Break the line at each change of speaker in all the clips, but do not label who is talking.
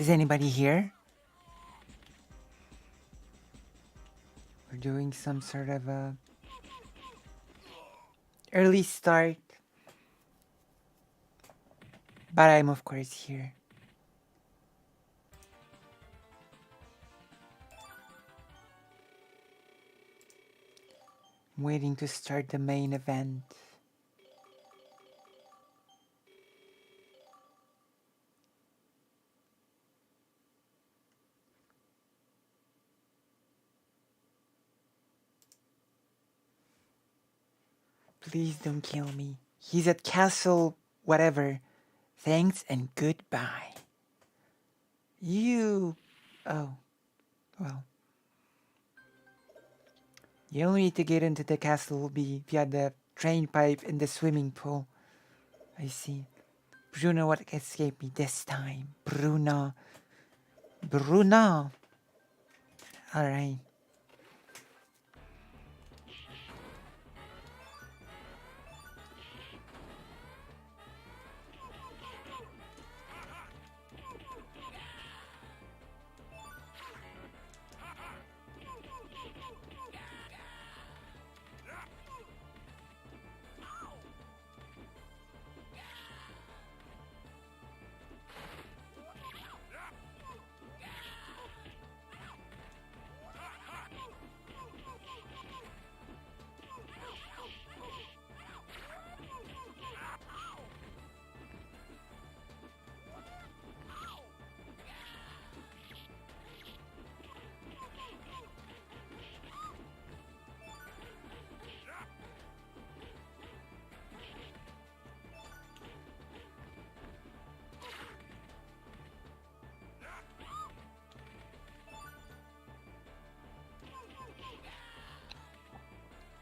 Is anybody here? We're doing some sort of a early start, but I'm of course here. I'm waiting to start the main event. Please don't kill me. He's at castle whatever. Thanks and goodbye. You... Oh, well. The only way to get into the castle will be via the drain pipe in the swimming pool. I see. Bruno what escaped me this time. Bruno. Bruno. Alright.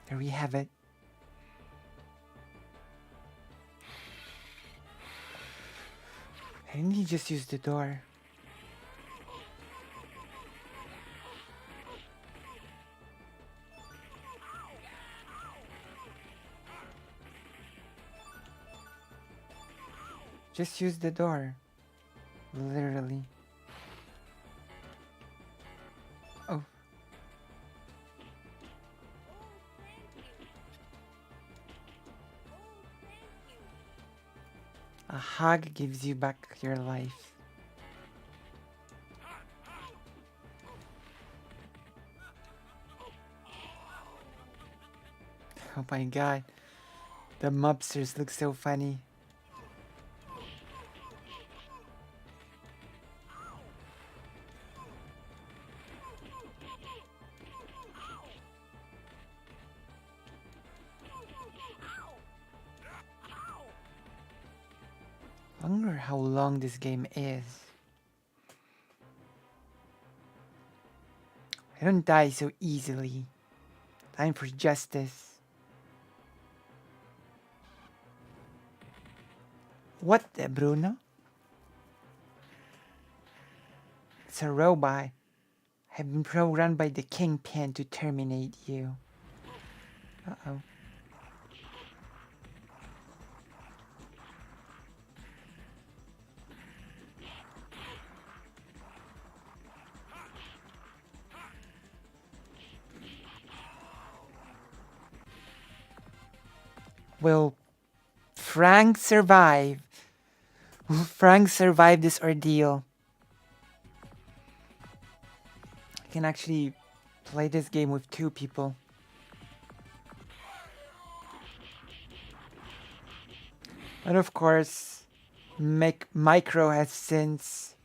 There we have it. Didn't he just use the door? Just use the door. Literally. Oh. A hug gives you back your life. Oh my god. The mobsters look so funny. I wonder how long this game is. I don't die so easily. Time for justice. What the Bruno? It's a robot. I've been programmed by the Kingpin to terminate you. Uh-oh. Will Frank survive? Will Frank survive this ordeal? I can actually play this game with 2 people. And of course, Micro has since...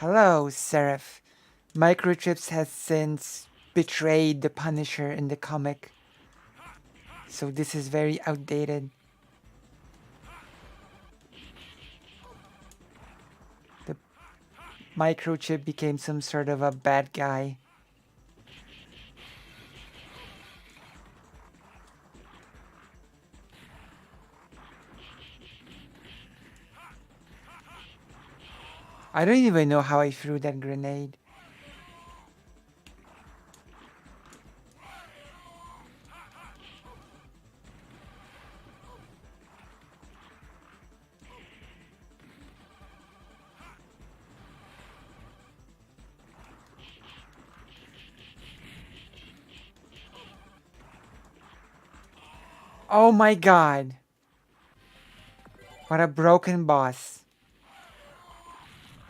Hello, Seraph. Microchips has since betrayed the Punisher in the comic. So this is very outdated. The Microchip became some sort of a bad guy. I don't even know how I threw that grenade. Oh my god. What a broken boss.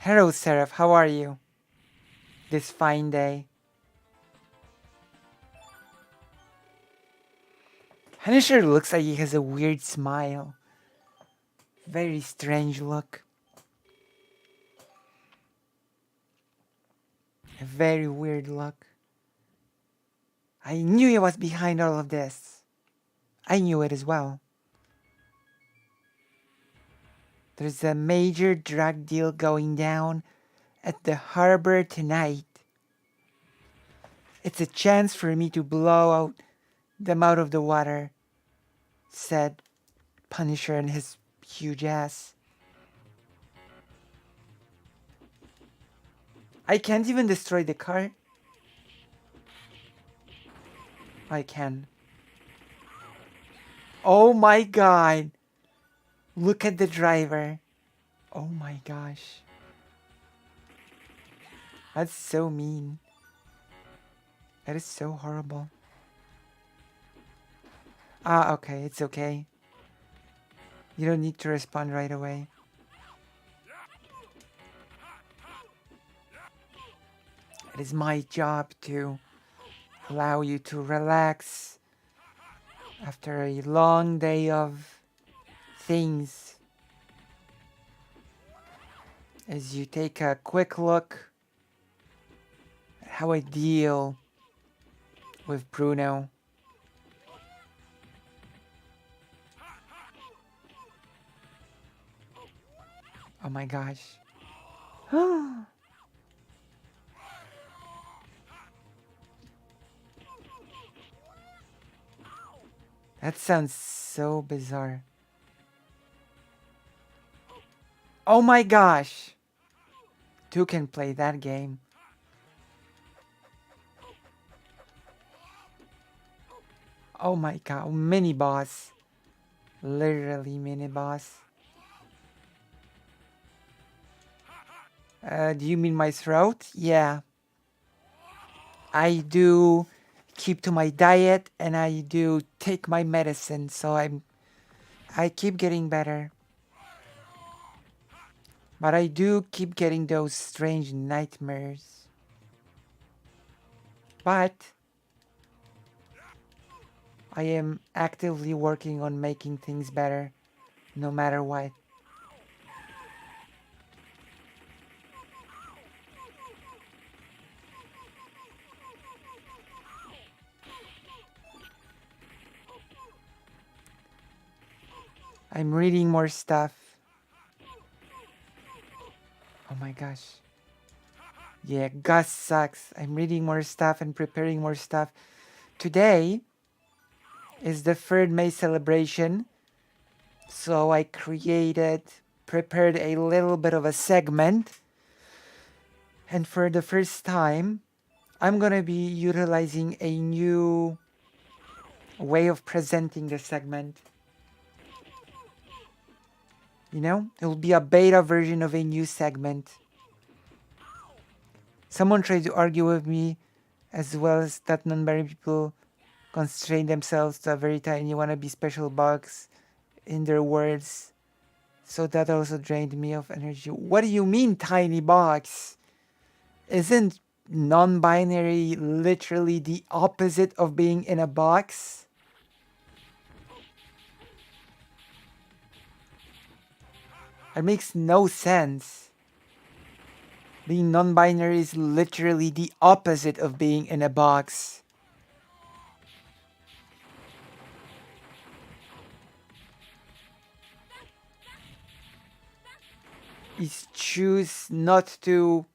Hello, Seraph. How are you? This fine day. Punisher looks like he has a weird smile. Very strange look. A very weird look. I knew he was behind all of this. I knew it as well. There's a major drug deal going down at the harbor tonight. It's a chance for me to blow them out of the water, said Punisher and his huge ass. I can't even destroy the car. I can. Oh my god. Look at the driver. Oh my gosh. That's so mean. That is so horrible. Ah, okay, it's okay. You don't need to respond right away. It is my job to allow you to relax after a long day of things. As you take a quick look at how I deal with Bruno. Oh my gosh. That sounds so bizarre. Oh my gosh! Two can play that game. Oh my god, mini boss. Literally mini boss. Do you mean my throat? Yeah. I do keep to my diet and I do take my medicine, so I keep getting better. But I do keep getting those strange nightmares. But I am actively working on making things better, no matter what. I'm reading more stuff. Oh my gosh. Yeah, Gus sucks. I'm reading more stuff and preparing more stuff. Today is the 3rd May celebration. So I prepared a little bit of a segment. And for the first time, I'm gonna be utilizing a new way of presenting the segment. You know, it will be a beta version of a new segment. Someone tried to argue with me, as well as that non-binary people constrain themselves to a very tiny wannabe special box in their words. So that also drained me of energy. What do you mean, tiny box? Isn't non-binary literally the opposite of being in a box? It makes no sense. Being non-binary is literally the opposite of being in a box. Is choose not to...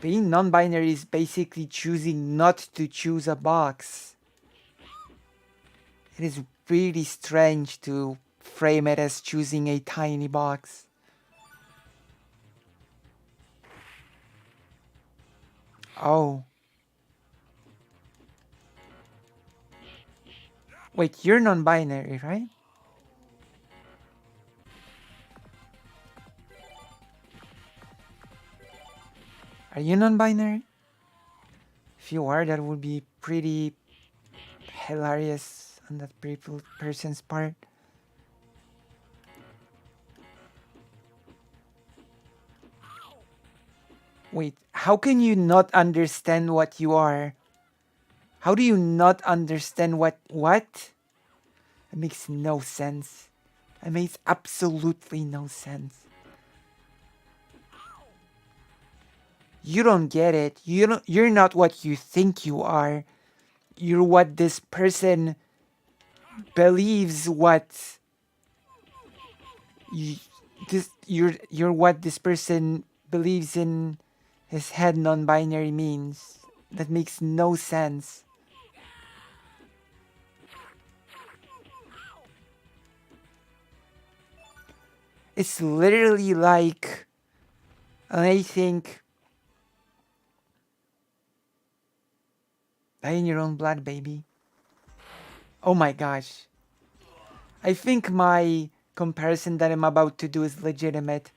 Being non-binary is basically choosing not to choose a box. It is really strange to frame it as choosing a tiny box. Oh. Wait, you're non-binary, right? Are you non-binary? If you are, that would be pretty hilarious on that person's part. Wait, how can you not understand what you are? How do you not understand what? It makes no sense. It makes absolutely no sense. You don't get it. You're not what you think you are. You're what this person believes what you, you're what this person believes in his head non-binary means. That makes no sense. It's literally like, and I think, die in your own blood, baby. Oh my gosh. I think my comparison that I'm about to do is legitimate.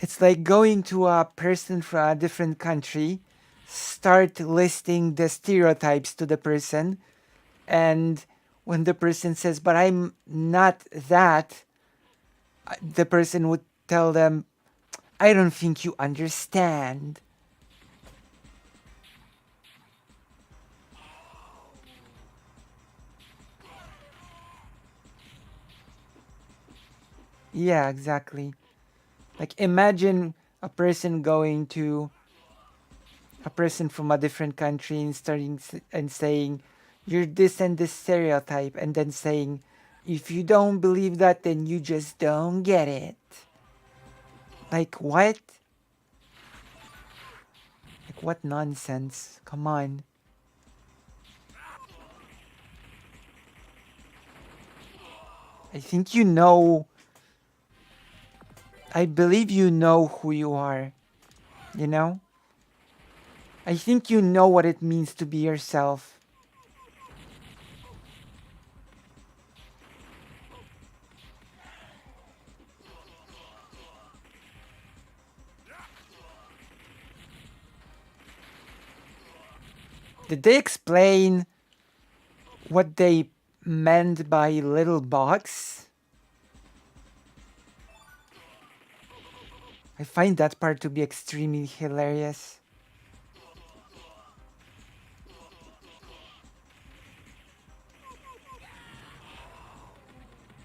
It's like going to a person from a different country, start listing the stereotypes to the person, and when the person says, but I'm not that, the person would tell them, I don't think you understand. Yeah, exactly. Like imagine a person going to a person from a different country and starting and saying, you're this and this stereotype, and then saying, if you don't believe that, then you just don't get it. Like what? Like what nonsense? Come on. I think you know. I believe you know who you are. You know? I think you know what it means to be yourself. Did they explain what they meant by little box? I find that part to be extremely hilarious.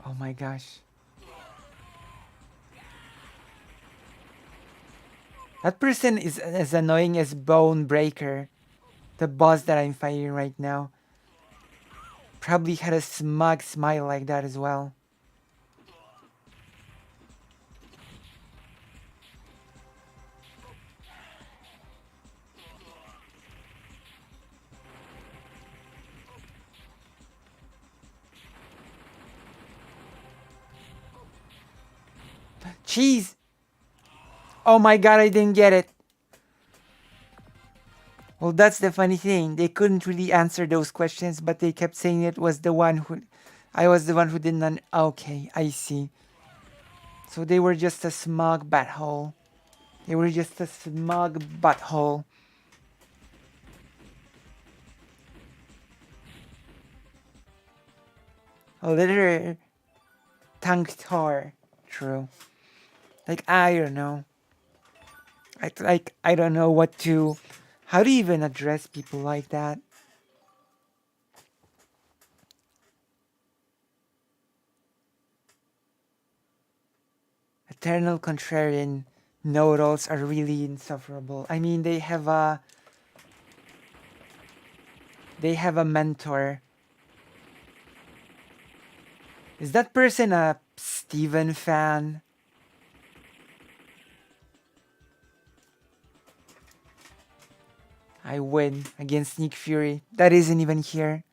Oh my gosh. That person is as annoying as Bone Breaker, the boss that I'm fighting right now. Probably had a smug smile like that as well. Cheese! Oh my god, I didn't get it. Well, that's the funny thing. They couldn't really answer those questions, but they kept saying it was the one who... I was the one who didn't... Okay, I see. So they were just a smug butthole. They were just a smug butthole. A literal tongue tar. True. Like, I don't know. I don't know what to... How do you even address people like that? Eternal contrarian know-it-alls are really insufferable. I mean, they have a mentor. Is that person a Steven fan? I win against Nick Fury. That isn't even here.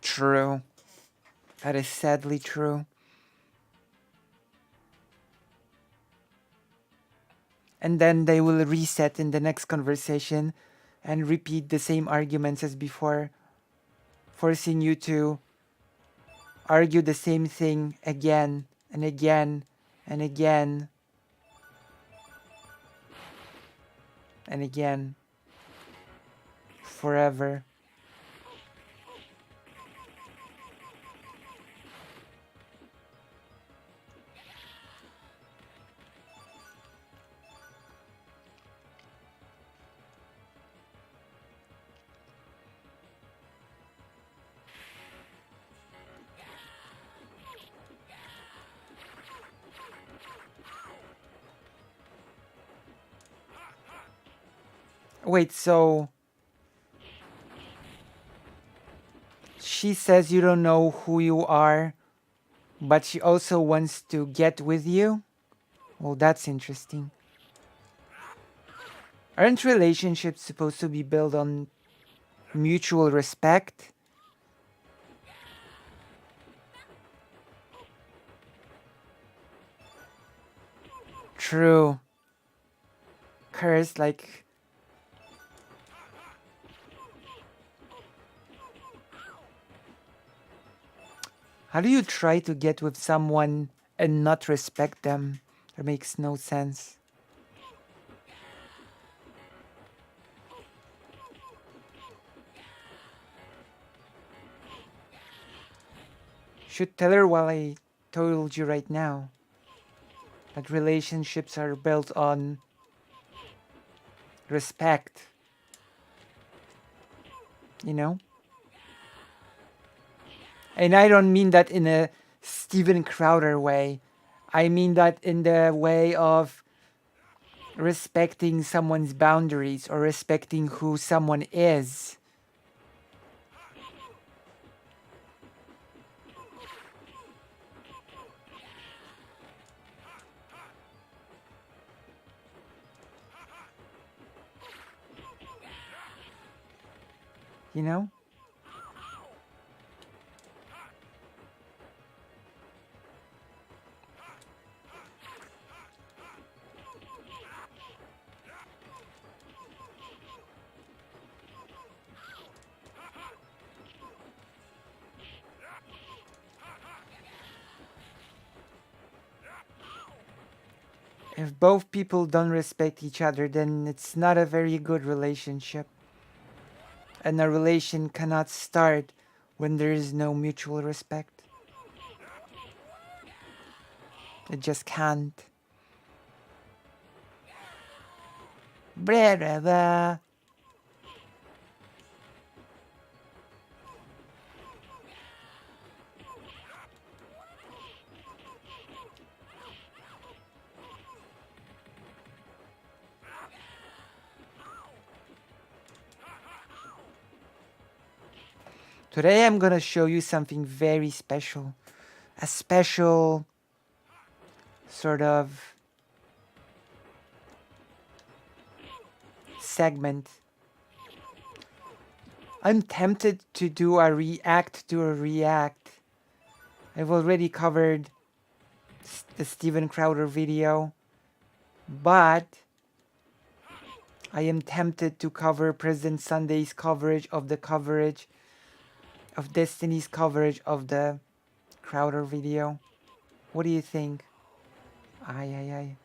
True. That is sadly true. And then they will reset in the next conversation and repeat the same arguments as before, forcing you to argue the same thing again and again and again and again, forever. Wait, so she says you don't know who you are, but she also wants to get with you? Well, that's interesting. Aren't relationships supposed to be built on mutual respect? True. Curse, like... How do you try to get with someone and not respect them? That makes no sense. Should tell her while I told you right now that relationships are built on respect. You know? And I don't mean that in a Steven Crowder way. I mean that in the way of respecting someone's boundaries or respecting who someone is. You know? If both people don't respect each other, then it's not a very good relationship. And a relation cannot start when there is no mutual respect. It just can't. Blah, blah, blah. Today I'm gonna show you something very special. A special sort of segment. I'm tempted to do a react to a react. I've already covered the Steven Crowder video, but I am tempted to cover President Sunday's coverage of Destiny's coverage of the Crowder video. What do you think? Aye, aye, aye.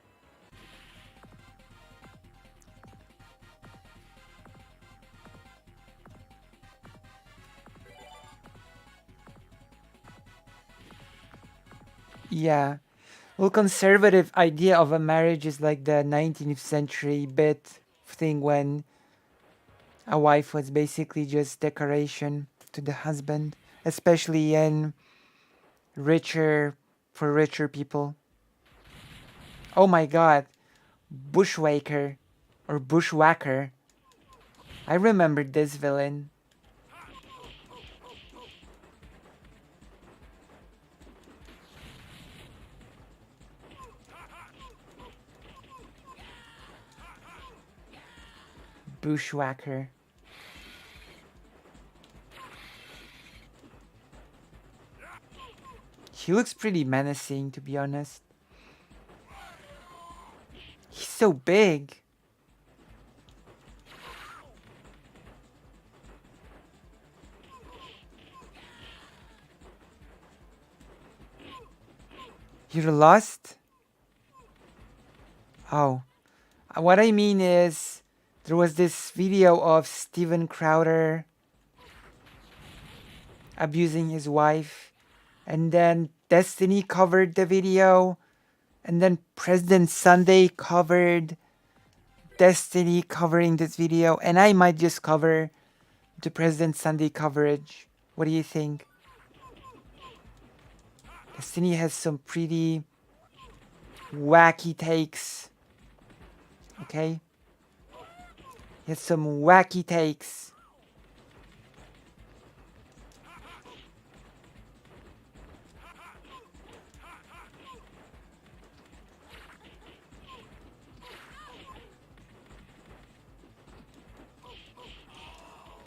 Yeah. Well, conservative idea of a marriage is like the 19th century bit thing when a wife was basically just decoration to the husband, especially in for richer people. Oh my god, Bushwaker or Bushwhacker. I remembered this villain. Bushwhacker. He looks pretty menacing, to be honest. He's so big. You're lost? Oh. What I mean is, There was this video of Steven Crowder abusing his wife, and then Destiny covered the video, and then President Sunday covered Destiny covering this video, and I might just cover the President Sunday coverage. What do you think? Destiny has some pretty wacky takes. Okay? He has some wacky takes.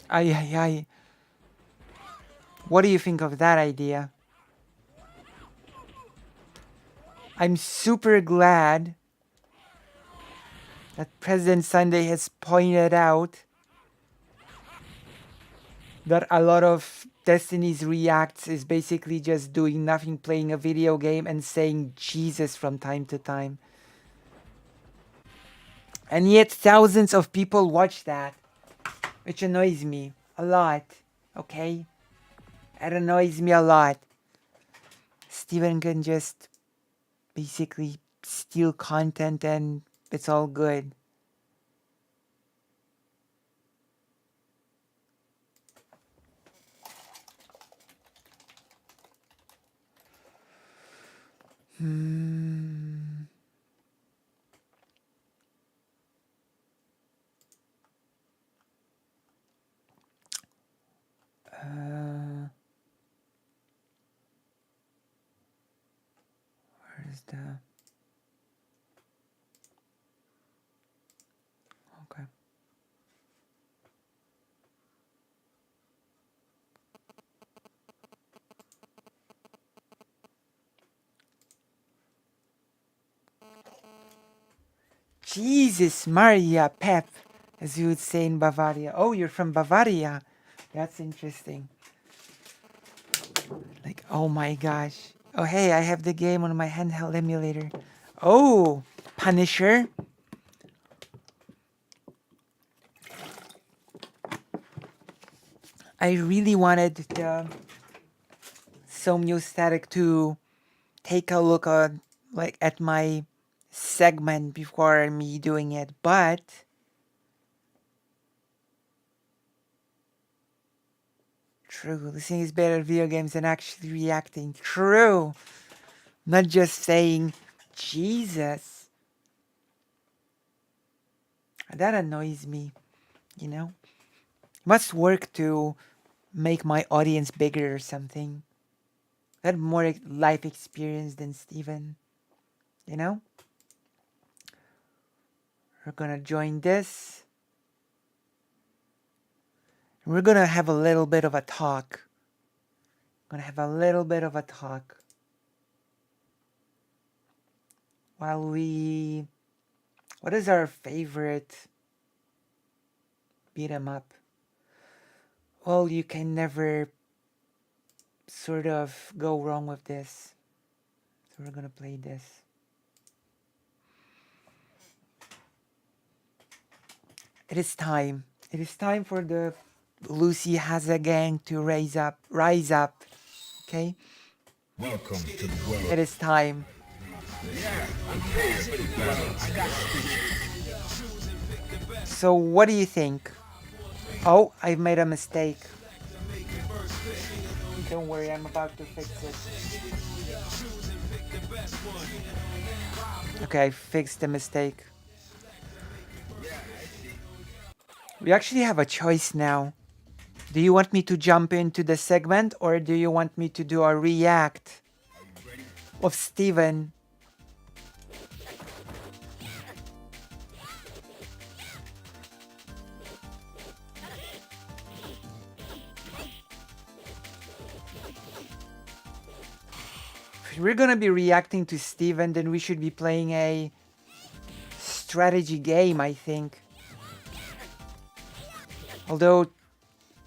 Ay, ay, ay. What do you think of that idea? I'm super glad that President Sunday has pointed out that a lot of Destiny's reacts is basically just doing nothing, playing a video game and saying Jesus from time to time. And yet thousands of people watch that, which annoys me a lot, okay? It annoys me a lot. Steven can just basically steal content and it's all good. Where's the... Okay. Jesus Maria Pep, as you would say in Bavaria. Oh, you're from Bavaria. That's interesting. Like, oh my gosh. Oh, hey, I have the game on my handheld emulator. Oh, Punisher. I really wanted the Somniostatic to take a look on, like, at my segment before me doing it, but true, listening is better at video games than actually reacting. True. Not just saying Jesus. That annoys me, you know? Must work to make my audience bigger or something. I had more life experience than Steven, you know? We're gonna join this. We're gonna have a little bit of a talk. Gonna have a little bit of a talk. While we... What is our favorite beat 'em up? Well, you can never sort of go wrong with this. So we're gonna play this. It is time. It is time for the Lucy Has a Gang to rise up. Okay?
Welcome to the world.
It is time. So what do you think? Oh, I've made a mistake. Don't worry, I'm about to fix it. Okay, I fixed the mistake. We actually have a choice now. Do you want me to jump into the segment or do you want me to do a react of Steven? If we're gonna be reacting to Steven, then we should be playing a strategy game, I think. Although,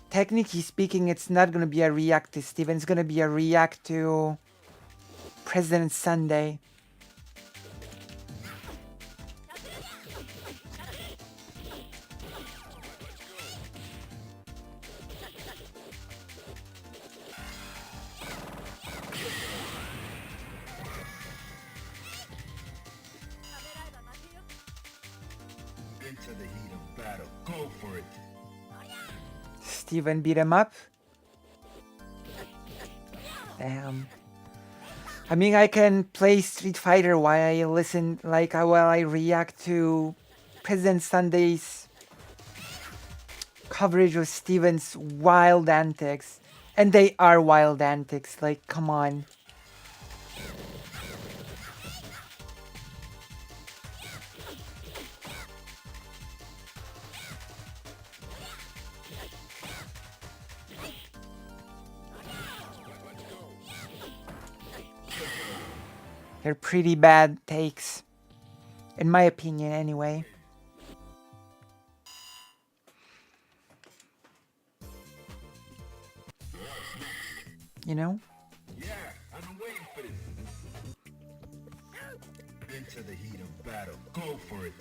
technically speaking, it's not gonna be a react to Steven, it's gonna be a react to President Sunday. Steven beat him up. Damn. I mean, I can play Street Fighter while I listen, like while I react to President Sunday's coverage of Steven's wild antics. And they are wild antics, like, come on. They're pretty bad takes. In my opinion, anyway. You know?
Yeah, I've been waiting for this. Into the heat of battle. Go for it.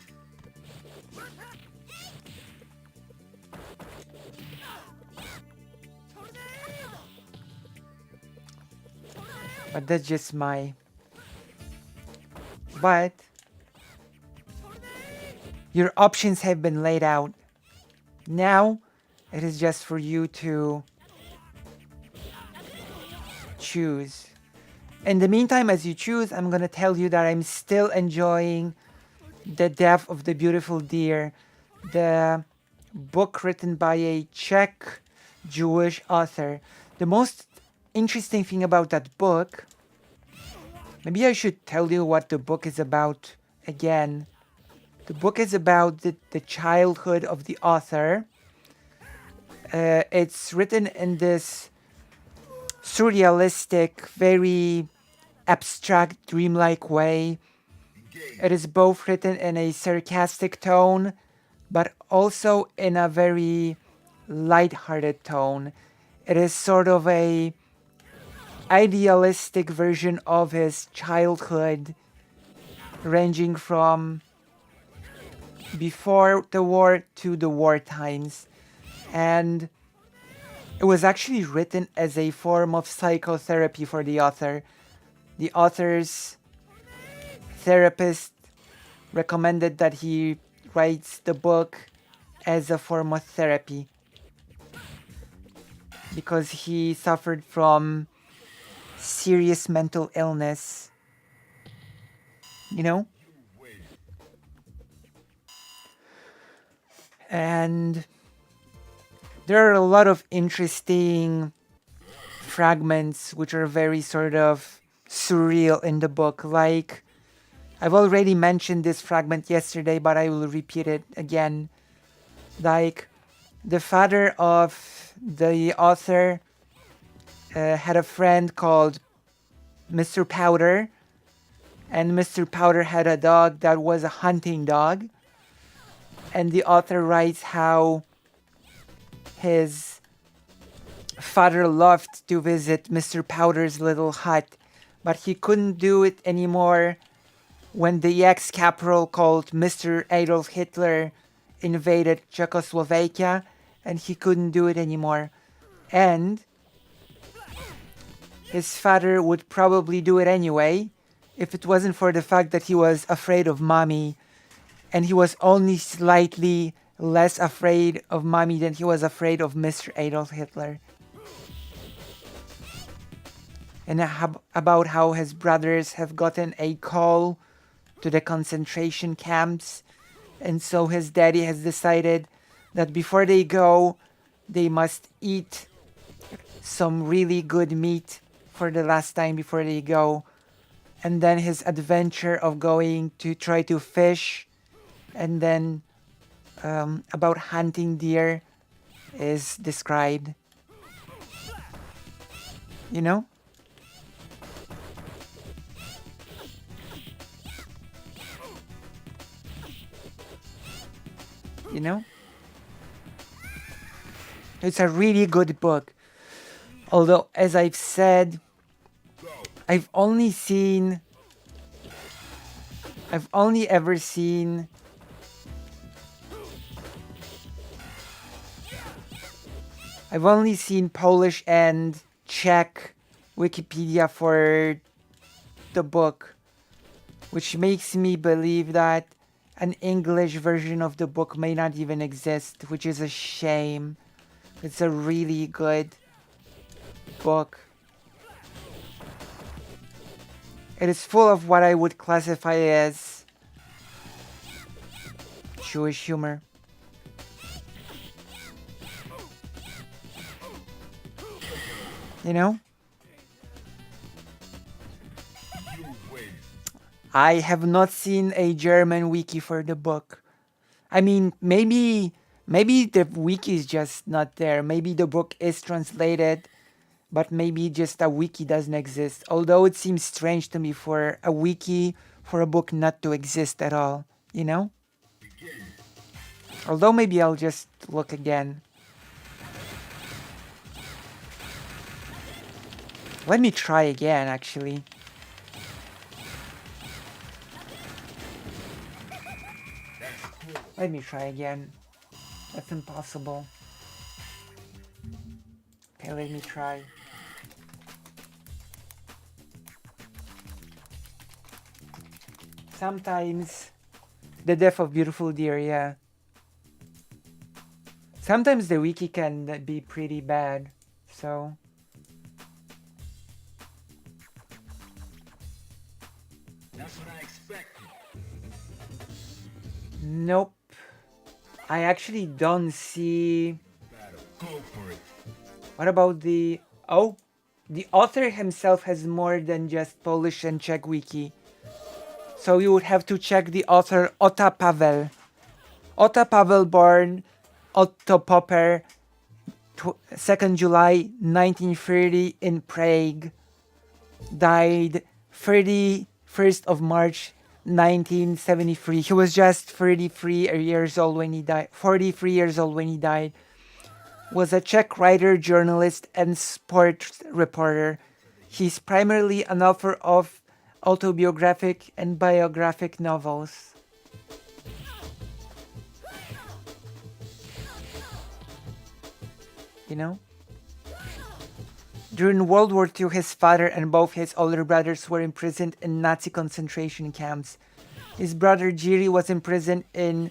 But that's just my... But your options have been laid out. Now it is just for you to choose. In the meantime, as you choose, I'm gonna tell you that I'm still enjoying The Death of the Beautiful Deer, the book written by a Czech Jewish author. The most interesting thing about that book, maybe I should tell you what the book is about again. The book is about the childhood of the author. It's written in this surrealistic, very abstract, dreamlike way. It is both written in a sarcastic tone, but also in a very light-hearted tone. It is sort of a idealistic version of his childhood, ranging from before the war to the war times. And it was actually written as a form of psychotherapy for the author. The author's therapist recommended that he writes the book as a form of therapy because he suffered from serious mental illness, you know? And there are a lot of interesting fragments which are very sort of surreal in the book. Like, I've already mentioned this fragment yesterday, but I will repeat it again. Like, the father of the author had a friend called Mr. Powder, and Mr. Powder had a dog that was a hunting dog. And the author writes how his father loved to visit Mr. Powder's little hut, but he couldn't do it anymore when the ex-caporal called Mr. Adolf Hitler invaded Czechoslovakia, and he couldn't do it anymore. And his father would probably do it anyway if it wasn't for the fact that he was afraid of mommy, and he was only slightly less afraid of mommy than he was afraid of Mr. Adolf Hitler. And about how his brothers have gotten a call to the concentration camps, and so his daddy has decided that before they go, they must eat some really good meat for the last time before they go. And then his adventure of going to try to fish, and then about hunting deer is described. You know? You know? It's a really good book. Although, as I've said, I've only ever seen Polish and Czech Wikipedia for the book, which makes me believe that an English version of the book may not even exist, which is a shame. It's a really good book. It is full of what I would classify as Jewish humor. You know?
You win.
I have not seen a German wiki for the book. I mean, maybe the wiki is just not there. Maybe the book is translated, but maybe just a wiki doesn't exist. Although it seems strange to me for a wiki for a book not to exist at all, you know? Although maybe I'll just look again. Let me try again, actually. Let me try again. That's impossible. Okay, let me try. Sometimes the death of beautiful deer, yeah. Sometimes the wiki can be pretty bad, so...
That's what I expected.
Nope. I actually don't see...
Battle. Go for it.
What about the... Oh, the author himself has more than just Polish and Czech wiki. So you would have to check the author Ota Paweł. Ota Paweł born Otto Popper, 2nd July 1930 in Prague. Died 31st of March 1973. He was just 33 years old when he died. 43 years old when he died. Was a Czech writer, journalist, and sports reporter. He's primarily an author of autobiographic and biographic novels. You know? During World War II, his father and both his older brothers were imprisoned in Nazi concentration camps. His brother Jiří was imprisoned in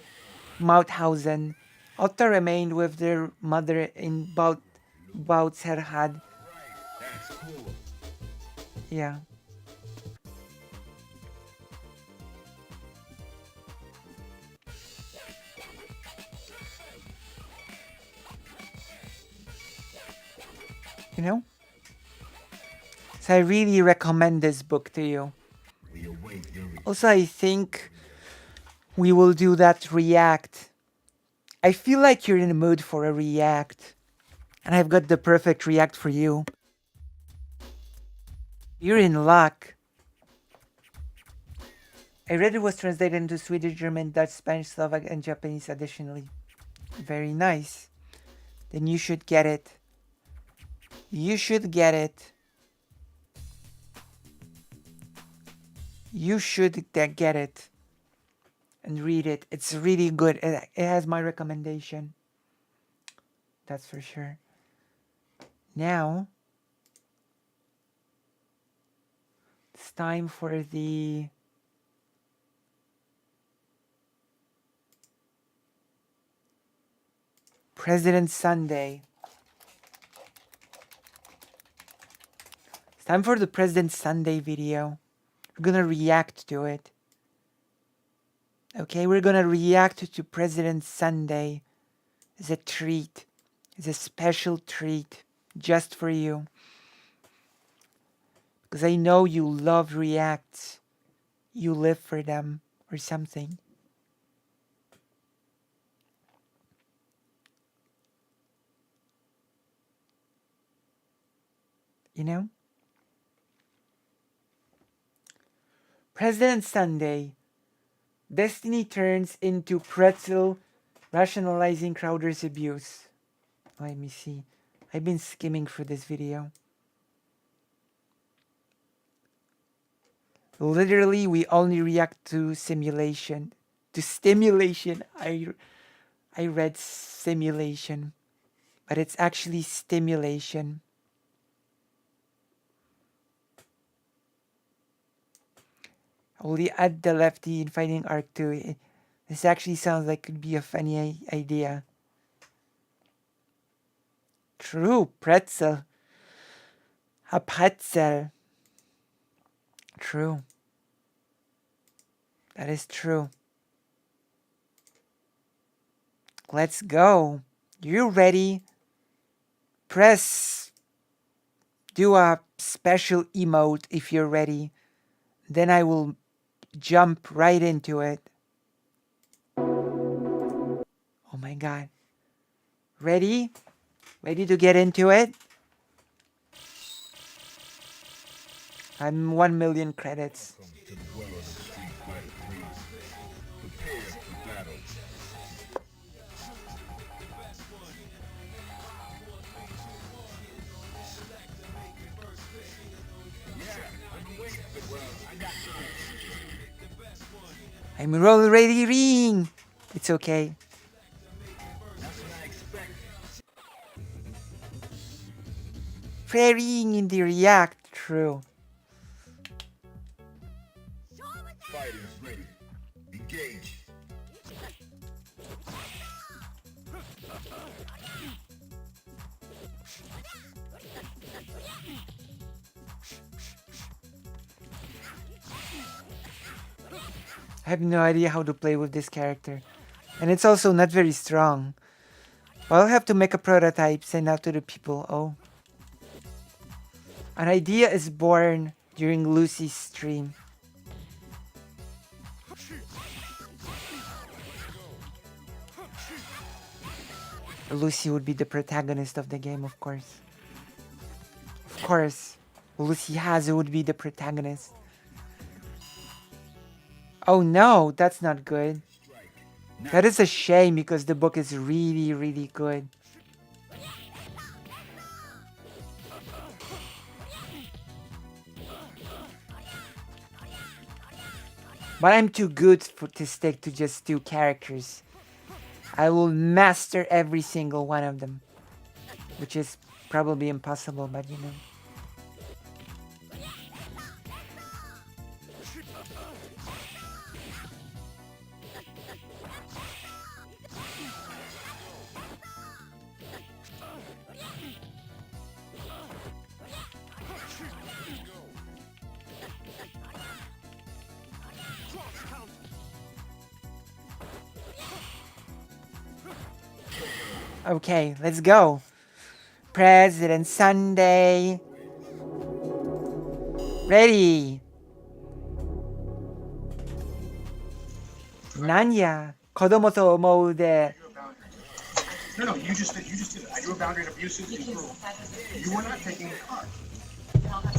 Mauthausen. Otto remained with their mother in Bautzerhad.
That's cool.
Yeah. You know? So I really recommend this book to you.
We await your
Also, I think we will do that react. I feel like you're in the mood for a react. And I've got the perfect react for you. You're in luck. I read it was translated into Swedish, German, Dutch, Spanish, Slovak, and Japanese additionally. Very nice. Then you should get it. You should get it. You should get it. And read it. It's really good. It has my recommendation. That's for sure. Now, it's time for the President Sunday. It's time for the President Sunday video. We're gonna react to it. Okay, we're gonna react to President Sunday. It's a treat. It's a special treat just for you. Because I know you love reacts. You live for them or something. You know? President Sunday. Destiny turns into pretzel, rationalizing Crowder's abuse. Let me see. I've been skimming through this video. Literally, we only react to simulation. To stimulation. I read simulation. But it's actually stimulation. Only add the lefty in Fighting Arc 2. This actually sounds like it could be a funny idea. True, pretzel. A pretzel. True. That is true. Let's go. You ready? Press. Do a special emote if you're ready. Then I will jump right into it. Oh my god. Ready? Ready to get into it? I'm 1 million credits.
Welcome to the world of Street Fighter 3. Prepare for battle.
I'm already ring. It's okay.
That's what I expected.
Praying in the react. True.
Fighters ready. Engage.
I have no idea how to play with this character. And it's also not very strong. Well, I'll have to make a prototype, send out to the people. Oh. An idea is born during Lucy's stream. Lucy would be the protagonist of the game, of course. Of course. Lucy Hazu would be the protagonist. Oh no, that's not good. That is a shame because the book is really, really good. But I'm too good to stick to just 2 characters. I will master every single one of them. Which is probably impossible, but you know. Okay, let's go. President Sunday. Ready. Nanya. Kodomo mode.
No, you just did it. I drew a boundary and abusive and cruel. You were not taking the card.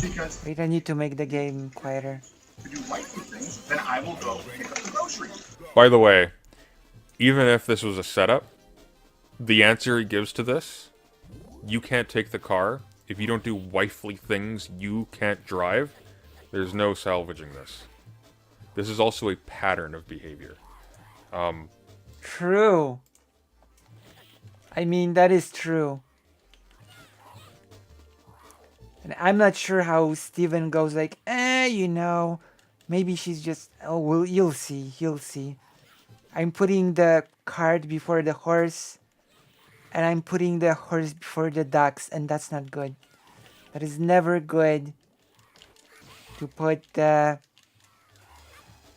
Because
Wait, I need to make the game quieter.
to do wifey things, then I will go pick up the groceries.
By the way, even if this was a setup, the answer he gives to this, you can't take the car. If you don't do wifely things, you can't drive. There's no salvaging this. This is also a pattern of behavior.
True. I mean, that is true. And I'm not sure how Steven goes like, you know, maybe she's just, oh, well, you'll see, you'll see. I'm putting the cart before the horse, and I'm putting the horse before the ducks, and that's not good. That is never good to put the...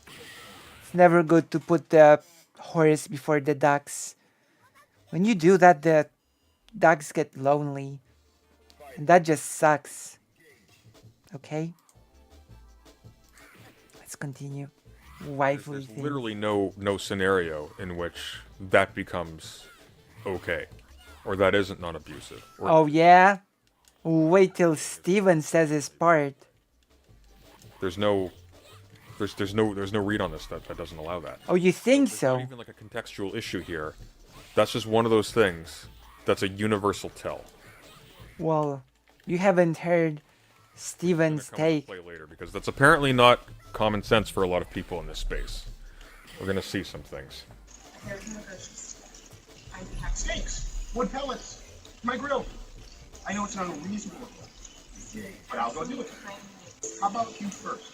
It's never good to put the horse before the ducks. When you do that, the ducks get lonely. And that just sucks. Okay? Let's continue. Wifely
There's
thing.
literally no scenario in which that becomes okay. Or that isn't non-abusive. Or
Oh yeah? Wait till Steven says his part.
there's no read on this that doesn't allow that.
Oh, you think
It's
so?
not even like a contextual issue here. That's just one of those things that's a universal tell.
Well, you haven't heard
Gonna
Steven's
come into
take.
play later because that's apparently not common sense for a lot of people in this space. We're gonna see some things.
I have steaks, wood pellets, my grill. I know it's not unreasonable, but I'll go do it. How about you first?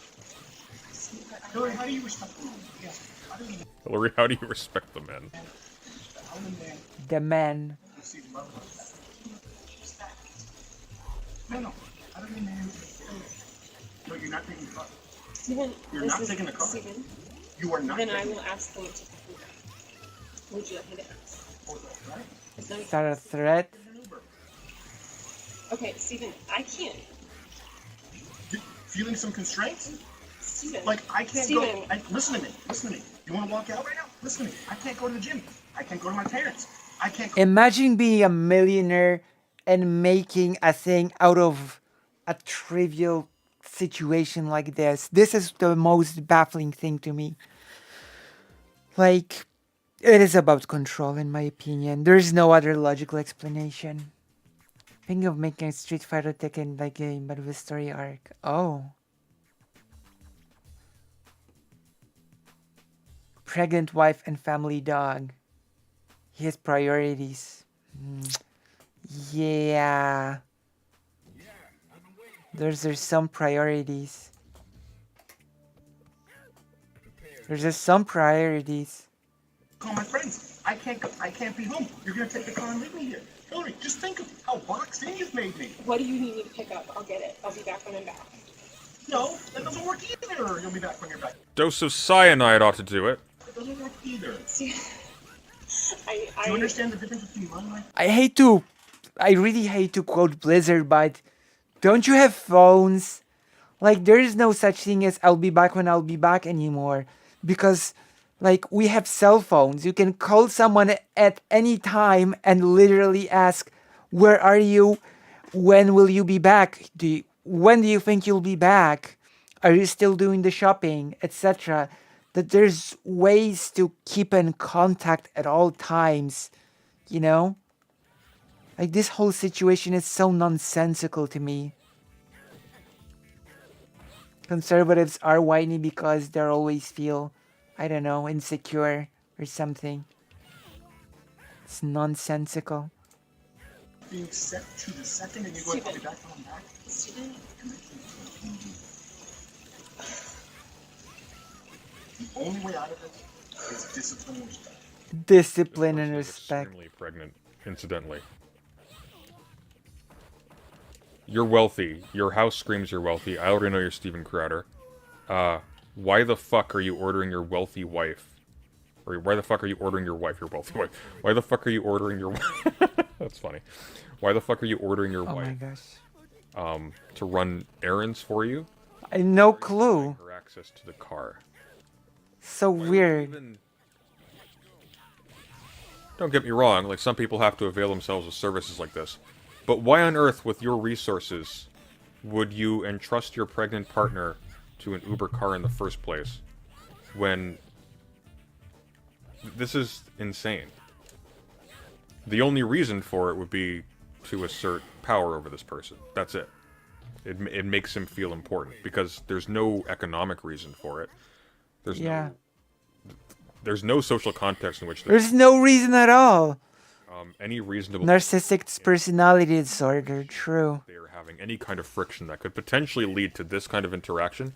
Hillary, how do you respect the man? Yes. How do you
Hillary, how do you respect the men?
how the man
The man.
receive love like that? No. I don't mean no, you're not taking the car.
Steven,
You're
this
not
is
taking the car.
Steven.
You are not
Then I
taking
will ask them to take me back. Would you like me to ask?
the car. Right?
Is that
Is that a threat?
An Uber.
okay, Steven? I can't.
Feeling some constraints?
Steven.
Like, I can't
Steven.
go. Listen to me. Listen to me. You want to walk out right now? Listen to me. I can't go to the gym. I can't go to my parents. I can't go.
Imagine being a millionaire and making a thing out of a trivial situation like this. This is the most baffling thing to me. Like, it is about control, in my opinion. There's no other logical explanation. Thinking of making a Street Fighter Tekken like game, but with story arc. Oh. Pregnant wife and family dog. His priorities. Yeah. There's some priorities. There's just some priorities.
Call my friends. I can't be home. You're gonna take the car and leave me here. Hillary, just think of how boxed in you've made me.
What do you need me to pick up? I'll get it. I'll be back when I'm back.
No, that doesn't work either. You'll be back when you're back.
Dose of cyanide ought to do it.
That doesn't work either.
See,
Do you understand the difference between my life?
I really hate to quote Blizzard, but don't you have phones? Like, there is no such thing as I'll be back when I'll be back anymore. Because, like, we have cell phones. You can call someone at any time and literally ask, where are you? When will you be back? When do you think you'll be back? Are you still doing the shopping? Etc. That there's ways to keep in contact at all times, you know? Like, this whole situation is so nonsensical to me. Conservatives are whiny because they always feel, I don't know, insecure or something. It's nonsensical.
Being set to the second and you're going to be back when I'm back.
Steven,
The only way out of it is discipline and respect.
Discipline and
This person is
respect.
Extremely pregnant, incidentally. You're wealthy. Your house screams you're wealthy. I already know you're Steven Crowder. Why the fuck are you ordering your wealthy wife? Or why the fuck are you ordering your wife, your wealthy wife? Why the fuck are you ordering your wife? That's funny. Why the fuck are you ordering your
Oh my
wife
gosh.
to run errands for you?
I no clue.
Her access to the car.
So weird.
Don't get me wrong, like, some people have to avail themselves of services like this. But why on earth, with your resources, would you entrust your pregnant partner to an Uber car in the first place? When... This is insane. The only reason for it would be to assert power over this person. That's it. It makes him feel important, because there's no economic reason for it.
Yeah.
There's no social context in which
There's no reason at all.
any reasonable
Narcissistic personality disorder, true.
they are having any kind of friction that could potentially lead to this kind of interaction.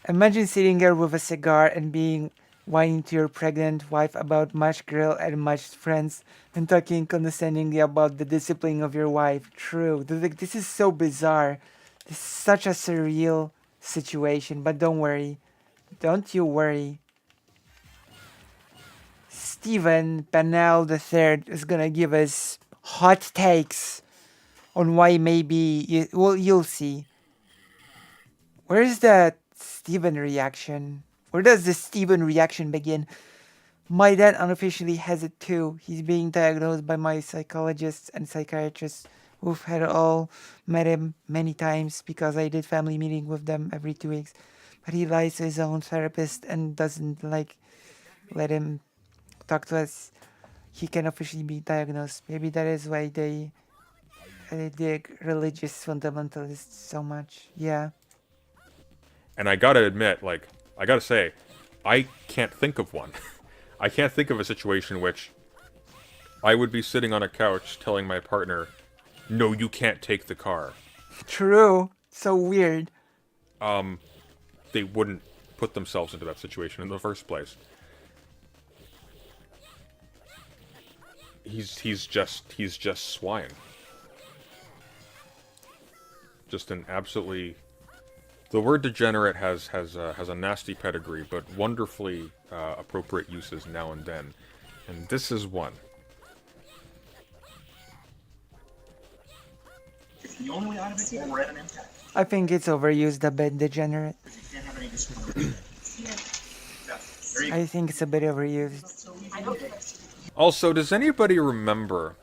Imagine sitting there with a cigar and being whining to your pregnant wife about much grill and much friends and talking condescendingly about the discipline of your wife. True. This is so bizarre. This is such a surreal situation, but don't worry. Don't you worry. Stephen Pennell III is gonna give us hot takes on why maybe... you'll see. Where's the Stephen reaction? Where does the Stephen reaction begin? My dad unofficially has it too. He's being diagnosed by my psychologists and psychiatrists who've had all met him many times because I did family meeting with them every 2 weeks. But he lies to his own therapist and doesn't let him talk to us. He can officially be diagnosed. Maybe that is why they dig religious fundamentalists so much. Yeah.
And I gotta admit, I gotta say, I can't think of one. I can't think of a situation in which I would be sitting on a couch telling my partner, no, you can't take the car.
True. So weird.
They wouldn't put themselves into that situation in the first place. He's just swine. Just an absolutely. The word degenerate has a nasty pedigree, but wonderfully appropriate uses now and then, and this is one.
It's the only way out of it, or we're at an impasse.
I think it's overused a bit, degenerate.
You can't have any discipline. There you go.
I think it's a bit overused.
I don't think that's
Also, does anybody remember?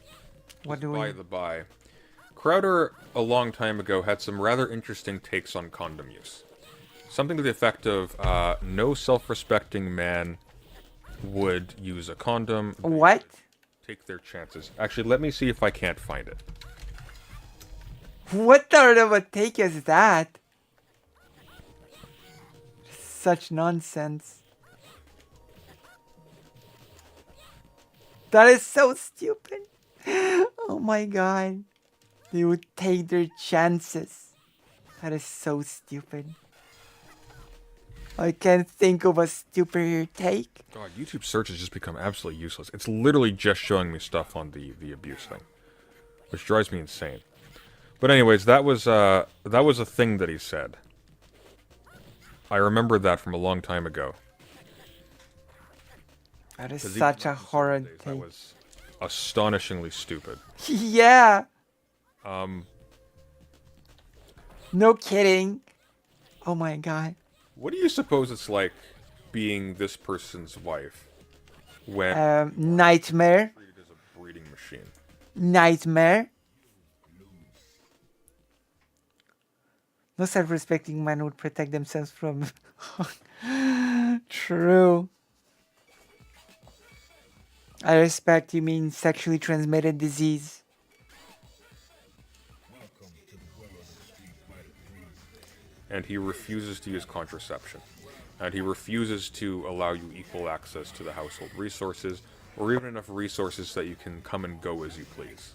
What do
By
we?
the by, Crowder a long time ago had some rather interesting takes on condom use. Something to the effect of, no self-respecting man would use a condom.
What?
Take their chances. Actually, let me see if I can't find it.
What sort of a take is that? Such nonsense. That is so stupid. Oh my god. They would take their chances. That is so stupid. I can't think of a stupider take.
God, YouTube search has just become absolutely useless. It's literally just showing me stuff on the abuse thing, which drives me insane. But anyways, that was a thing that he said. I remember that from a long time ago.
That is
'Cause even
such a
back in certain
horrid
days, That
take.
was astonishingly stupid.
Yeah. No kidding. Oh my god.
What do you suppose it's like being this person's wife when
Nightmare.
treated as a breeding machine?
Nightmare. No self-respecting man would protect themselves from. True. I respect you mean sexually transmitted disease.
And he refuses to use contraception. And he refuses to allow you equal access to the household resources, or even enough resources that you can come and go as you please.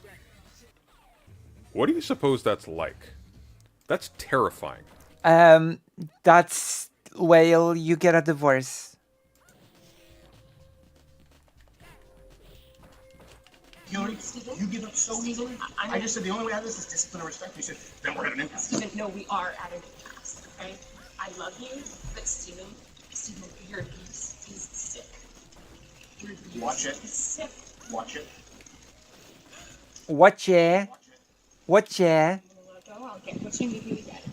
What do you suppose that's like? That's terrifying.
That's well, you get a divorce.
Hillary, you give up so easily? I just said the only way out of this is discipline and respect. You said, then we're at an impasse.
Stephen, no, we are at an impasse, okay? I love you, but Stephen, your abuse is sick. Your abuse
Watch it.
is sick.
Watch it.
What yeah?
Watch it.
What yeah?
I'm gonna let go. I'll get what you need me to get.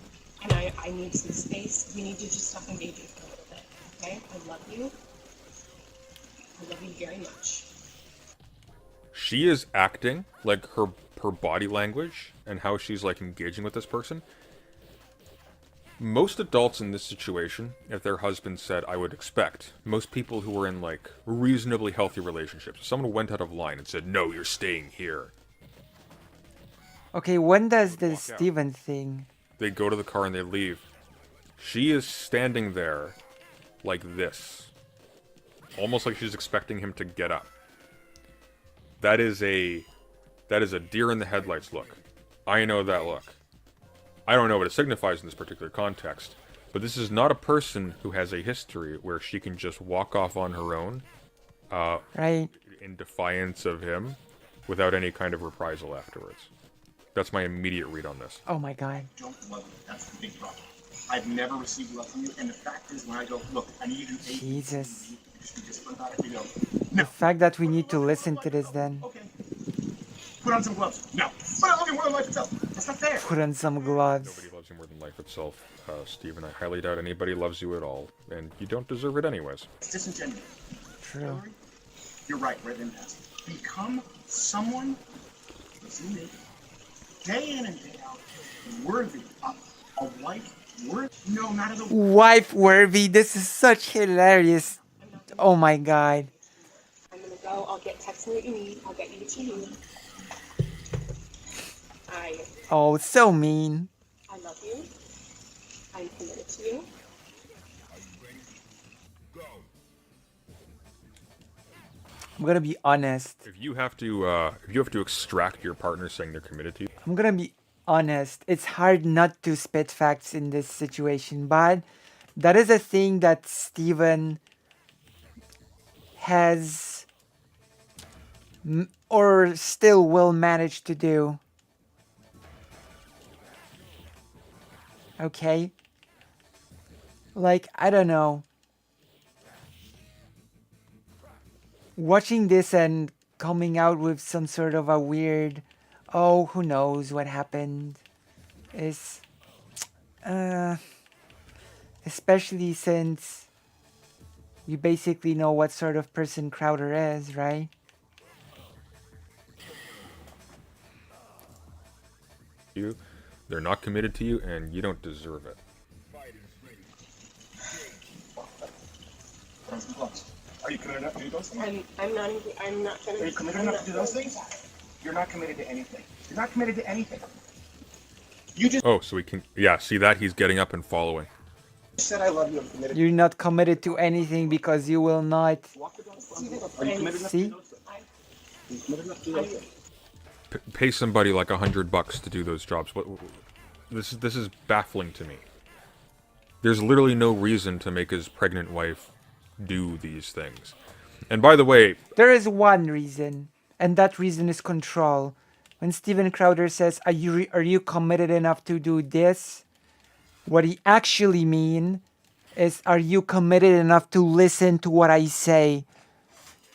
And I need some space. We need to just stop engaging for a little bit, okay? I love you. I love you very much.
She is acting like her body language and how she's like engaging with this person. Most adults in this situation, if their husband said, I would expect, most people who were in like reasonably healthy relationships, if someone went out of line and said, no, you're staying here,
Okay, when does the
Walk out.
Steven thing?
they go to the car and they leave. She is standing there like this, almost like she's expecting him to get up. That is a deer in the headlights look. I know that look. I don't know what it signifies in this particular context, but this is not a person who has a history where she can just walk off on her own,
Right?
in defiance of him, without any kind of reprisal afterwards. That's my immediate read on this.
Oh my god.
Don't love you. That's the big problem. I've never received love from you, and the fact is, when I go, look, I need you to do A,
Jesus.
just be disciplined about it. We go,
The
no.
fact that we need to listen to this then.
Okay. Put on some gloves. No. But I love you more than life itself. That's not fair.
Put on some gloves.
Nobody loves you more than life itself, Stephen. I highly doubt anybody loves you at all, and you don't deserve it anyways.
It's disingenuous.
True.
Hillary, you're right. We're at an impasse. Become someone, listen to me, day in and day out, worthy of a wife. No, not as a
Wife worthy. This is such hilarious. Oh my god.
I'm gonna go. I'll get text me what you need. I'll get you what you need.
Oh, so mean.
I love you. I'm committed to you.
I'm gonna be honest.
If you have to extract your partner saying they're committed to you,
I'm gonna be honest. It's hard not to spit facts in this situation, but that is a thing that Steven has or still will manage to do. Okay? Like, I don't know. Watching this and coming out with some sort of a weird, oh, who knows what happened, is, especially since you basically know what sort of person Crowder is, right?
You, they're not committed to you, and you don't deserve it.
Put on some gloves. Are you committed enough to do those things?
I'm not even, I'm not gonna.
Are you committed
I'm
enough
not
to do those
gonna
things?
do that.
You're not committed to anything. You're not committed to anything. You just
Oh, so we can, yeah, see that? He's getting up and following.
said I love you. I'm committed.
You're not committed to anything because you will not.
Walk the dog. Are you committed enough to
See?
do those things? Are you committed enough to do those things?
Pay somebody like $100 to do those jobs. This is baffling to me. There's literally no reason to make his pregnant wife do these things. And by the way,
There is one reason, and that reason is control. When Steven Crowder says, are you committed enough to do this? What he actually mean is, are you committed enough to listen to what I say?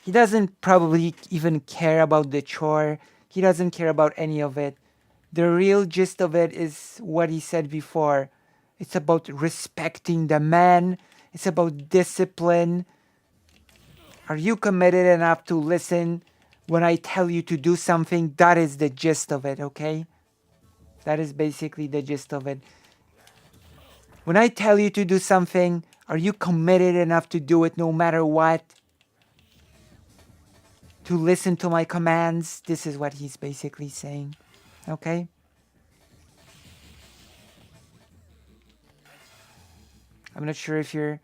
He doesn't probably even care about the chore. He doesn't care about any of it. The real gist of it is what he said before. It's about respecting the man. It's about discipline. Are you committed enough to listen when I tell you to do something? That is the gist of it, okay? That is basically the gist of it. When I tell you to do something, are you committed enough to do it no matter what? To listen to my commands? This is what he's basically saying, okay? I'm not sure if you're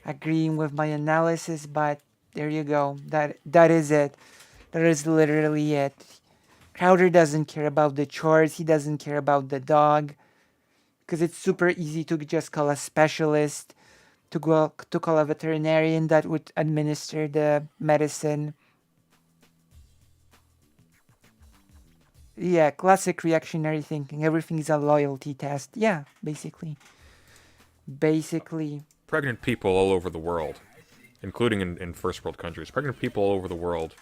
agreeing with my analysis, but there you go. That is it. That is literally it. Crowder doesn't care about the chores. He doesn't care about the dog. Because it's super easy to just call a specialist, to call a veterinarian that would administer the medicine. Yeah, classic reactionary thinking. Everything is a loyalty test. Yeah, basically.
pregnant people all over the world, including in first world countries, pregnant people all over the world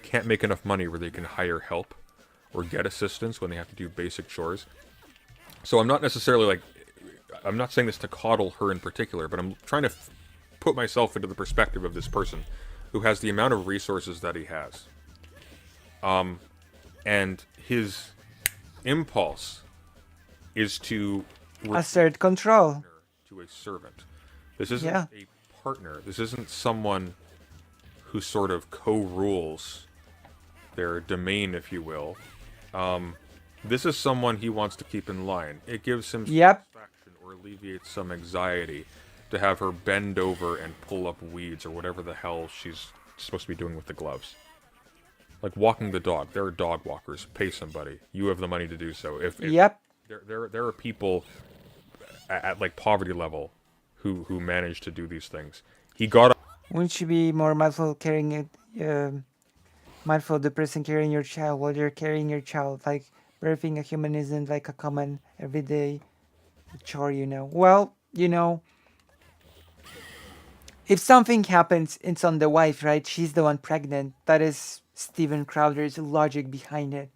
can't make enough money where they can hire help or get assistance when they have to do basic chores. So I'm not necessarily I'm not saying this to coddle her in particular, but I'm trying to put myself into the perspective of this person who has the amount of resources that he has. And his impulse is to
Assert control.
to a servant. This isn't
Yeah.
a partner. This isn't someone who sort of co-rules their domain, if you will. This is someone he wants to keep in line. It gives him
Yep.
satisfaction or alleviates some anxiety to have her bend over and pull up weeds or whatever the hell she's supposed to be doing with the gloves. Like walking the dog. There are dog walkers. Pay somebody. You have the money to do so. If
Yep.
there are people at like poverty level who manage to do these things. He got up.
Wouldn't you be more mindful carrying it, mindful of the person carrying your child while you're carrying your child? Like, birthing a human isn't like a common everyday chore, you know. Well, you know, if something happens, it's on the wife, right? She's the one pregnant. That is Steven Crowder's logic behind it.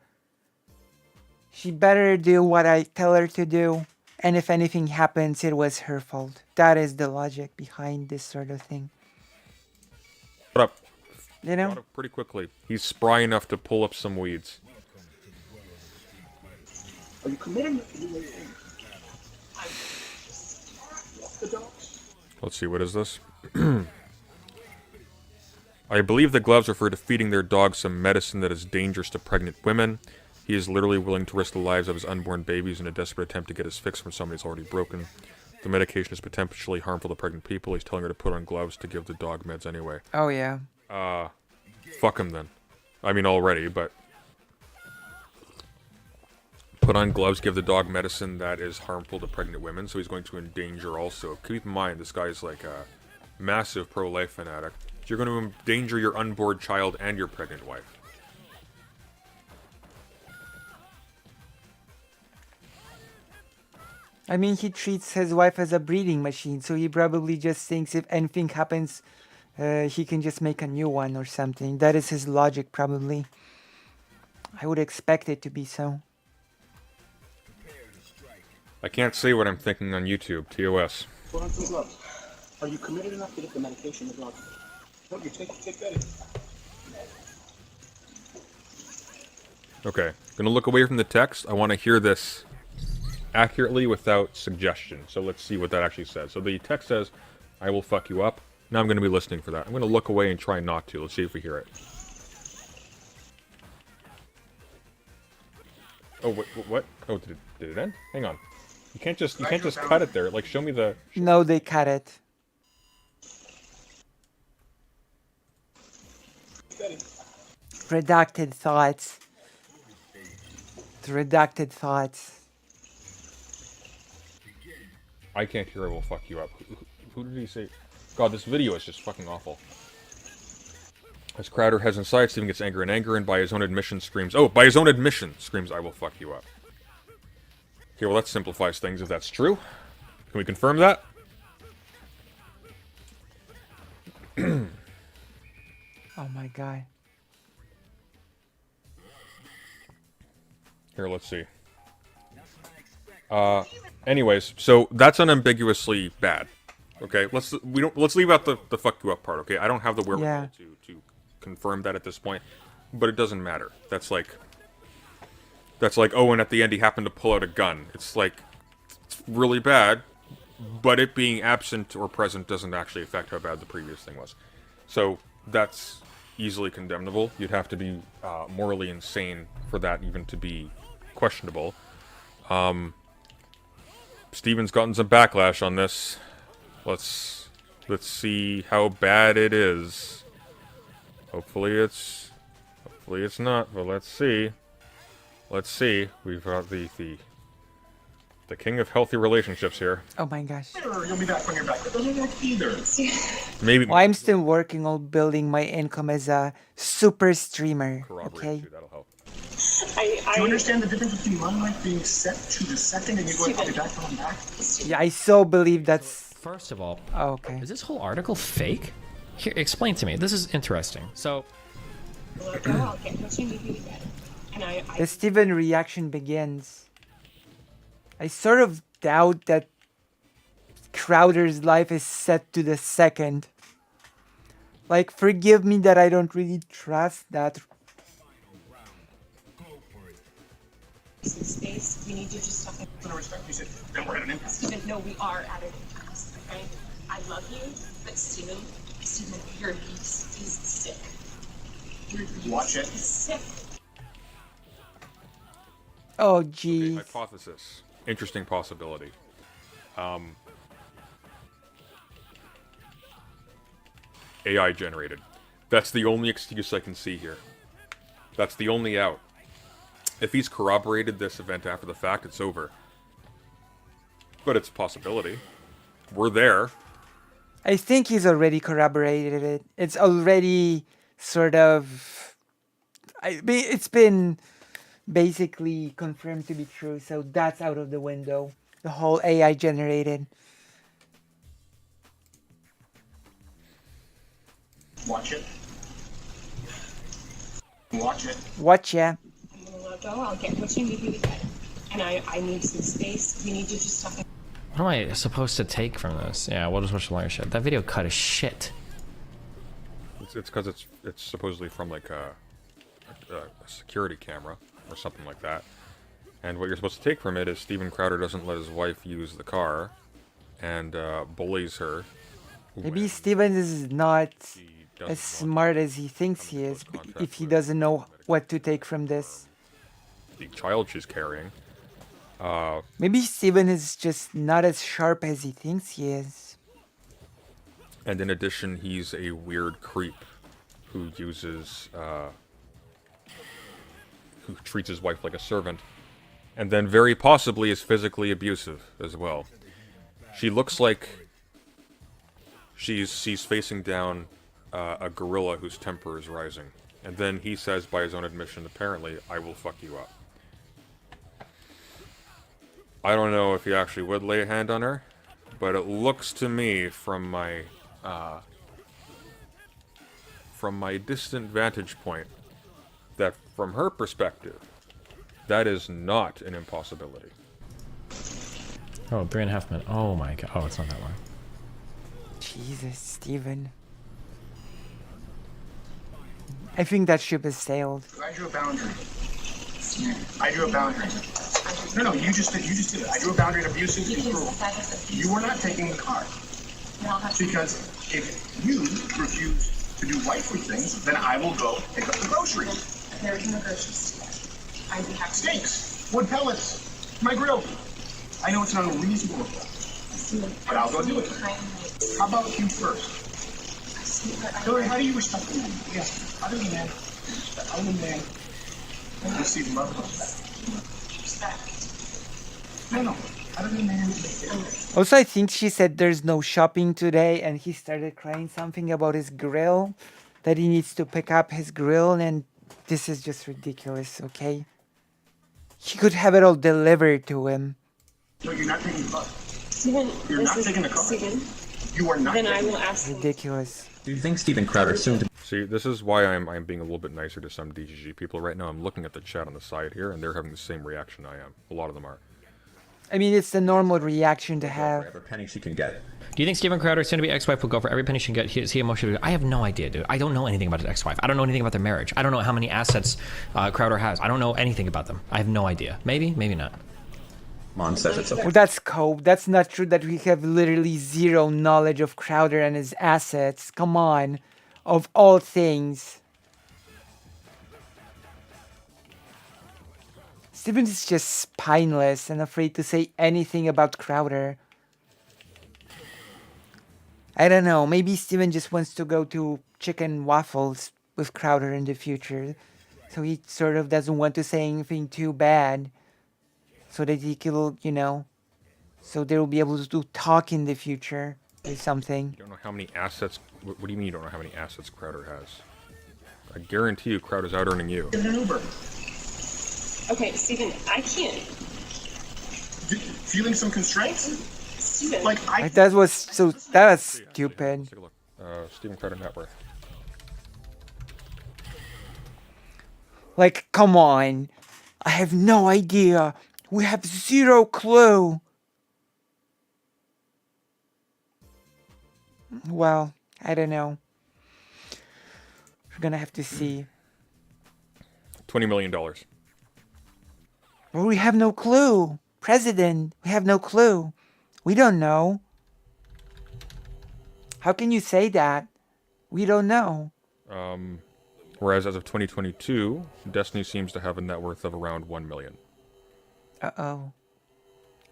She better do what I tell her to do, and if anything happens, it was her fault. That is the logic behind this sort of thing.
Up,
You
got
know?
up pretty quickly. He's spry enough to pull up some weeds.
Are you committed to do those things? Walk the dogs.
Let's see, what is this? I believe the gloves refer to feeding their dog some medicine that is dangerous to pregnant women. He is literally willing to risk the lives of his unborn babies in a desperate attempt to get his fix from somebody that's already broken. The medication is potentially harmful to pregnant people. He's telling her to put on gloves to give the dog meds anyway.
Oh, yeah.
Fuck him then. I mean, already, but... Put on gloves, give the dog medicine that is harmful to pregnant women, so he's going to endanger also. Keep in mind, this guy's like a massive pro-life fanatic. You're going to endanger your unborn child and your pregnant wife.
I mean, he treats his wife as a breeding machine, so he probably just thinks if anything happens, he can just make a new one or something. That is his logic, probably. I would expect it to be so.
I can't say what I'm thinking on YouTube, TOS.
Put on some gloves. Are you committed enough to get the medication the doctor? No, you take that.
Okay, gonna look away from the text. I want to hear this accurately without suggestion. So let's see what that actually says. So the text says, I will fuck you up. Now I'm gonna be listening for that. I'm gonna look away and try not to. Let's see if we hear it. Oh, what? Oh, did it end? Hang on. You can't just cut it there. Like, show me the...
No, they cut it. Redacted thoughts. Redacted thoughts.
I can't hear I will fuck you up. Who did he say? God, this video is just fucking awful. As Crowder has inside, Steven gets anger, and by his own admission screams... Oh, by his own admission screams, I will fuck you up. Okay, well that simplifies things if that's true. Can we confirm that?
Oh my god.
Here, let's see. Anyways, so that's unambiguously bad. Okay, let's leave out the fuck you up part. Okay, I don't have the wherewithal to confirm that at this point, but it doesn't matter. That's like, oh, and at the end he happened to pull out a gun. It's like, it's really bad, but it being absent or present doesn't actually affect how bad the previous thing was. So that's easily condemnable. You'd have to be morally insane for that even to be questionable. Steven's gotten some backlash on this. Let's see how bad it is. Hopefully it's not, but let's see. Let's see. We've got the king of healthy relationships here.
Oh my gosh.
You'll be back when you're back. That doesn't work either.
Maybe
Well, I'm still working on building my income as a super streamer.
corroborate
Okay.
too, that'll help.
Do you understand the difference between my life being set to the second and you going, I'll be back when I'm back?
Yeah, I so believe that's...
First of all,
Oh, okay.
is this whole article fake? Here, explain to me. This is interesting. So,
I'll get what you need me to get. And
The Steven reaction begins. I sort of doubt that Crowder's life is set to the second. Like, forgive me that I don't really trust that.
some space. We need to just talk.
For the respect you said, then we're at an impasse.
Steven, no, we are at an impasse, okay? I love you, but Steven, your abuse is sick. Your abuse
Watch it.
is sick.
Oh,
Okay,
geez.
hypothesis. Interesting possibility. AI generated. That's the only excuse I can see here. That's the only out. If he's corroborated this event after the fact, it's over. But it's a possibility. We're there.
I think he's already corroborated it. It's already sort of... it's been basically confirmed to be true, so that's out of the window. The whole AI generated.
Watch it. Watch it.
Watch ya.
I'm gonna let go. I'll get what you need me to get. And I need some space. We need to just talk.
what am I supposed to take from this? Yeah, we'll just watch the longer shit. That video cut as shit.
It's because it's supposedly from like a security camera or something like that. And what you're supposed to take from it is Steven Crowder doesn't let his wife use the car and bullies her.
Maybe
when
Steven is not
she doesn't
as
want
smart as he thinks he is, if he doesn't know what to take from this.
the child she's carrying.
Maybe Steven is just not as sharp as he thinks he is.
And in addition, he's a weird creep who uses, who treats his wife like a servant, and then very possibly is physically abusive as well. She looks like she's facing down a gorilla whose temper is rising. And then he says, by his own admission, apparently, I will fuck you up. I don't know if he actually would lay a hand on her, but it looks to me from my distant vantage point that from her perspective, that is not an impossibility.
Oh, 3.5 minutes. Oh my god. Oh, it's not that long.
Jesus, Steven. I think that ship has sailed.
I drew a boundary. I drew a boundary. No, you just did it. I drew a boundary and abusive and cruel. You were not taking the car. Because if you refuse to do wifely things, then I will go pick up the groceries.
There is no groceries. I'd be happy.
Steaks, wood pellets, my grill. I know it's not a reasonable request, but I'll go do it. How about you first? Hillary, how do you respect the man? Yes, other than man, other than man, I receive love and respect. No, other than man.
Also, I think she said there's no shopping today, and he started crying something about his grill, that he needs to pick up his grill, and this is just ridiculous, okay? He could have it all delivered to him.
No, you're not taking the car.
Steven,
You're not taking the car.
Steven,
You are not
then I
taking
will
the car.
ask him.
Ridiculous.
Do you think Steven Crowder soon to
See, this is why I'm being a little bit nicer to some DGG people right now. I'm looking at the chat on the side here, and they're having the same reaction I am. A lot of them are.
I mean, it's the normal reaction to
for
have.
every penny she can get?
Do you think Steven Crowder's soon to be ex-wife will go for every penny she can get? He emotionally. I have no idea, dude. I don't know anything about his ex-wife. I don't know anything about their marriage. I don't know how many assets Crowder has. I don't know anything about them. I have no idea. Maybe, maybe not.
Mon says it's a
Well, that's cope. That's not true that we have literally zero knowledge of Crowder and his assets. Come on. Of all things. Steven is just spineless and afraid to say anything about Crowder. I don't know. Maybe Steven just wants to go to chicken waffles with Crowder in the future. So he sort of doesn't want to say anything too bad. So that he can, you know, so they will be able to talk in the future or something.
You don't know how many assets. What do you mean you don't know how many assets Crowder has? I guarantee you, Crowder's out earning you.
Get an Uber.
Okay, Steven, I can't.
Feeling some constraints?
Steven,
Like I
Like, that was stupid.
Take a look. Steven Crowder net worth.
Like, come on. I have no idea. We have zero clue. Well, I don't know. We're gonna have to see.
$20 million.
Well, we have no clue. President, we have no clue. We don't know. How can you say that? We don't know.
Whereas as of 2022, Destiny seems to have a net worth of around $1 million.
Uh-oh.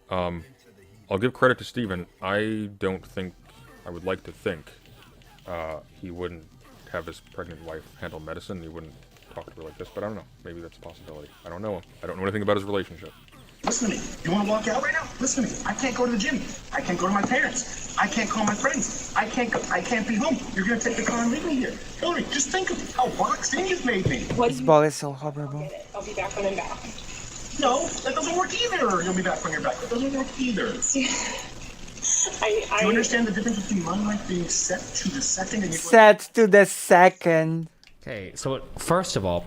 I'll give credit to Steven. I would like to think he wouldn't have his pregnant wife handle medicine. He wouldn't talk to her like this, but I don't know. Maybe that's a possibility. I don't know him. I don't know anything about his relationship.
listen to me. You want to walk out right now? Listen to me. I can't go to the gym. I can't go to my parents. I can't call my friends. I can't be home. You're gonna take the car and leave me here. Hillary, just think of how boxed in you've made me.
what
This ball is so horrible.
Get it. I'll be back when I'm back.
No, that doesn't work either. You'll be back when you're back. That doesn't work either. Do
I
you understand the difference between my life being set to the second and you
Set to the second.
Okay, so first of all,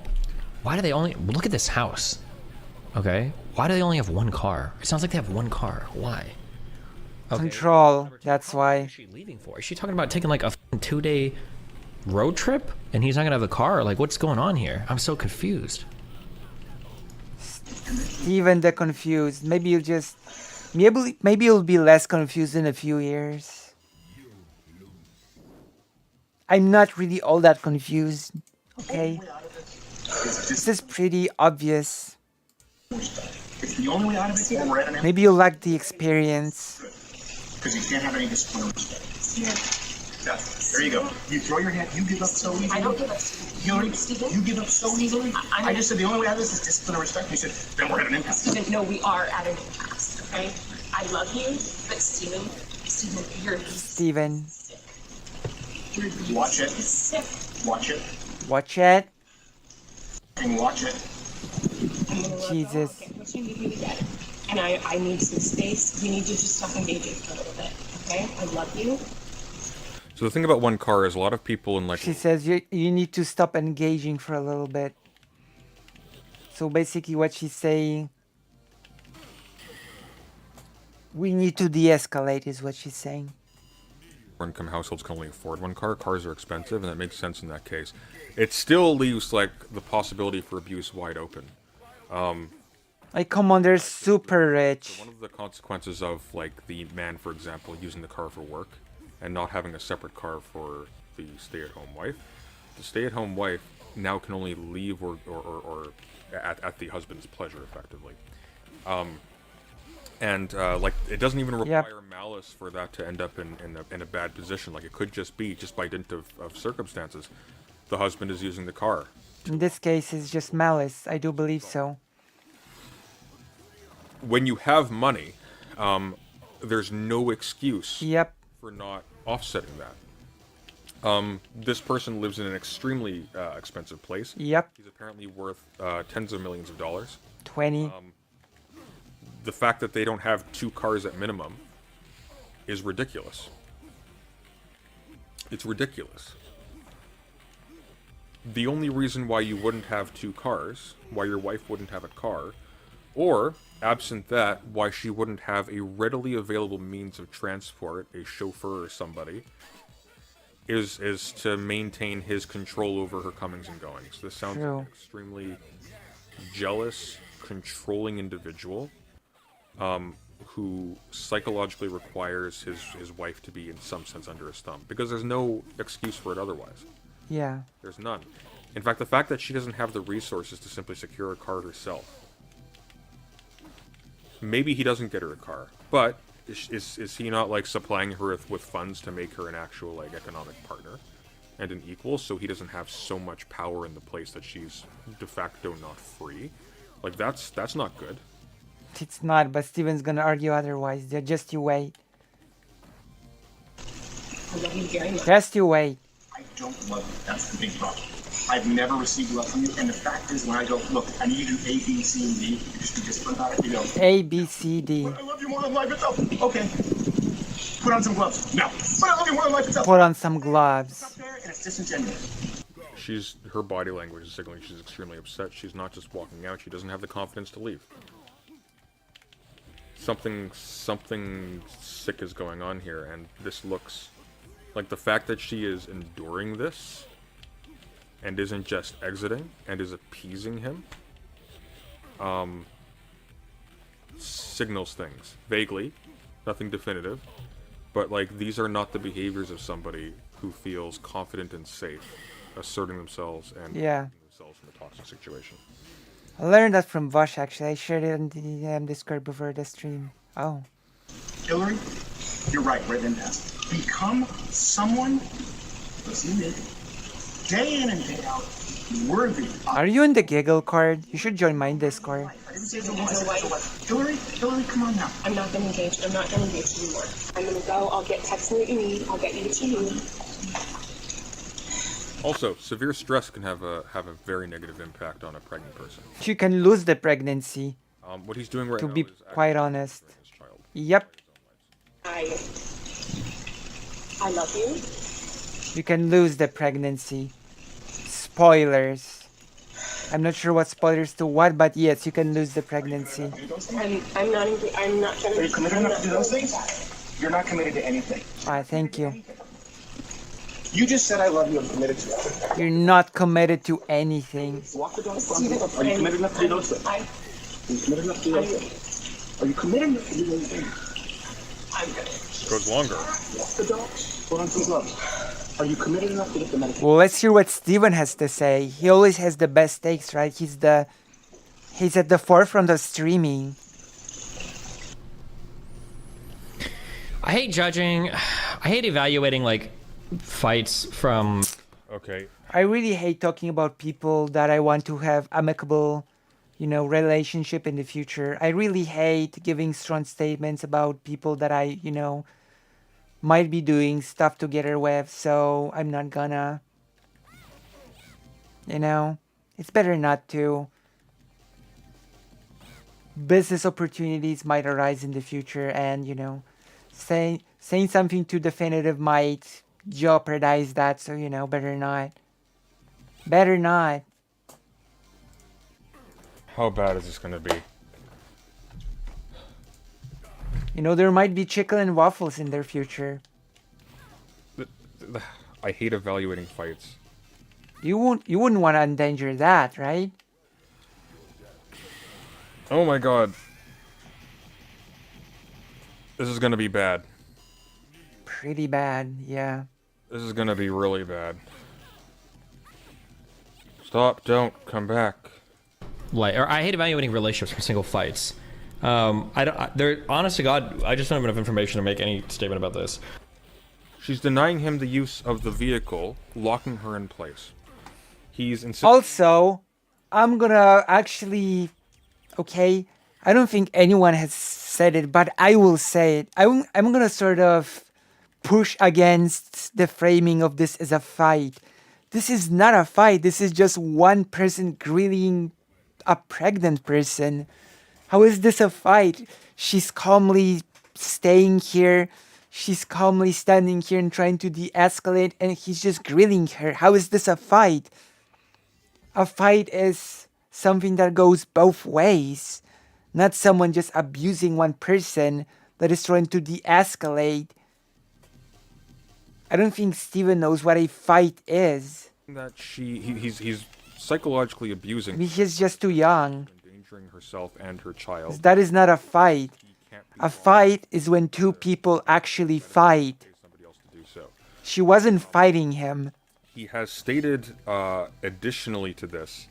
why do they only look at this house? Okay, why do they only have one car? It sounds like they have one car. Why? Okay.
Control. That's
What
why.
is she leaving for? Is she talking about taking like a 2-day road trip and he's not gonna have the car? Like, what's going on here? I'm so confused.
Even the confused. Maybe you'll just. Maybe you'll be less confused in a few years. I'm not really all that confused. Okay? This is pretty obvious.
It's the only way out of it, or we're at an
Maybe you lack the experience.
because you can't have any discipline or respect. Yeah, there you go. You throw your hand, you give up so easily.
I don't give up.
Hillary,
Steven?
you give up so easily.
I'm-
I just said the only way out of this is discipline and respect. You said, then we're at an impasse.
Steven, no, we are at an impasse, okay? I love you, but Steven, you're
Steven.
Watch it.
sick.
Watch it.
Watch it.
And watch it.
I'm gonna love
Jesus.
you. Okay, what you need me to get? and I need some space. You need to just stop engaging for a little bit, okay? I love you.
So the thing about one car is a lot of people in like
She says you need to stop engaging for a little bit. So basically what she's saying, we need to de-escalate is what she's saying.
income households can only afford one car. Cars are expensive, and that makes sense in that case. It still leaves like the possibility for abuse wide open.
Like, come on, they're super rich.
One of the consequences of like the man, for example, using the car for work and not having a separate car for the stay-at-home wife, the stay-at-home wife now can only leave or at the husband's pleasure, effectively. Like it doesn't even require malice for that to end up in a bad position. Like it could just be just by dint of circumstances, the husband is using the car.
In this case, it's just malice. I do believe so.
When you have money, there's no excuse
Yep.
for not offsetting that. This person lives in an extremely expensive place.
Yep.
He's apparently worth tens of millions of dollars.
20.
The fact that they don't have two cars at minimum is ridiculous. It's ridiculous. The only reason why you wouldn't have two cars, why your wife wouldn't have a car, or, absent that, why she wouldn't have a readily available means of transport, a chauffeur or somebody, is to maintain his control over her comings and goings. This sounds like an extremely jealous, controlling individual who psychologically requires his wife to be in some sense under his thumb, because there's no excuse for it otherwise.
Yeah.
There's none. In fact, the fact that she doesn't have the resources to simply secure a car herself. Maybe he doesn't get her a car, but is he not like supplying her with funds to make her an actual like economic partner and an equal, so he doesn't have so much power in the place that she's de facto not free? Like that's not good.
It's not, but Steven's gonna argue otherwise. Just you wait.
I love you very much.
Just you wait.
I don't love you. That's the big problem. I've never received love from you, and the fact is, when I go, look, I need you to do A, B, C, and D, you just be disciplined about it, you know.
A, B, C, D.
But I love you more than life itself. Okay. Put on some gloves. No. But I love you more than life itself.
Put on some
It's
gloves.
not fair, and it's disingenuous.
Her body language is signaling she's extremely upset. She's not just walking out, she doesn't have the confidence to leave. Something sick is going on here, and this looks like the fact that she is enduring this and isn't just exiting and is appeasing him signals things vaguely, nothing definitive, but like these are not the behaviors of somebody who feels confident and safe asserting themselves and themselves in a toxic situation.
I learned that from Vosh, actually. I shared it in the Discord before the stream. Oh.
Hillary, you're right, right then past. Become someone, listen to me, day in and day out, worthy of
Are you in the giggle card? You should join my Discord.
life. I didn't say the wife. Hillary, come on now.
I'm not gonna engage. I'm not gonna engage anymore. I'm gonna go. I'll get text me what you need. I'll get you what you need.
Also, severe stress can have a very negative impact on a pregnant person.
You can lose the pregnancy,
What he's doing right
to
now
be
is
quite
actually
honest.
his child.
Yep.
I love you.
You can lose the pregnancy. Spoilers. I'm not sure what spoilers to what, but yes, you can lose the pregnancy.
I'm not trying to.
Are you committed enough to do those things? You're not committed to anything.
Alright, thank you.
You just said I love you. I'm committed to it.
You're not committed to anything.
Walk the dog. Are you committed enough to do those things? Are you committed enough to do those things? Are you committed enough to do those things?
I'm good.
Goes longer.
Walk the dog. Put on some gloves. Are you committed enough to get the medication?
Well, let's hear what Steven has to say. He always has the best takes, right? He's at the forefront of streaming.
I hate judging. I hate evaluating like fights from.
Okay.
I really hate talking about people that I want to have amicable, relationship in the future. I really hate giving strong statements about people that I, might be doing stuff together with, so I'm not gonna. It's better not to. business opportunities might arise in the future, and saying something too definitive might jeopardize that. So better not. Better not.
How bad is this gonna be?
There might be chicken and waffles in their future.
I hate evaluating fights.
You wouldn't want to endanger that, right?
Oh my god. This is gonna be bad.
Pretty bad, yeah.
This is gonna be really bad. Stop, don't, come back.
Or I hate evaluating relationships from single fights. Honest to God, I just don't have enough information to make any statement about this.
She's denying him the use of the vehicle, locking her in place. He's insisting.
Also, I'm gonna actually, okay, I don't think anyone has said it, but I will say it. I'm gonna sort of push against the framing of this as a fight. This is not a fight. This is just one person grilling a pregnant person. How is this a fight? She's calmly staying here. She's calmly standing here and trying to de-escalate, and he's just grilling her. How is this a fight? A fight is something that goes both ways, not someone just abusing one person that is trying to de-escalate. I don't think Steven knows what a fight is.
That he's psychologically abusing,
Maybe he's just too young.
endangering herself and her child.
That is not a fight.
He can't be
A fight is when two people actually fight.
pay somebody else to do so.
She wasn't fighting him.
He has stated, additionally to this,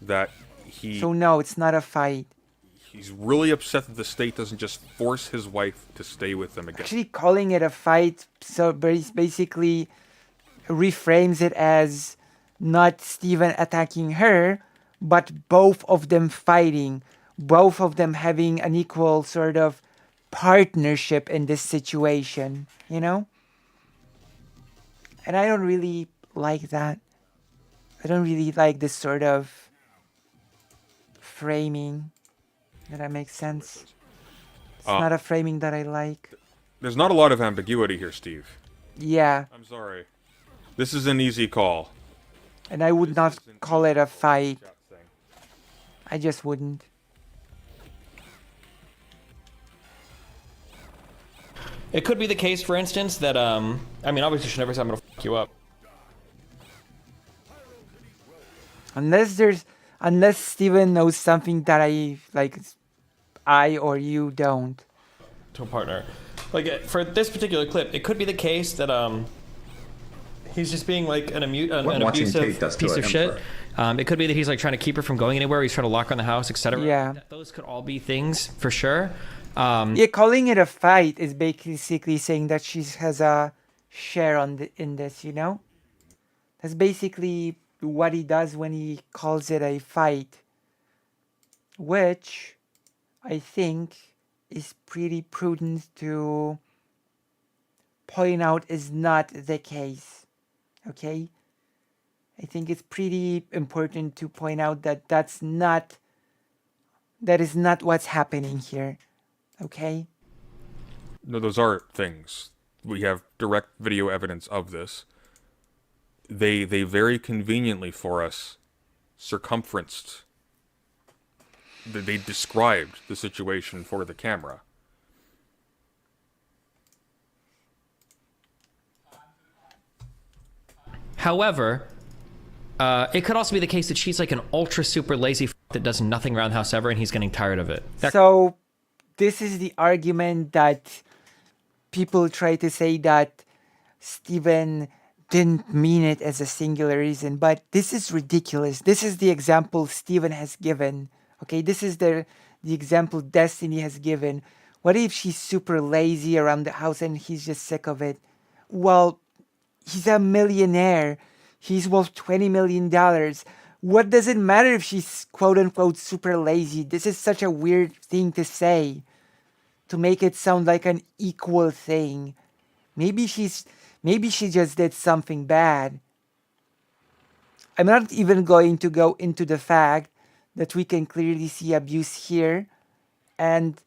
that
So no, it's not a fight.
he's really upset that the state doesn't just force his wife to stay with them again.
Actually calling it a fight so basically reframes it as not Steven attacking her, but both of them fighting, both of them having an equal sort of partnership in this situation, And I don't really like that. I don't really like this sort of framing. Does that make sense? It's not a framing that I like.
There's not a lot of ambiguity here, Steve.
Yeah,
I'm sorry. This is an easy call.
and I would not call it a fight.
Chat thing.
I just wouldn't.
It could be the case, for instance, that obviously she never said I'm gonna fuck you up.
Unless Steven knows something that I or you don't.
To a partner. Like, for this particular clip, it could be the case that he's just being like an
What watching
abusive
Kate does to
piece
him
of shit.
for-
It could be that he's like trying to keep her from going anywhere. He's trying to lock her in the house, etc.
Yeah.
Those could all be things for sure.
Yeah, calling it a fight is basically saying that she has a share in this, That's basically what he does when he calls it a fight, which I think is pretty prudent to point out is not the case. Okay? I think it's pretty important to point out that that is not what's happening here. Okay?
No, those are things. We have direct video evidence of this. They very conveniently for us circumferenced. They described the situation for the camera.
However, it could also be the case that she's like an ultra super lazy that does nothing around the house ever, and he's getting tired of it.
So, this is the argument that people try to say that Steven didn't mean it as a singular reason, but this is ridiculous. This is the example Steven has given. Okay, this is the example Destiny has given. What if she's super lazy around the house and he's just sick of it? Well, he's a millionaire. He's worth $20 million. What does it matter if she's quote unquote super lazy? This is such a weird thing to say, to make it sound like an equal thing. Maybe she just did something bad. I'm not even going to go into the fact that we can clearly see abuse here, and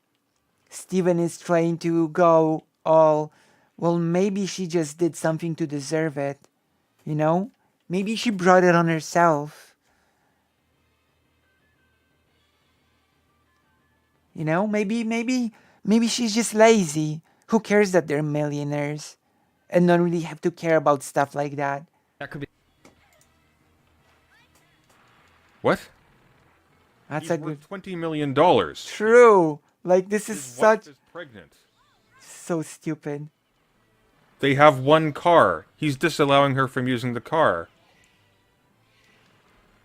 Steven is trying to go all, well, maybe she just did something to deserve it, you know? Maybe she brought it on herself. You know, maybe she's just lazy. Who cares that they're millionaires and don't really have to care about stuff like that?
That could be.
What?
That's
He's
a
worth
good.
$20 million.
True. Like, this is
His wife
such.
is pregnant.
So stupid.
They have one car. He's disallowing her from using the car.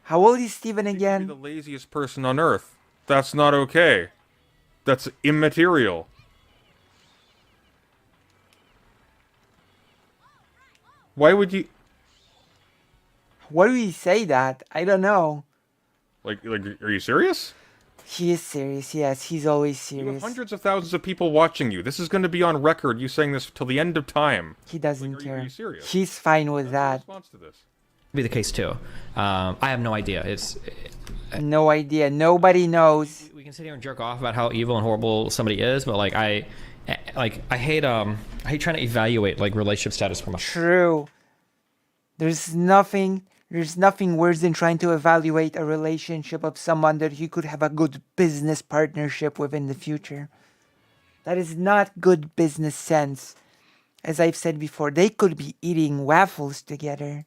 How old is Steven
She could be
again?
the laziest person on earth. That's not okay. That's immaterial. Why would you...
Why do we say that? I don't know.
Like, are you serious?
He is serious, yes. He's always
You have
serious.
hundreds of thousands of people watching you. This is going to be on record, you saying this till the end of time.
He doesn't
Like, are
care.
you serious?
He's fine with
That's
that.
the response to this.
Be the case too. I have no idea. It's
No idea. Nobody knows.
we can sit here and jerk off about how evil and horrible somebody is, but like I hate trying to evaluate like relationship status from a
True. There's nothing worse than trying to evaluate a relationship of someone that you could have a good business partnership with in the future. That is not good business sense. As I've said before, they could be eating waffles together,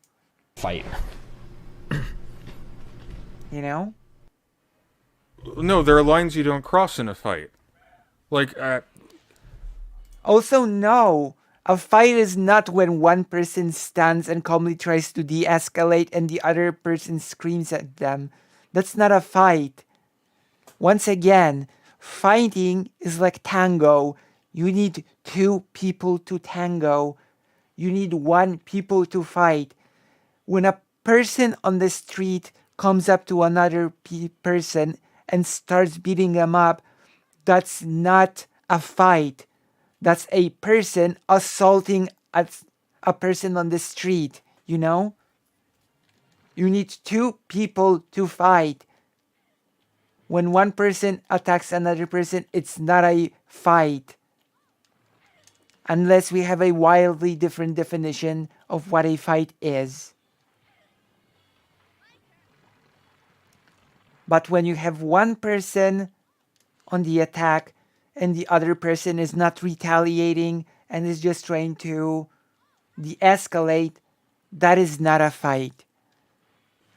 fight.
you know?
No, there are lines you don't cross in a fight. Like,
Also, no. A fight is not when one person stands and calmly tries to de-escalate and the other person screams at them. That's not a fight. Once again, fighting is like tango. You need two people to tango. You need one people to fight. When a person on the street comes up to another person and starts beating them up, that's not a fight. That's a person assaulting a person on the street, you know? You need two people to fight. When one person attacks another person, it's not a fight. Unless we have a wildly different definition of what a fight is. But when you have one person on the attack and the other person is not retaliating and is just trying to de-escalate, that is not a fight.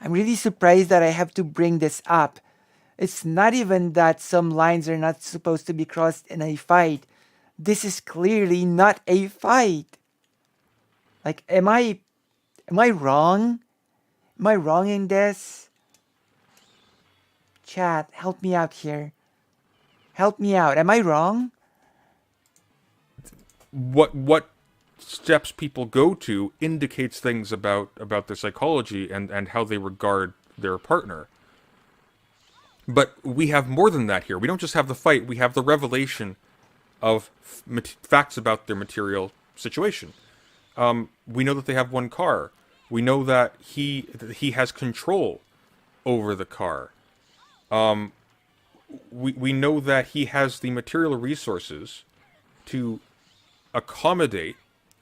I'm really surprised that I have to bring this up. It's not even that some lines are not supposed to be crossed in a fight. This is clearly not a fight. Like, am I wrong? Am I wrong in this? Chat, help me out here. Help me out. Am I wrong?
what steps people go to indicates things about their psychology and how they regard their partner. But we have more than that here. We don't just have the fight, we have the revelation of facts about their material situation. We know that they have one car. We know that he has control over the car. We know that he has the material resources to accommodate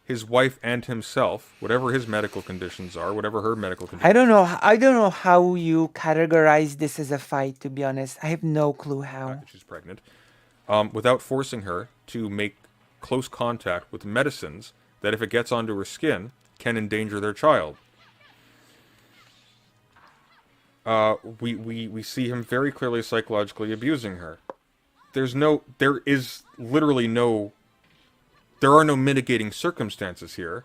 his wife and himself, whatever his medical conditions are, whatever her medical conditions.
I don't know how you categorize this as a fight, to be honest. I have no clue how.
She's pregnant, without forcing her to make close contact with medicines that, if it gets onto her skin, can endanger their child. We see him very clearly psychologically abusing her. There are no mitigating circumstances here.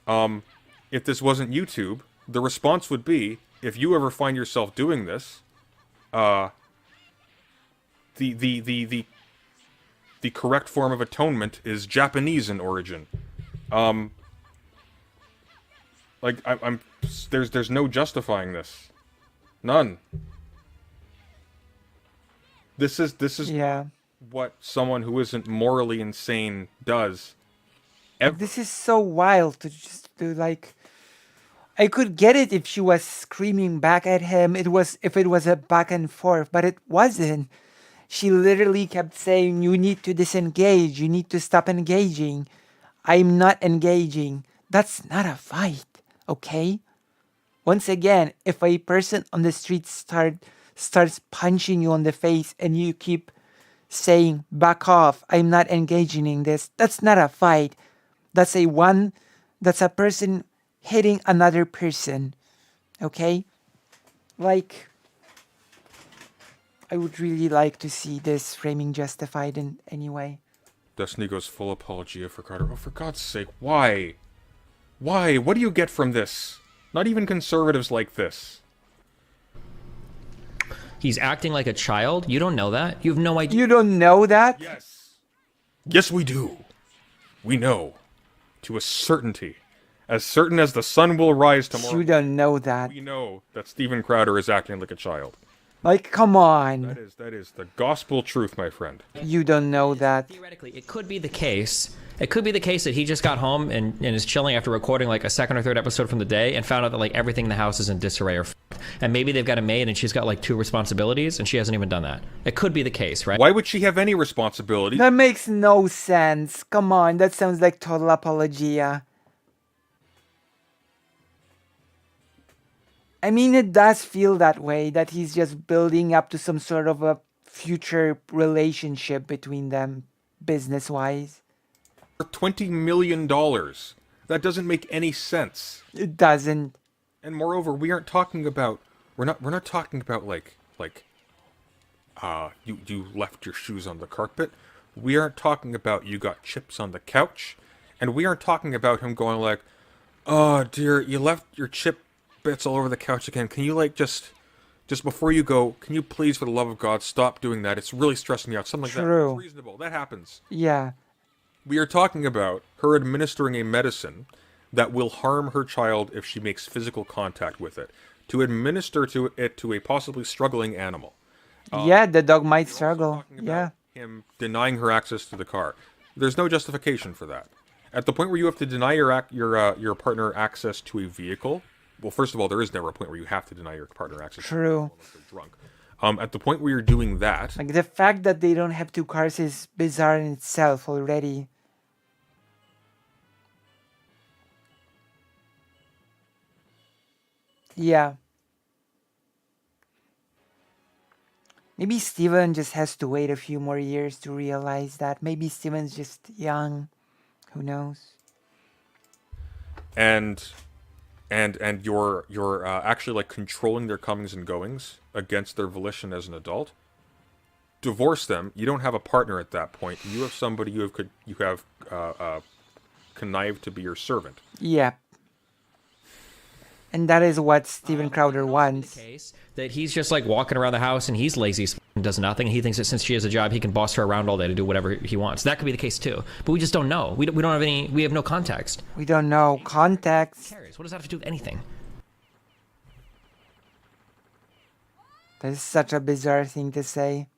If this wasn't YouTube, the response would be, if you ever find yourself doing this, the correct form of atonement is Japanese in origin. There's no justifying this. None. This is
Yeah.
what someone who isn't morally insane does.
This is so wild to just do, like, I could get it if she was screaming back at him. If it was a back and forth, but it wasn't. She literally kept saying, you need to disengage, you need to stop engaging. I'm not engaging. That's not a fight, okay? Once again, if a person on the street starts punching you on the face and you keep saying, back off, I'm not engaging in this, that's not a fight. That's a person hitting another person, okay? Like, I would really like to see this framing justified in any way.
Destiny goes full apologia for Carter. Oh, for God's sake, why? Why? What do you get from this? Not even conservatives like this.
He's acting like a child. You don't know that. You have no idea.
You don't know that?
Yes. Yes, we do. We know. To a certainty. As certain as the sun will rise tomorrow.
You don't know that.
We know that Steven Crowder is acting like a child.
Like, come on.
That is the gospel truth, my friend.
You don't know that.
Theoretically, it could be the case. It could be the case that he just got home and is chilling after recording like a second or third episode from the day and found out that like everything in the house is in disarray or and maybe they've got a maid and she's got like 2 responsibilities and she hasn't even done that. It could be the case, right?
Why would she have any responsibility?
That makes no sense. Come on, that sounds like total apologia. I mean, it does feel that way, that he's just building up to some sort of a future relationship between them, business-wise.
For $20 million. That doesn't make any sense.
It doesn't.
And moreover, we aren't talking about we're not talking about like you left your shoes on the carpet. We aren't talking about you got chips on the couch. And we aren't talking about him going like, "Oh dear, you left your chip bits all over the couch again. Can you like just before you go, can you please for the love of God stop doing that? It's really stressing me out." Something like that.
True.
It's reasonable. That happens.
Yeah.
We are talking about her administering a medicine that will harm her child if she makes physical contact with it. To administer to it to a possibly struggling animal.
Yeah, the dog might
We're also
struggle.
talking about
Yeah.
him denying her access to the car. There's no justification for that. At the point where you have to deny your partner access to a vehicle, well, first of all, there is never a point where you have to deny your partner access to a
True.
vehicle unless they're drunk. At the point where you're doing that,
Like, the fact that they don't have 2 cars is bizarre in itself already. Yeah. Maybe Steven just has to wait a few more years to realize that. Maybe Steven's just young. Who knows?
and you're actually like controlling their comings and goings against their volition as an adult. Divorce them. You don't have a partner at that point. You have somebody you have connived to be your servant.
Yeah. And that is what Steven Crowder wants.
Case that he's just like walking around the house and he's lazy and does nothing. And he thinks that since she has a job, he can boss her around all day to do whatever he wants. That could be the case too. But we just don't know. We don't have any. We have no context.
We don't know context.
Who cares? What does that have to do with anything?
That is such a bizarre thing to say.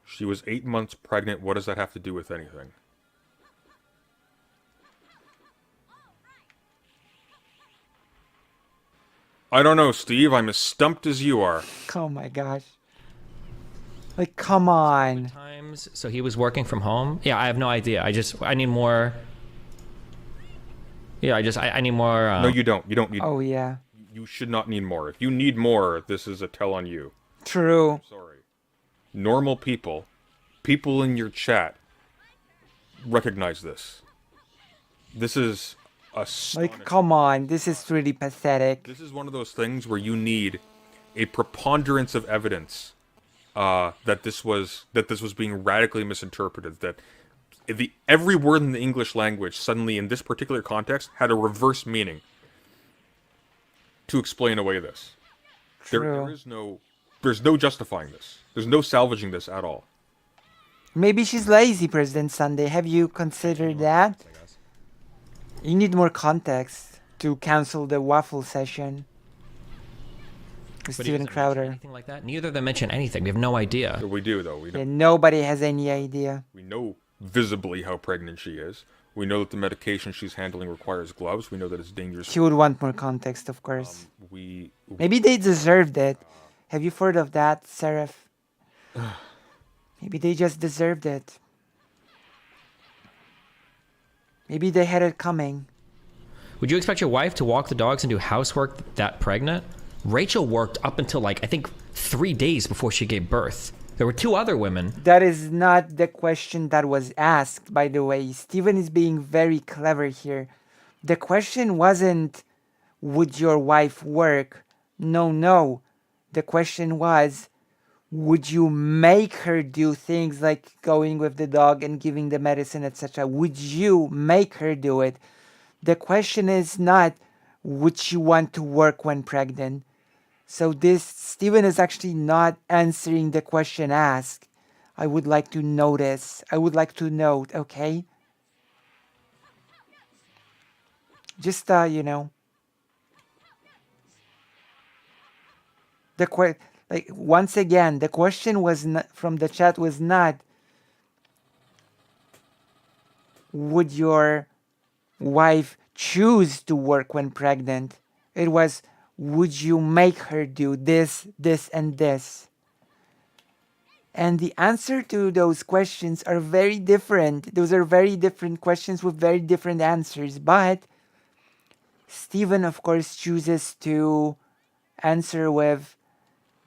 She was 8 months pregnant. What does that have to do with anything? I don't know, Steve. I'm as stumped as you are.
Oh my gosh. Like, come on.
Times. So he was working from home. Yeah, I have no idea. I need more. Yeah, I need more.
No, you don't. You don't need.
Oh yeah.
You should not need more. If you need more, this is a tell on you.
True.
Sorry. Normal people in your chat, recognize this. This is astonishing.
Like, come on. This is really pathetic.
This is one of those things where you need a preponderance of evidence that this was being radically misinterpreted. That every word in the English language suddenly, in this particular context, had a reverse meaning to explain away this.
True.
There's no justifying this. There's no salvaging this at all.
Maybe she's lazy, President Sunday. Have you considered that? You need more context to cancel the waffle session with
But he
Steven
doesn't mention
Crowder.
Anything like that? Neither of them mention anything. We have no idea.
We do, though. We
Yeah,
know,
nobody has any idea.
we know visibly how pregnant she is. We know that the medication she's handling requires gloves. We know that it's dangerous.
She would want more context, of course.
We
Maybe they deserved it. Have you heard of that, Seraph? Maybe they just deserved it. Maybe they had it coming.
Would you expect your wife to walk the dogs and do housework that pregnant? Rachel worked up until like, I think 3 days before she gave birth. There were 2 other women.
That is not the question that was asked, by the way. Steven is being very clever here. The question wasn't, would your wife work? No. The question was, would you make her do things like going with the dog and giving the medicine, etc.? Would you make her do it? The question is not, would she want to work when pregnant? So this, Steven is actually not answering the question asked. I would like to notice. I would like to note, okay? Just, you know. Once again, the question was not, from the chat was not, would your wife choose to work when pregnant? It was, would you make her do this, this, and this? And the answer to those questions are very different. Those are very different questions with very different answers. But Steven, of course, chooses to answer with,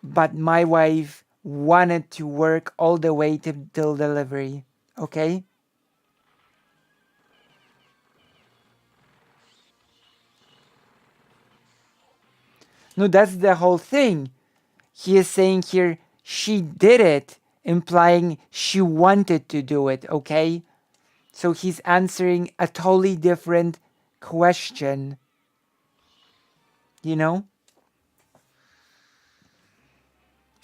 but my wife wanted to work all the way till delivery. Okay? No, that's the whole thing. He is saying here, she did it, implying she wanted to do it, okay? So he's answering a totally different question. You know?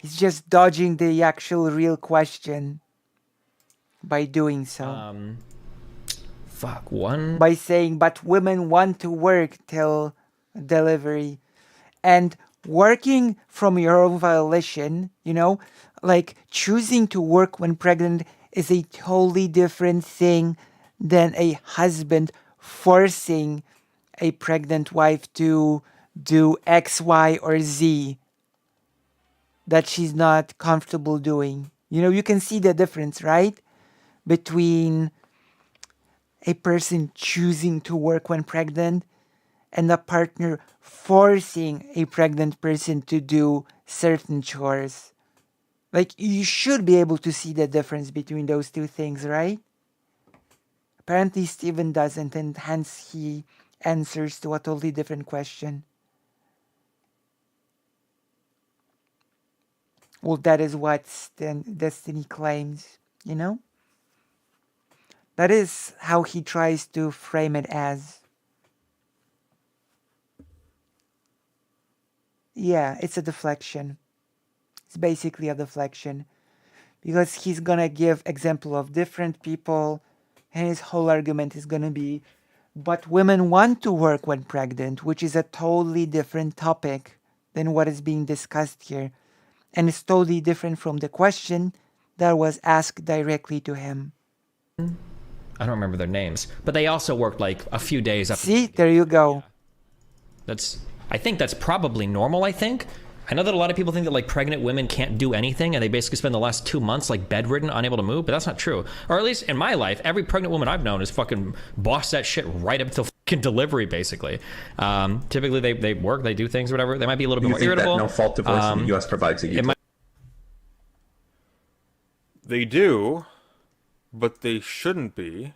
He's just dodging the actual real question by doing so. By saying, but women want to work till delivery. And working from your own volition, you know, like choosing to work when pregnant is a totally different thing than a husband forcing a pregnant wife to do X, Y, or Z that she's not comfortable doing. You know, you can see the difference, right? Between a person choosing to work when pregnant and a partner forcing a pregnant person to do certain chores. Like, you should be able to see the difference between those two things, right? Apparently, Steven doesn't, and hence he answers to a totally different question. Well, that is what Destiny claims, you know? That is how he tries to frame it as. Yeah, it's a deflection. It's basically a deflection. Because he's gonna give example of different people, and his whole argument is gonna be, but women want to work when pregnant, which is a totally different topic than what is being discussed here. And it's totally different from the question that was asked directly to him.
I don't remember their names, but they also worked like a few days up.
See, there you go.
I think that's probably normal, I think. I know that a lot of people think that like pregnant women can't do anything and they basically spend the last 2 months like bedridden, unable to move, but that's not true. Or at least in my life, every pregnant woman I've known is fucking boss that shit right up till fucking delivery, basically. Typically they work, they do things, whatever. They might be a little bit more irritable.
That no-fault divorce in the U.S. provides a utility?
They do, but they shouldn't be.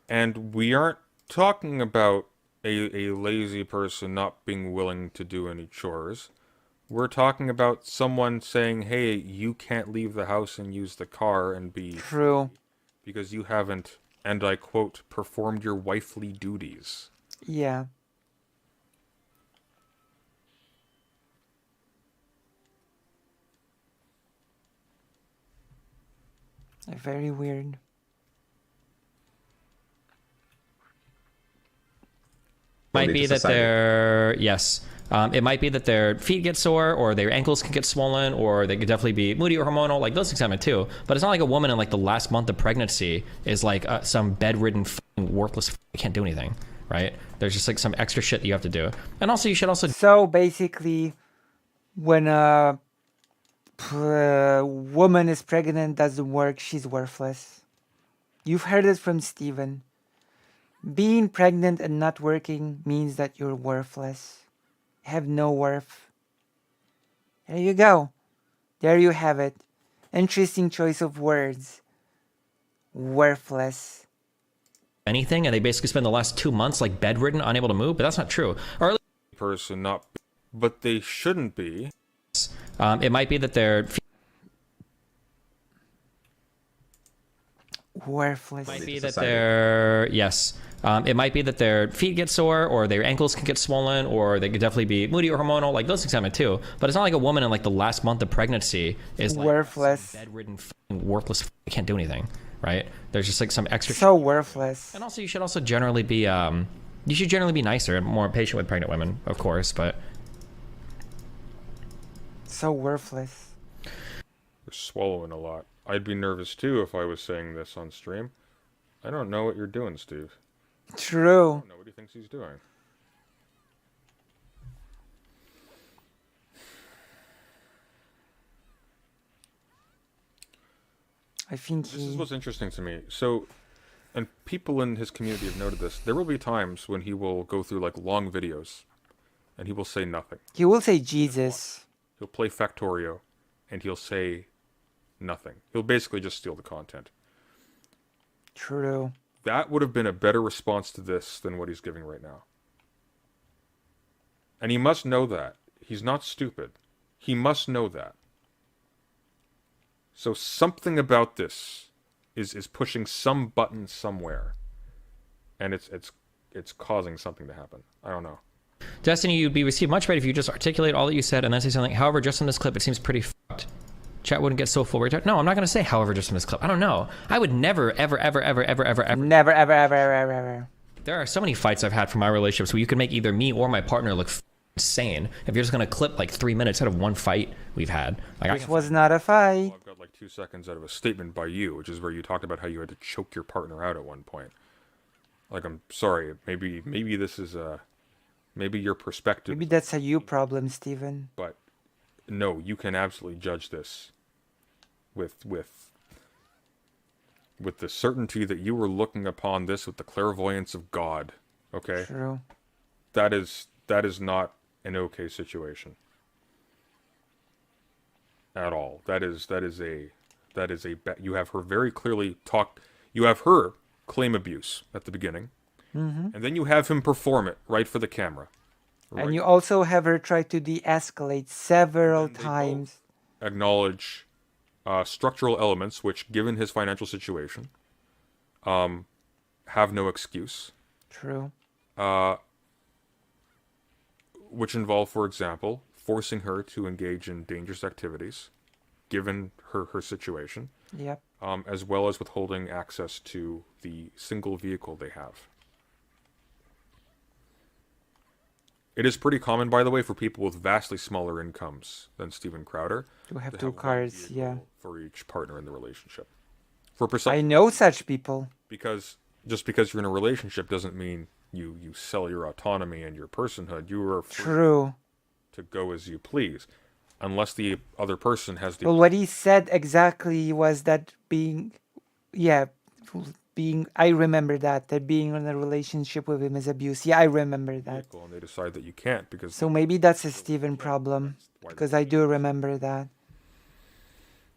And we aren't talking about a lazy person not being willing to do any chores. We're talking about someone saying, hey, you can't leave the house and use the car and be...
True.
Because you haven't, and I quote, performed your wifely duties.
Yeah. Very weird.
Might be that they're, yes. It might be that their feet get sore or their ankles can get swollen or they could definitely be moody or hormonal. Like those things happen too. But it's not like a woman in like the last month of pregnancy is like some bedridden worthless. You can't do anything, right? There's just like some extra shit that you have to do. And also, you should also
So basically, when a woman is pregnant, doesn't work, she's worthless. You've heard it from Steven. Being pregnant and not working means that you're worthless. You have no worth. There you go. There you have it. Interesting choice of words. Worthless.
anything, and they basically spend the last 2 months like bedridden, unable to move. But that's not true. Or at
Person not, but they shouldn't be.
least, it might be that they're
Worthless.
might be
to
that
society.
they're yes. It might be that their feet get sore, or their ankles can get swollen, or they could definitely be moody or hormonal. Like those things happen too. But it's not like a woman in like the last month of pregnancy is like
Worthless.
bedridden, worthless, can't do anything. Right? There's just like some extra.
So worthless.
And also, you should also generally be you should generally be nicer and more patient with pregnant women, of course. But
So worthless.
You're swallowing a lot. I'd be nervous too if I was saying this on stream. I don't know what you're doing, Steve. I
True.
don't know what he thinks he's doing.
I think
This is
he...
what's interesting to me. So, and people in his community have noted this. There will be times when he will go through like long videos, and he will say nothing.
He will say Jesus.
He'll play Factorio, and he'll say nothing. He'll basically just steal the content.
True.
That would have been a better response to this than what he's giving right now. And he must know that. He's not stupid. He must know that. So something about this is pushing some button somewhere. And it's causing something to happen. I don't know.
Destiny, you'd be received much better if you just articulate all that you said and then say something. However, just in this clip, it seems pretty fucked. Chat wouldn't get so full retard. No, I'm not going to say however just in this clip. I don't know. I would never, ever, ever, ever, ever, ever, ever.
Never, ever, ever, ever, ever, ever.
There are so many fights I've had from my relationships where you can make either me or my partner look insane if you're just going to clip like 3 minutes out of one fight we've had. Like,
This was not a fight.
Well, I've got like 2 seconds out of a statement by you, which is where you talked about how you had to choke your partner out at one point. Like, I'm sorry. Maybe this is maybe your perspective.
Maybe that's a you problem, Steven.
But no, you can absolutely judge this with the certainty that you were looking upon this with the clairvoyance of God. Okay?
True.
That is not an okay situation. At all. That is a you have her very clearly you have her claim abuse at the beginning.
Mm-hmm.
And then you have him perform it right for the camera. Right?
And you also have her try to de-escalate several
And they both
times.
acknowledge structural elements which, given his financial situation, have no excuse.
True.
Which involve, for example, forcing her to engage in dangerous activities, given her situation,
Yep.
as well as withholding access to the single vehicle they have. It is pretty common, by the way, for people with vastly smaller incomes than Steven Crowder
To have
to
two
have one
cars,
vehicle
yeah.
for each partner in the relationship. For
I
precise,
know such people.
because just because you're in a relationship doesn't mean you sell your autonomy and your personhood. You are free
True.
to go as you please, unless the other person has the
Well, what he said exactly was that I remember that being in a relationship with him is abuse. Yeah, I remember that.
vehicle, and they decide that you can't because
So maybe that's a Steven problem, because I do remember that.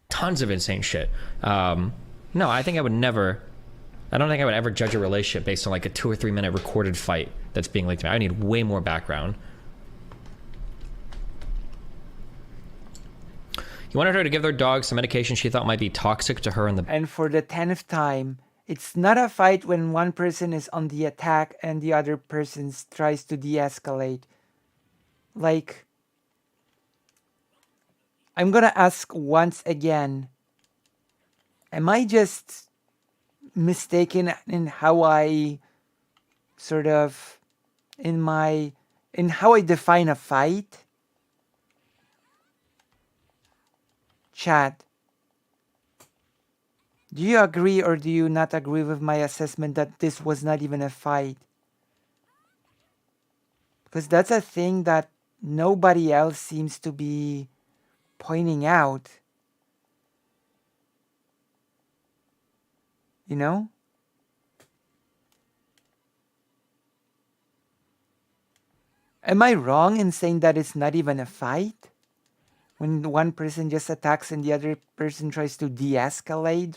tons of insane shit. No, I think I would never. I don't think I would ever judge a relationship based on like a 2 or 3 minute recorded fight that's being leaked to me. I need way more background. He wanted her to give their dog some medication she thought might be toxic to her and the.
And for the 10th time, it's not a fight when one person is on the attack and the other person tries to de-escalate. Like, I'm gonna ask once again, am I just mistaken in how I sort of, in how I define a fight? Chat. Do you agree or do you not agree with my assessment that this was not even a fight? Because that's a thing that nobody else seems to be pointing out. You know? Am I wrong in saying that it's not even a fight? When one person just attacks and the other person tries to de-escalate?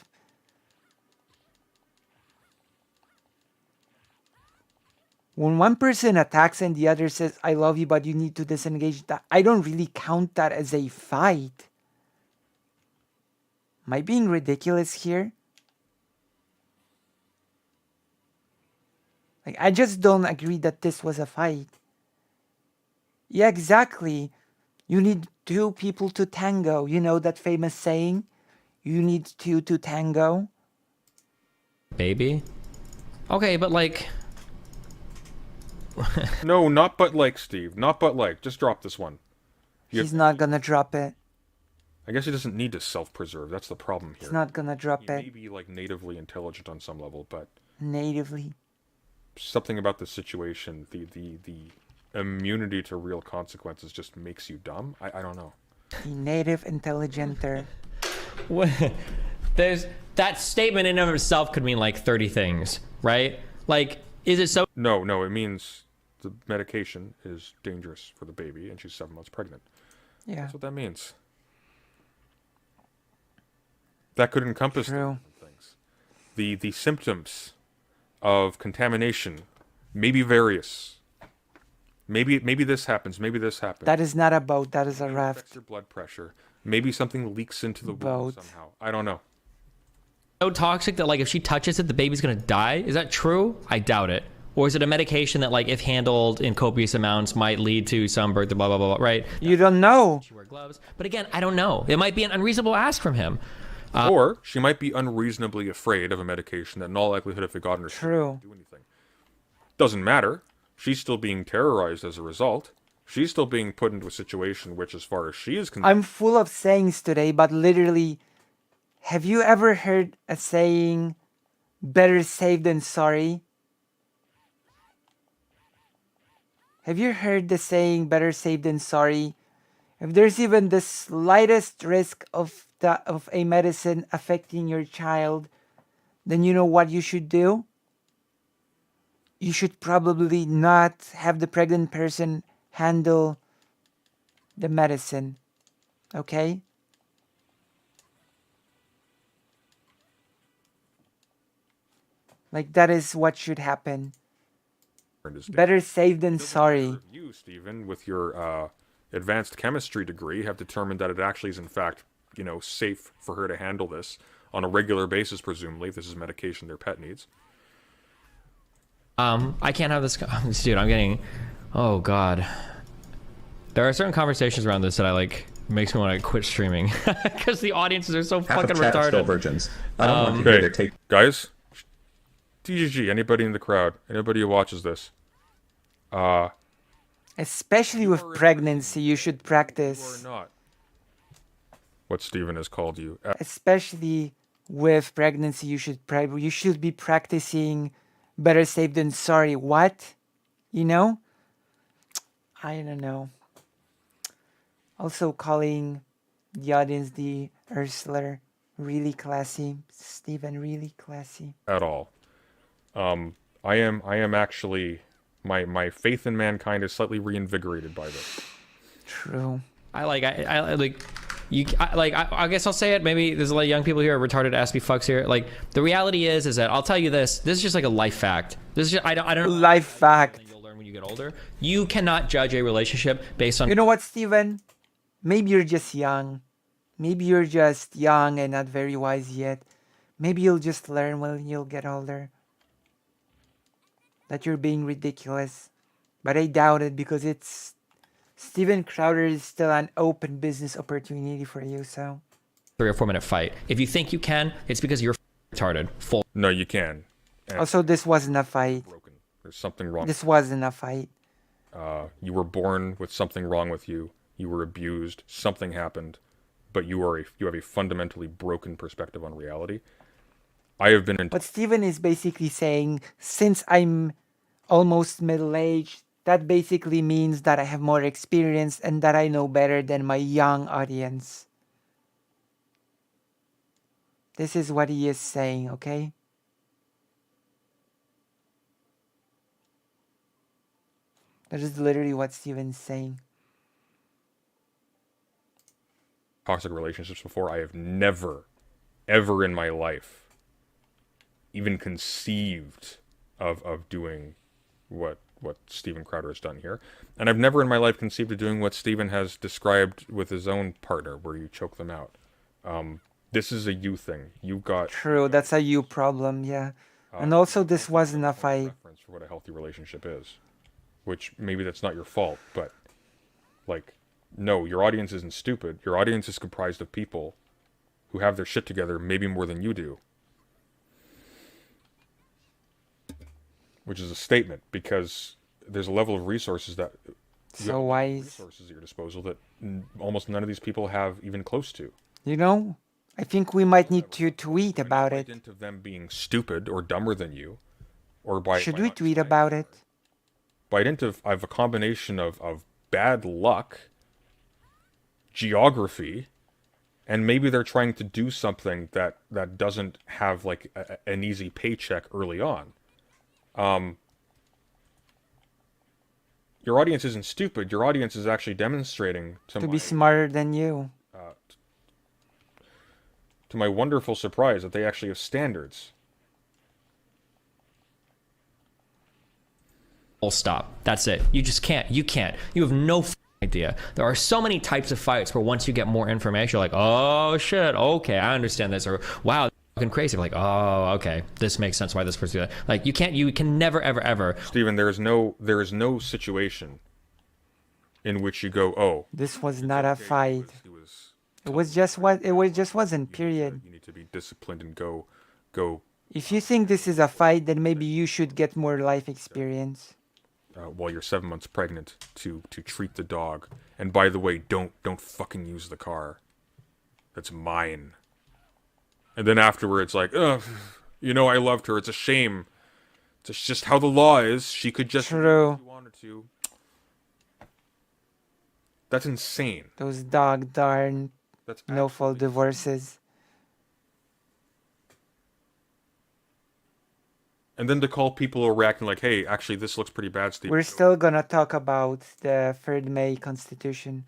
When one person attacks and the other says, I love you, but you need to disengage, that I don't really count that as a fight. Am I being ridiculous here? Like, I just don't agree that this was a fight. Yeah, exactly. You need two people to tango. You know that famous saying? You need two to tango.
Baby? Okay, but like...
No, not but like, Steve. Not but like. Just drop this one.
He's not gonna drop it.
I guess he doesn't need to self-preserve. That's the problem here.
He's not gonna drop
He
it.
may be, like, natively intelligent on some level, but...
Natively.
Something about the situation, the immunity to real consequences just makes you dumb? I don't know.
The native intelligenter.
There's... That statement in and of itself could mean like 30 things, right? Like, is it so...
No, it means the medication is dangerous for the baby and she's 7 months pregnant.
Yeah.
That's what that means. That could encompass
True.
things. The symptoms of contamination may be various. Maybe this happens. Maybe this happens.
That is not a boat. That is a
Maybe it
raft.
affects your blood pressure. Maybe something leaks into the womb
Boat.
somehow. I don't know.
so toxic that like if she touches it, the baby's gonna die? Is that true? I doubt it. Or is it a medication that like if handled in copious amounts might lead to some birth, blah, blah, blah, blah, right?
You don't know.
She wear gloves. But again, I don't know. It might be an unreasonable ask from him.
Or she might be unreasonably afraid of a medication that in all likelihood if it got in her
True.
wouldn't do anything. Doesn't matter. She's still being terrorized as a result. She's still being put into a situation which, as far as she is concerned...
I'm full of sayings today, but literally, have you ever heard a saying, better safe than sorry? Have you heard the saying, better safe than sorry? If there's even the slightest risk of a medicine affecting your child, then you know what you should do? You should probably not have the pregnant person handle the medicine. Okay? Like, that is what should happen. Better safe than sorry.
You, Stephen, with your advanced chemistry degree, have determined that it actually is, in fact, safe for her to handle this on a regular basis, presumably, if this is medication their pet needs.
I can't have this... Dude, I'm getting... Oh, God. There are certain conversations around this that I like... Makes me want to quit streaming. Because the audiences are so
Half
fucking
of chat is still
retarded.
virgins. I don't want to hear their take.
Guys, TGG, anybody in the crowd, anybody who watches this,
Especially with pregnancy, you should
or
practice.
not, what Stephen has called you.
Especially with pregnancy, you should be practicing better safe than sorry. What? You know? I don't know. Also calling the audience the Ursula. Really classy. Stephen, really classy.
At all. I am actually... My faith in mankind is slightly reinvigorated by this.
True.
I guess I'll say it. Maybe there's a lot of young people here who are retarded ass be fucks here. Like, the reality is that I'll tell you this. This is just like a life fact. This is just, I don't
Life fact.
you'll learn when you get older. You cannot judge a relationship based on
You know what, Stephen? Maybe you're just young. Maybe you're just young and not very wise yet. Maybe you'll just learn when you'll get older that you're being ridiculous. But I doubt it because Steven Crowder is still an open business opportunity for you, so.
3 or 4 minute fight. If you think you can, it's because you're retarded. Full.
No, you can. And
Also, this wasn't a fight.
broken. There's something wrong.
This wasn't a fight.
You were born with something wrong with you. You were abused. Something happened. But you have a fundamentally broken perspective on reality. I have been in
What Steven is basically saying, since I'm almost middle-aged, that basically means that I have more experience and that I know better than my young audience. This is what he is saying, okay? That is literally what Steven's saying.
toxic relationships before. I have never, ever in my life even conceived of doing what Steven Crowder has done here. And I've never in my life conceived of doing what Steven has described with his own partner, where you choke them out. This is a you thing. You've got...
True, that's a you problem, yeah. And also this wasn't a fight.
Reference for what a healthy relationship is. Which, maybe that's not your fault, but... Like, no, your audience isn't stupid. Your audience is comprised of people who have their shit together maybe more than you do. Which is a statement, because there's a level of resources that...
So wise.
Resources at your disposal that almost none of these people have even close to.
You know, I think we might need to tweet about it.
By dint of them being stupid or dumber than you, or by...
Should
by
we
not
tweet
trying,
about it?
By dint of a combination of bad luck, geography, and maybe they're trying to do something that doesn't have like an easy paycheck early on. Your audience isn't stupid. Your audience is actually demonstrating
To be smarter than you.
To my wonderful surprise, that they actually have standards.
Full stop. That's it. You just can't. You can't. You have no idea. There are so many types of fights where once you get more information, you're like, oh shit, okay, I understand this, or wow, that's fucking crazy. Like, oh, okay, this makes sense why this person did that. Like, you can never, ever.
Steven, there is no situation in which you go, oh,
This was not a fight.
it
It just wasn't, period.
You need to be disciplined and go.
If you think this is a fight, then maybe you should get more life experience.
While you're 7 months pregnant to treat the dog. And by the way, don't fucking use the car. That's mine. And then afterwards, like, ugh, you know, I loved her. It's a shame. It's just how the law is. She could just
True.
if she wanted to. That's insane.
Those dog darn
That's
no-fault
absolutely-
divorces.
And then to call people who are reacting like, hey, actually, this looks pretty bad, Steve.
We're still gonna talk about the 3rd May Constitution.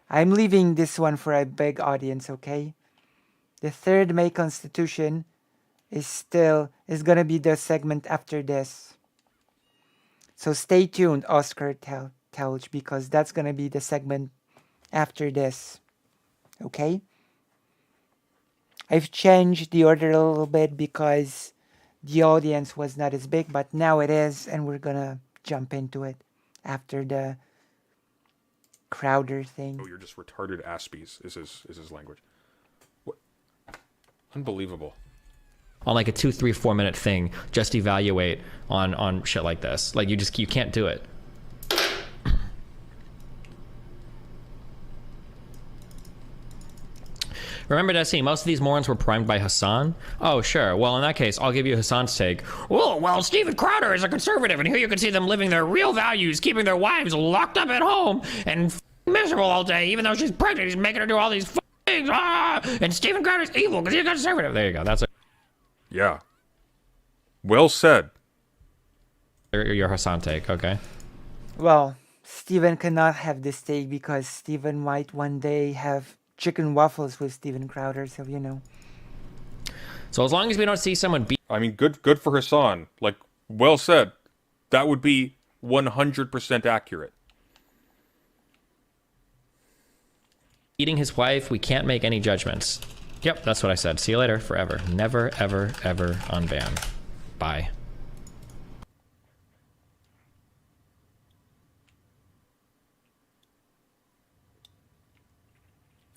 I'm leaving this one for a big audience, okay? The 3rd May Constitution is gonna be the segment after this. So stay tuned, Oscar Telch, because that's gonna be the segment after this. Okay? I've changed the order a little bit because the audience was not as big, but now it is, and we're gonna jump into it after the Crowder thing.
Oh, you're just retarded Aspies, is his language. What? Unbelievable.
On like a 2, 3, 4 minute thing, just evaluate on shit like this. Like, you can't do it. Remember, Destiny, most of these morons were primed by Hassan? Oh, sure. Well, in that case, I'll give you Hassan's take. Oh, well, Steven Crowder is a conservative, and here you can see them living their real values, keeping their wives locked up at home and miserable all day, even though she's pregnant. He's making her do all these things. Ah! And Steven Crowder's evil because he's a conservative. There you go. That's it.
Yeah. Well said.
Your Hassan take, okay?
Well, Steven cannot have this take because Steven might one day have chicken waffles with Steven Crowder, so you know.
So as long as we don't see someone
I mean, good for Hassan. Like, well said. That would be 100% accurate.
beating his wife, we can't make any judgments. Yep, that's what I said. See you later, forever. Never, ever, ever unban. Bye.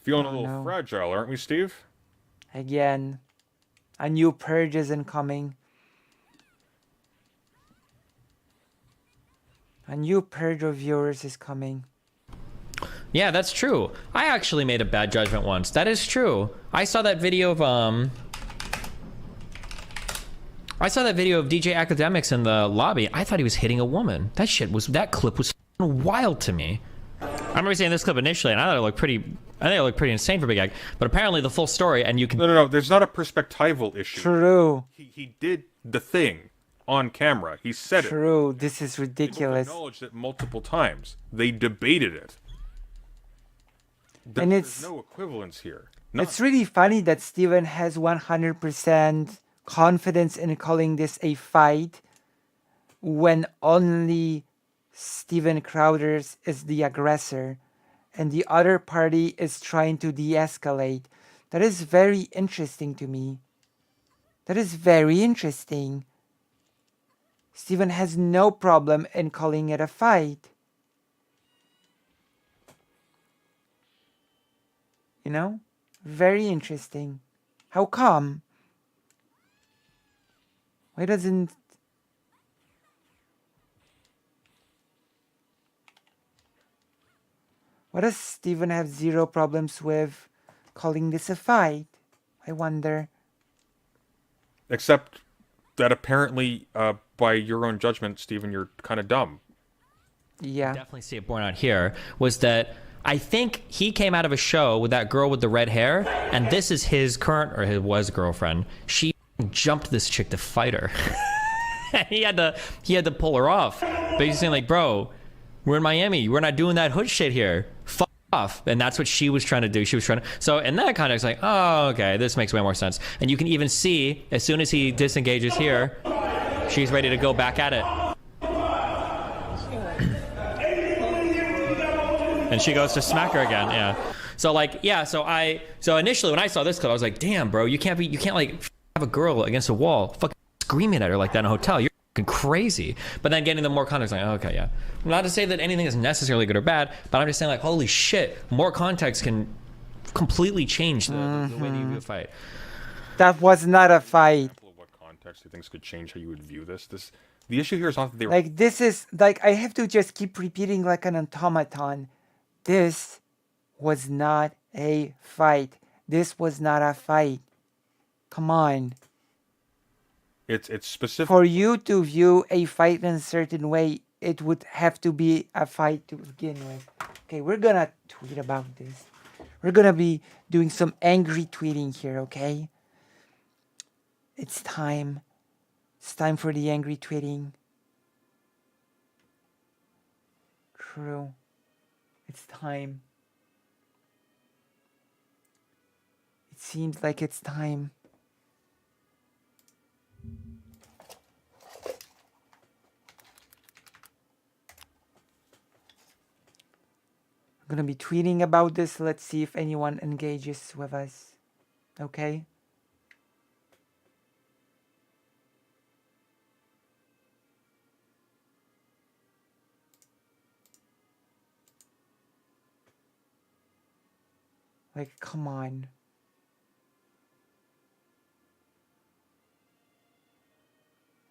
Feeling
Oh,
a little
no.
fragile, aren't we, Steve?
Again, a new purge is incoming. A new purge of viewers is coming.
Yeah, that's true. I actually made a bad judgment once. That is true. I saw that video of I saw that video of DJ Academics in the lobby. I thought he was hitting a woman. That clip was wild to me. I remember seeing this clip initially, and I thought it looked pretty insane for Big Ag. But apparently, the full story, and you can.
No. There's not a perspectival issue.
True.
He did the thing on camera. He said it.
True. This is
They both
ridiculous.
acknowledged it multiple times. They debated it.
And
There's no equivalence here. None.
It's really funny that Steven has 100% confidence in calling this a fight when only Steven Crowders is the aggressor and the other party is trying to de-escalate. That is very interesting to me. That is very interesting. Steven has no problem in calling it a fight. You know? Very interesting. How come? Why doesn't... Why does Steven have zero problems with calling this a fight? I wonder.
Except that apparently, by your own judgment, Steven, you're kind of dumb.
Yeah.
Definitely see it borne out here, was that I think he came out of a show with that girl with the red hair, and this is his current, or his was girlfriend. She jumped this chick to fight her. And he had to pull her off. But he's saying like, bro, we're in Miami. We're not doing that hood shit here. Fuck off. And that's what she was trying to do. She was trying to. So in that context, like, oh, okay, this makes way more sense. And you can even see, as soon as he disengages here, she's ready to go back at it. And she goes to smack her again. Yeah. So like, yeah. So initially when I saw this clip, I was like, damn, bro, you can't like have a girl against a wall, fucking screaming at her like that in a hotel. You're fucking crazy. But then getting the more context, like, okay, yeah. Not to say that anything is necessarily good or bad, but I'm just saying like, holy shit, more context can completely change the way that you view a fight.
That was not a fight.
What context do you think could change how you would view this? The issue here is not that they were.
Like, this is, like, I have to just keep repeating like an automaton. This was not a fight. This was not a fight. Come on.
It's specific.
For you to view a fight in a certain way, it would have to be a fight to begin with. Okay, we're gonna tweet about this. We're gonna be doing some angry tweeting here, okay? It's time. It's time for the angry tweeting. True. It's time. It seems like it's time. I'm gonna be tweeting about this. Let's see if anyone engages with us. Okay? Like, come on.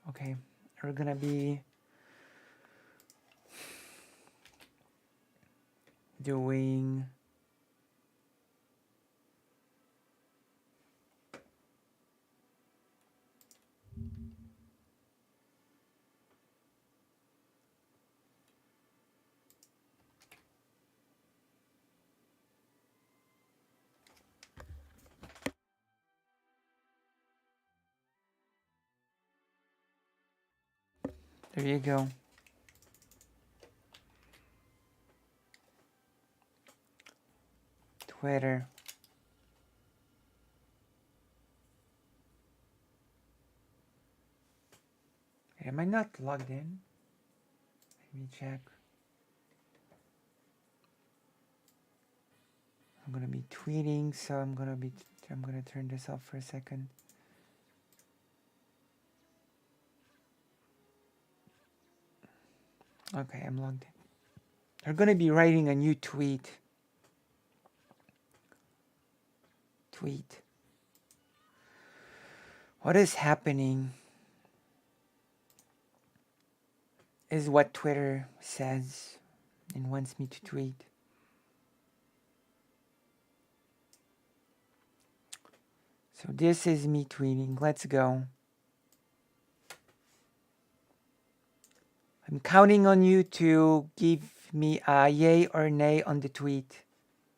Okay, we're gonna be doing there you go. Twitter. Am I not logged in? Let me check. I'm gonna be tweeting, so I'm gonna turn this off for a second. Okay, I'm logged in. They're gonna be writing a new tweet. What is happening is what Twitter says and wants me to tweet. So this is me tweeting. Let's go. I'm counting on you to give me a yay or nay on the tweet.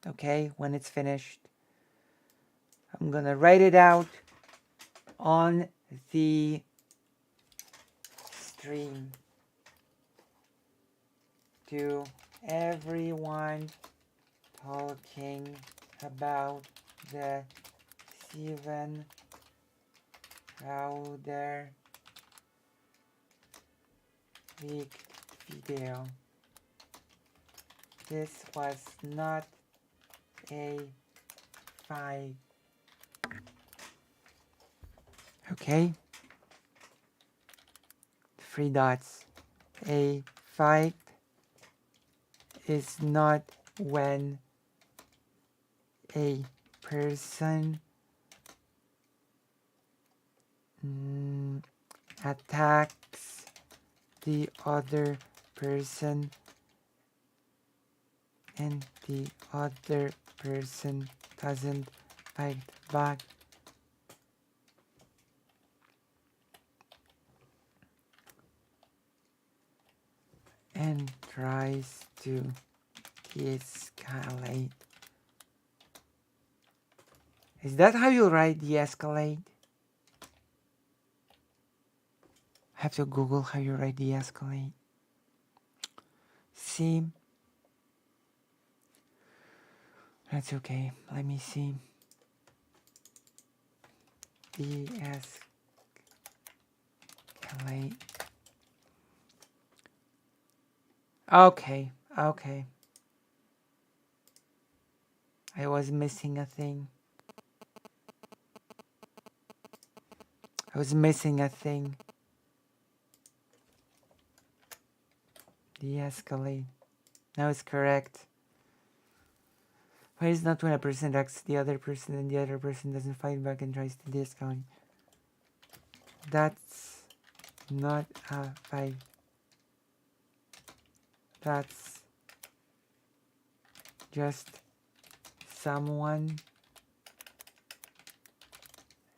Okay, when it's finished. I'm gonna write it out on the stream to everyone talking about the Steven Crowder leaked video. This was not a fight. Okay. 3 dots. A fight is not when a person attacks the other person and the other person doesn't fight back. And tries to de-escalate. Is that how you write de-escalate? I have to Google how you write de-escalate. See? That's okay. Let me see. De-escalate. Okay, okay. I was missing a thing. I was missing a thing. De-escalate. Now it's correct. Why is not when a person attacks the other person and the other person doesn't fight back and tries to de-escalate? That's not a fight. That's just someone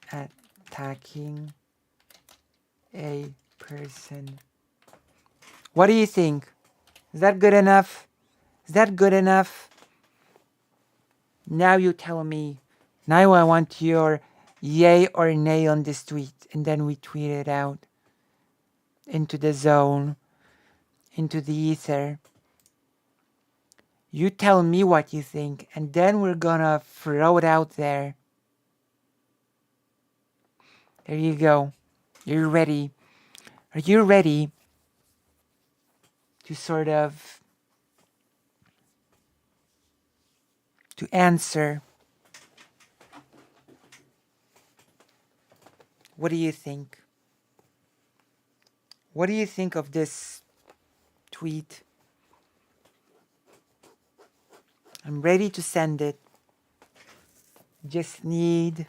attacking a person. What do you think? Is that good enough? Is that good enough? Now you tell me. Now I want your yay or nay on this tweet, and then we tweet it out into the zone, into the ether. You tell me what you think, and then we're gonna throw it out there. There you go. You're ready. Are you ready to sort of to answer? What do you think? What do you think of this tweet? I'm ready to send it. Just need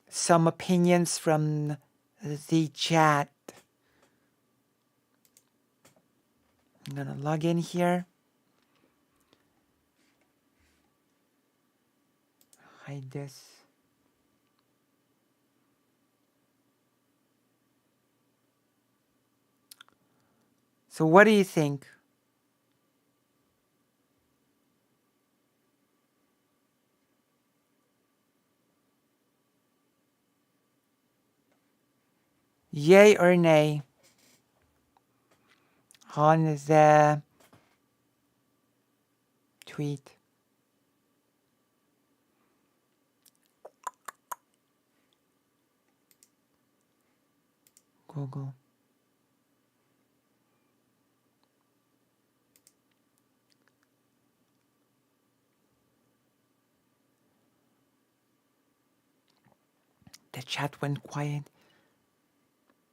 some opinions from the chat. I'm gonna log in here. Hide this. So what do you think? Yay or nay on the tweet? Google. The chat went quiet.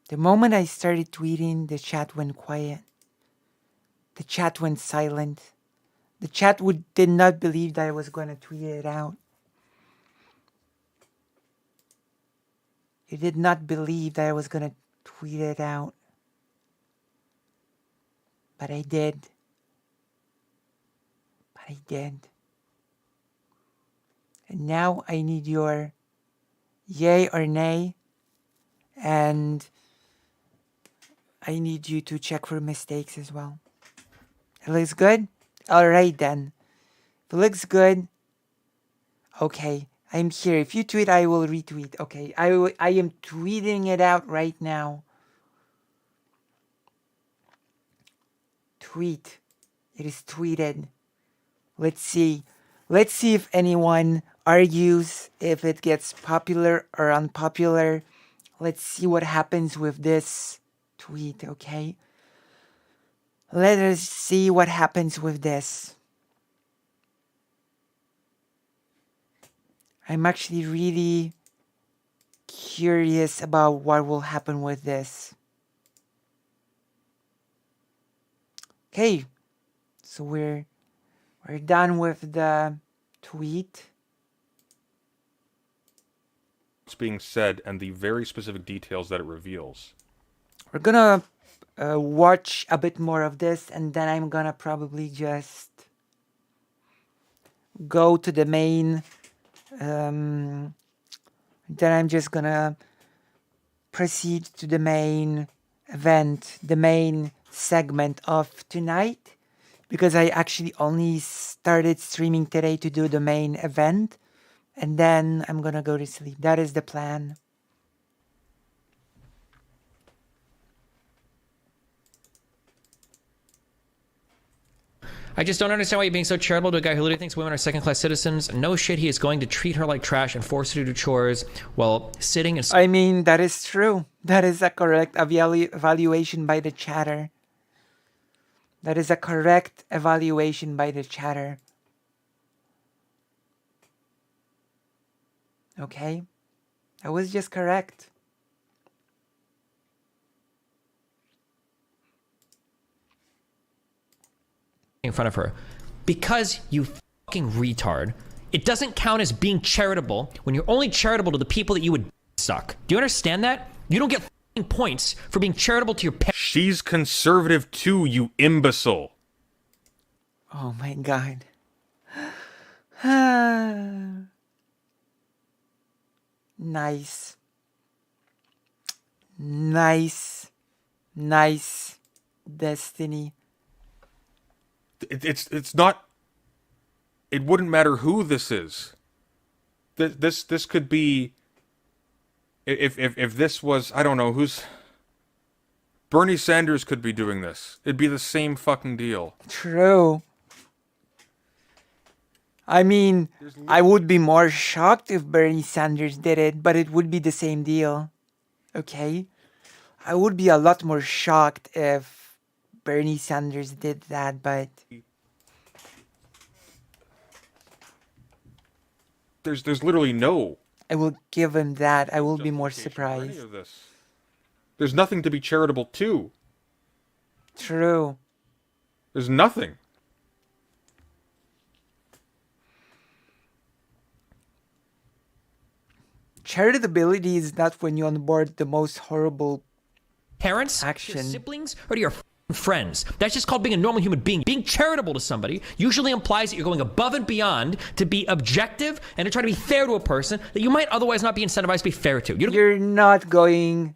The moment I started tweeting, the chat went quiet. The chat went silent. The chat did not believe that I was going to tweet it out. It did not believe that I was going to tweet it out. But I did. And now I need your yay or nay. And I need you to check for mistakes as well. It looks good? Alright then. If it looks good, okay, I'm here. If you tweet, I will retweet. Okay, I am tweeting it out right now. Tweet. It is tweeted. Let's see. Let's see if anyone argues, if it gets popular or unpopular. Let's see what happens with this tweet, okay? Let us see what happens with this. I'm actually really curious about what will happen with this. Okay, so we're done with the tweet.
What's being said and the very specific details that it reveals.
We're gonna watch a bit more of this, and then I'm gonna probably just go to the main. Then I'm just gonna proceed to the main event, the main segment of tonight, because I actually only started streaming today to do the main event, and then I'm gonna go to sleep. That is the plan.
I just don't understand why you're being so charitable to a guy who literally thinks women are second-class citizens. No shit, he is going to treat her like trash and force her to do chores while sitting and...
I mean, that is true. That is a correct evaluation by the chatter. That is a correct evaluation by the chatter. Okay? That was just correct.
in front of her. Because you fucking retard, it doesn't count as being charitable when you're only charitable to the people that you would suck. Do you understand that? You don't get fucking points for being charitable to your parents.
She's conservative too, you imbecile.
Oh my god. Nice. Nice. Nice. Destiny.
It's not... It wouldn't matter who this is. This could be... If this was... I don't know, who's... Bernie Sanders could be doing this. It'd be the same fucking deal.
True. I mean, I would be more shocked if Bernie Sanders did it, but it would be the same deal. Okay? I would be a lot more shocked if Bernie Sanders did that, but...
There's literally no...
I will give him that. I will be more
justification for any
surprised.
of this. There's nothing to be charitable to.
True.
There's nothing.
Charitability is not when you onboard the most horrible
Parents,
action.
your siblings, or to your friends. That's just called being a normal human being. Being charitable to somebody usually implies that you're going above and beyond to be objective and to try to be fair to a person that you might otherwise not be incentivized to be fair to.
You're not going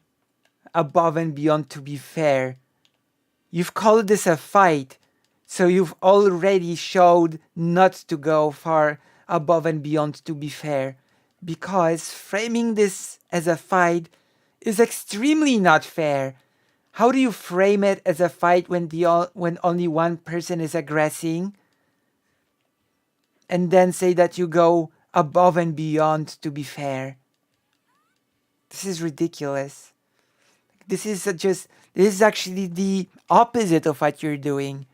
above and beyond to be fair. You've called this a fight, so you've already showed not to go far above and beyond to be fair. Because framing this as a fight is extremely not fair. How do you frame it as a fight when when only one person is aggressing? And then say that you go above and beyond to be fair. This is ridiculous. This is actually the opposite of what you're doing.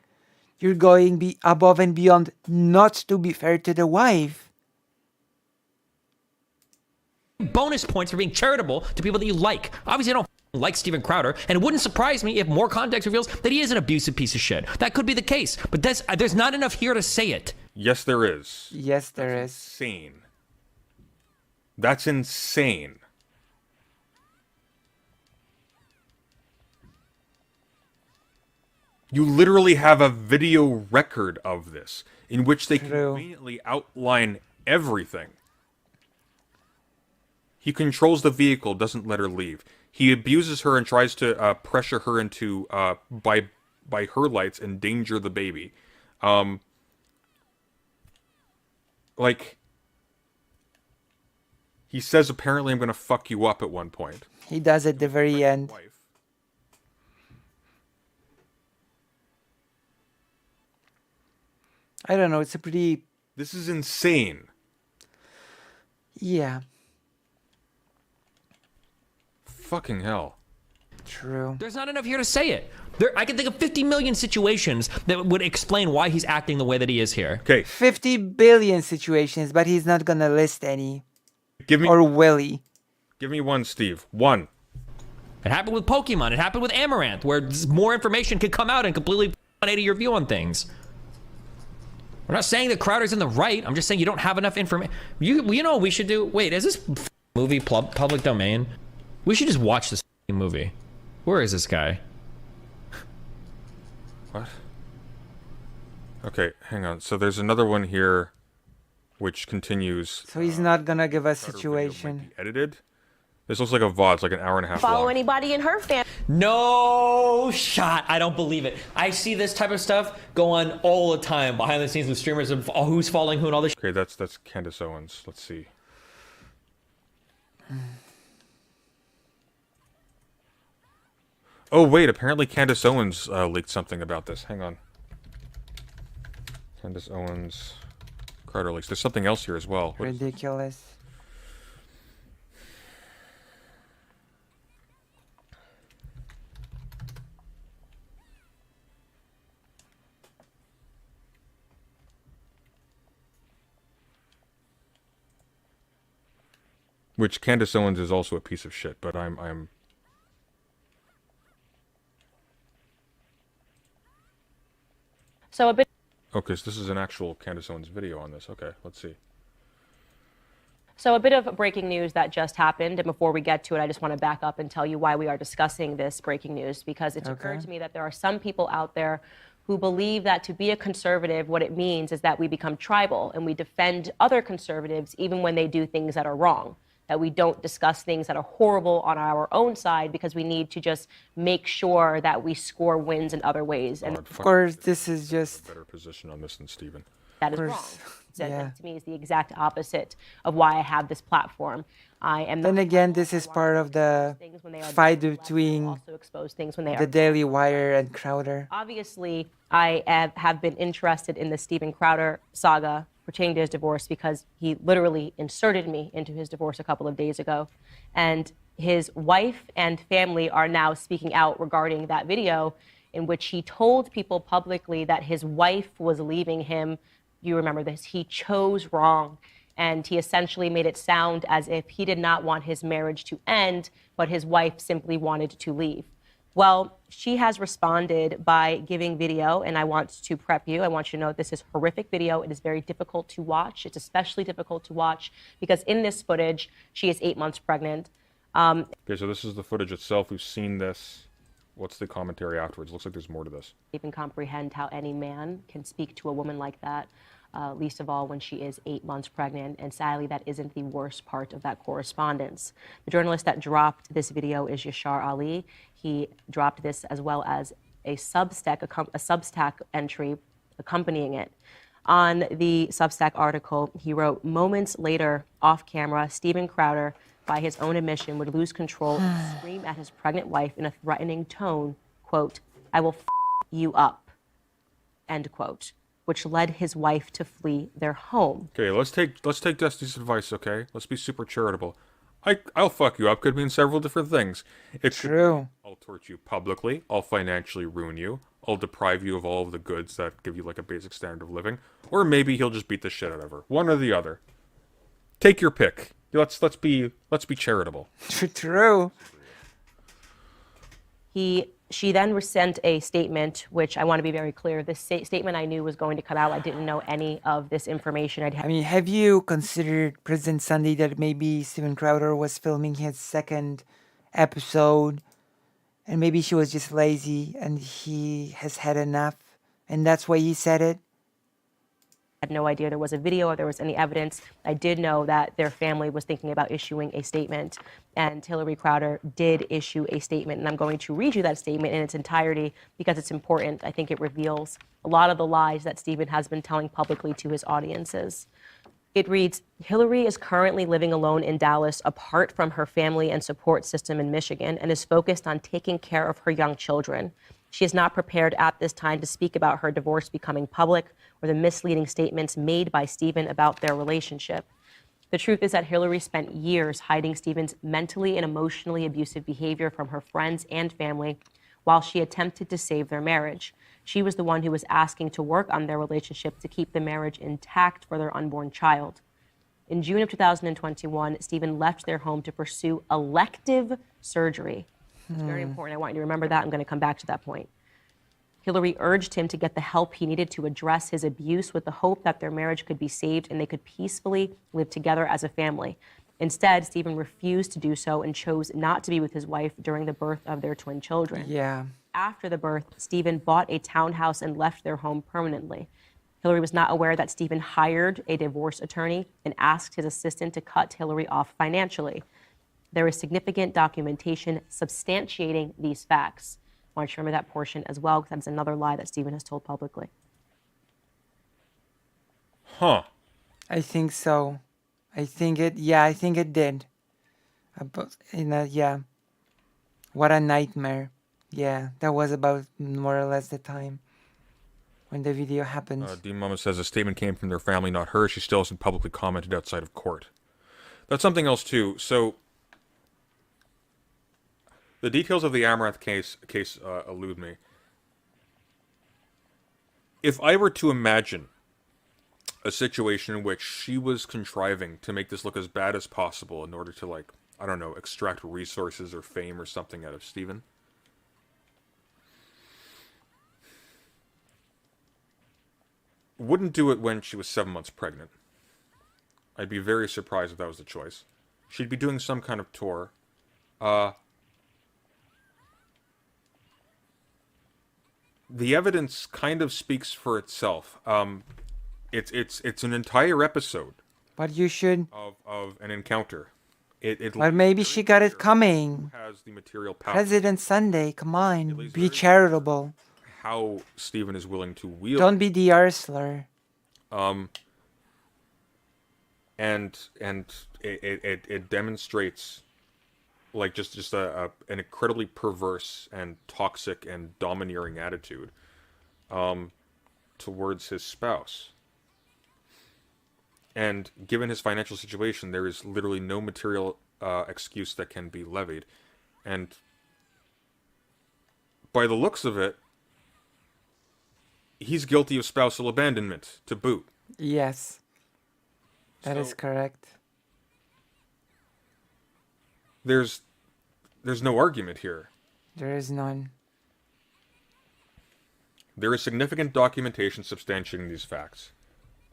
You're going above and beyond not to be fair to the wife.
Bonus points for being charitable to people that you like. Obviously, I don't like Steven Crowder, and it wouldn't surprise me if more context reveals that he is an abusive piece of shit. That could be the case, but there's not enough here to say it.
Yes, there is.
Yes, there is.
Insane. That's insane. You literally have a video record of this in which they conveniently outline everything. He controls the vehicle, doesn't let her leave. He abuses her and tries to pressure her into by her lights endanger the baby. Like he says, apparently, I'm gonna fuck you up at one point.
He does at the very end.
Wife.
I don't know. It's a pretty
This is insane.
yeah,
Fucking hell.
true.
There's not enough here to say it. I can think of 50 million situations that would explain why he's acting the way that he is here.
Okay,
50 billion situations, but he's not gonna list any.
give me
Or will he?
give me one, Steve. One.
It happened with Pokemon. It happened with Amaranth, where more information could come out and completely 180 your view on things. We're not saying that Crowder's in the right. I'm just saying you don't have enough information. You know what we should do? Wait, is this movie public domain? We should just watch this movie. Where is this guy?
What? Okay, hang on. So there's another one here, which continues.
So he's not gonna give us
Crowder video might
situation.
be edited. This looks like a VOD. It's like an hour and a half
Follow
long.
anybody in her family.
No shot. I don't believe it. I see this type of stuff go on all the time behind the scenes with streamers of who's following who and all this.
Okay, that's Candace Owens. Let's see. Oh wait, apparently Candace Owens leaked something about this. Hang on. Candace Owens, Crowder leaks. There's something else here as well. What is-
Ridiculous.
Which Candace Owens is also a piece of shit, but I'm
So a bit
okay. So this is an actual Candace Owens video on this. Okay, let's see.
So a bit of breaking news that just happened, and before we get to it, I just want to back up and tell you why we are discussing this breaking news, because it's occurred to me that there are some people out there who believe that to be a conservative, what it means is that we become tribal and we defend other conservatives even when they do things that are wrong, that we don't discuss things that are horrible on our own side because we need to just make sure that we score wins in other ways. And
God,
Of course, this is just
better position on this than Steven.
that is
course,
wrong. So
yeah.
that to me is the exact opposite of why I have this platform. I am
Then
not
again,
tribal.
this
I
is
want
part
to
of the
expose things when they are
fight
done left, and
between
also expose things when they
the
are
Daily Wire and Crowder.
Obviously, I have been interested in the Steven Crowder saga pertaining to his divorce because he literally inserted me into his divorce a couple of days ago. And his wife and family are now speaking out regarding that video in which he told people publicly that his wife was leaving him. You remember this. He chose wrong. And he essentially made it sound as if he did not want his marriage to end, but his wife simply wanted to leave. Well, she has responded by giving video, and I want to prep you. I want you to know this is horrific video. It is very difficult to watch. It's especially difficult to watch because in this footage, she is 8 months pregnant.
Okay, so this is the footage itself. We've seen this. What's the commentary afterwards? Looks like there's more to this.
Even comprehend how any man can speak to a woman like that, least of all when she is 8 months pregnant. And sadly, that isn't the worst part of that correspondence. The journalist that dropped this video is Yashar Ali. He dropped this as well as a Substack entry accompanying it. On the Substack article, he wrote, "Moments later, off camera, Steven Crowder, by his own admission, would lose control and scream at his pregnant wife in a threatening tone, quote, 'I will f you up,' end quote, which led his wife to flee their home."
Okay, let's take Dusty's advice. Okay, let's be super charitable. I'll fuck you up could mean several different things. It could,
True.
I'll torture you publicly. I'll financially ruin you. I'll deprive you of all of the goods that give you like a basic standard of living. Or maybe he'll just beat the shit out of her. One or the other. Take your pick. Let's be charitable.
True.
She then sent a statement, which I want to be very clear. This statement I knew was going to come out. I didn't know any of this information.
I mean, have you considered, President Sunday, that maybe Steven Crowder was filming his second episode and maybe she was just lazy and he has had enough and that's why he said it?
had no idea there was a video or there was any evidence. I did know that their family was thinking about issuing a statement, and Hillary Crowder did issue a statement. And I'm going to read you that statement in its entirety because it's important. I think it reveals a lot of the lies that Stephen has been telling publicly to his audiences. It reads, Hillary is currently living alone in Dallas apart from her family and support system in Michigan and is focused on taking care of her young children. She is not prepared at this time to speak about her divorce becoming public or the misleading statements made by Stephen about their relationship. The truth is that Hillary spent years hiding Stephen's mentally and emotionally abusive behavior from her friends and family while she attempted to save their marriage. She was the one who was asking to work on their relationship to keep the marriage intact for their unborn child. In June of 2021, Stephen left their home to pursue elective surgery. It's very important. I want you to remember that. I'm going to come back to that point. Hillary urged him to get the help he needed to address his abuse with the hope that their marriage could be saved and they could peacefully live together as a family. Instead, Stephen refused to do so and chose not to be with his wife during the birth of their twin children.
Yeah.
After the birth, Stephen bought a townhouse and left their home permanently. Hillary was not aware that Stephen hired a divorce attorney and asked his assistant to cut Hillary off financially. There is significant documentation substantiating these facts. I want you to remember that portion as well, because that's another lie that Stephen has told publicly.
Huh.
I think so. I think it did. Yeah. What a nightmare. Yeah, that was about more or less the time when the video happened.
Dean Mama says a statement came from their family, not her. She still hasn't publicly commented outside of court. That's something else too. So the details of the Amaranth case elude me. If I were to imagine a situation in which she was contriving to make this look as bad as possible in order to, like, I don't know, extract resources or fame or something out of Stephen, wouldn't do it when she was 7 months pregnant. I'd be very surprised if that was the choice. She'd be doing some kind of tour. The evidence kind of speaks for itself. It's an entire episode
But you should.
of an encounter.
But maybe she got it coming.
Who has the material power?
President Sunday, come on,
least
be
very-
charitable.
How Stephen is willing to wield.
Don't be the arsler.
And it demonstrates, like, just an incredibly perverse and toxic and domineering attitude towards his spouse. And given his financial situation, there is literally no material excuse that can be levied. And by the looks of it, he's guilty of spousal abandonment to boot.
Yes. That is
So-
correct.
There's no argument here.
There is none.
There is significant documentation substantiating these facts.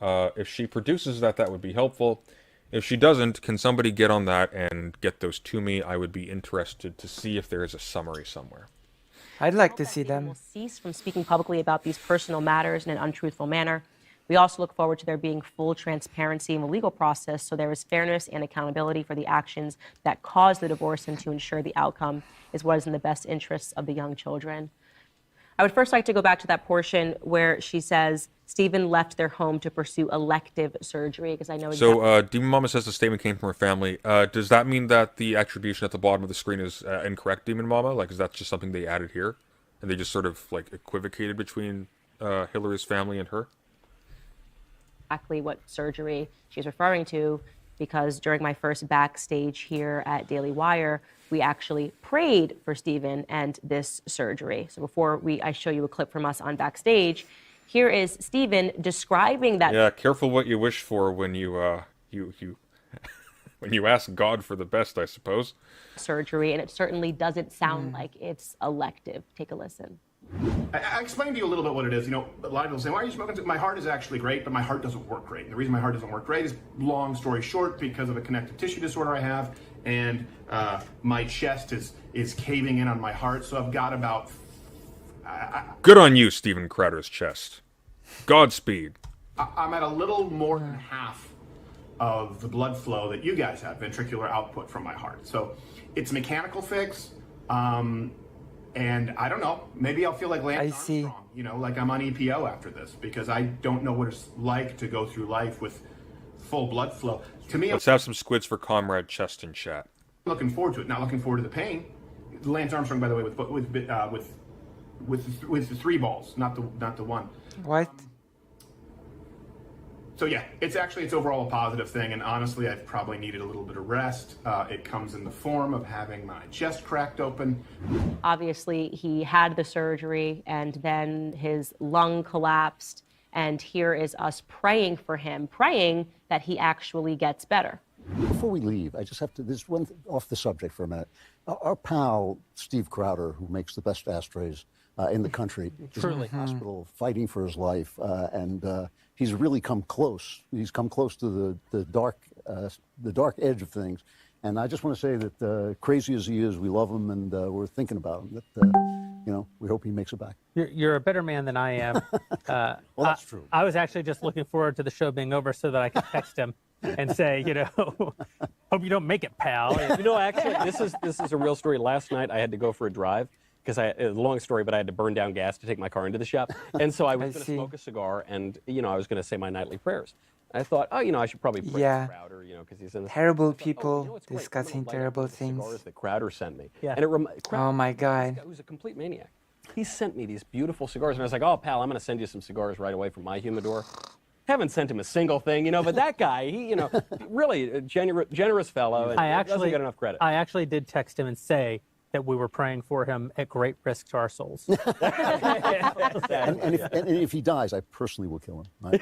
If she produces that, that would be helpful. If she doesn't, can somebody get on that and get those to me? I would be interested to see if there is a summary somewhere.
I'd like to
That
see
Stephen
them.
will cease from speaking publicly about these personal matters in an untruthful manner. We also look forward to there being full transparency in the legal process so there is fairness and accountability for the actions that caused the divorce and to ensure the outcome is what is in the best interests of the young children. I would first like to go back to that portion where she says Stephen left their home to pursue elective surgery, because I know exactly.
So, Demon Mama says the statement came from her family. Does that mean that the attribution at the bottom of the screen is incorrect, Demon Mama? Like, is that just something they added here? And they just sort of, like, equivocated between Hillary's family and her?
Exactly what surgery she's referring to, because during my first backstage here at Daily Wire, we actually prayed for Stephen and this surgery. So before I show you a clip from us on backstage, here is Stephen describing that
Yeah, careful what you wish for when you when you ask God for the best, I suppose.
surgery, and it certainly doesn't sound like it's elective. Take a listen.
I explained to you a little bit what it is. You know, a lot of people say, why are you smoking? My heart is actually great, but my heart doesn't work great. And the reason my heart doesn't work great is, long story short, because of a connective tissue disorder I have, and my chest is caving in on my heart. So I've got about...
Good on you, Stephen Crowder's chest. Godspeed.
I'm at a little more than half of the blood flow that you guys have, ventricular output from my heart. So it's a mechanical fix. And I don't know, maybe I'll feel like Lance Armstrong, you know, like I'm on EPO after this, because I don't know what it's like to go through life with full blood flow. To me,
Let's have some squids for Comrade Chest in chat.
I'm looking forward to it, not looking forward to the pain. Lance Armstrong, by the way, with the 3 balls, not the one.
What?
So yeah, it's overall a positive thing, and honestly, I've probably needed a little bit of rest. It comes in the form of having my chest cracked open.
Obviously, he had the surgery and then his lung collapsed. And here is us praying for him, praying that he actually gets better.
Before we leave, I just have to, this one off the subject for a minute. Our pal, Steve Crowder, who makes the best ashtrays in the country, is in the hospital fighting for his life. And he's really come close. He's come close to the dark edge of things. And I just want to say that crazy as he is, we love him and we're thinking about him. That, we hope he makes it back.
You're a better man than I am.
Well, that's true.
I was actually just looking forward to the show being over so that I could text him and say, hope you don't make it, pal.
Actually, this is a real story. Last night I had to go for a drive because it was a long story, but I had to burn down gas to take my car into the shop. And so I was going to smoke a cigar and, I was going to say my nightly prayers. I thought, I should probably pray for Crowder, because he's in the
terrible people discussing terrible things.
Cigars that Crowder sent me.
Yeah.
And
oh my God.
Who's a complete maniac. He sent me these beautiful cigars, and I was like, oh, pal, I'm going to send you some cigars right away from my humidor. Haven't sent him a single thing, but that guy, he, really a generous fellow, and doesn't get enough credit.
I actually did text him and say that we were praying for him at great risk to our souls.
and if he dies, I personally will kill him. Right?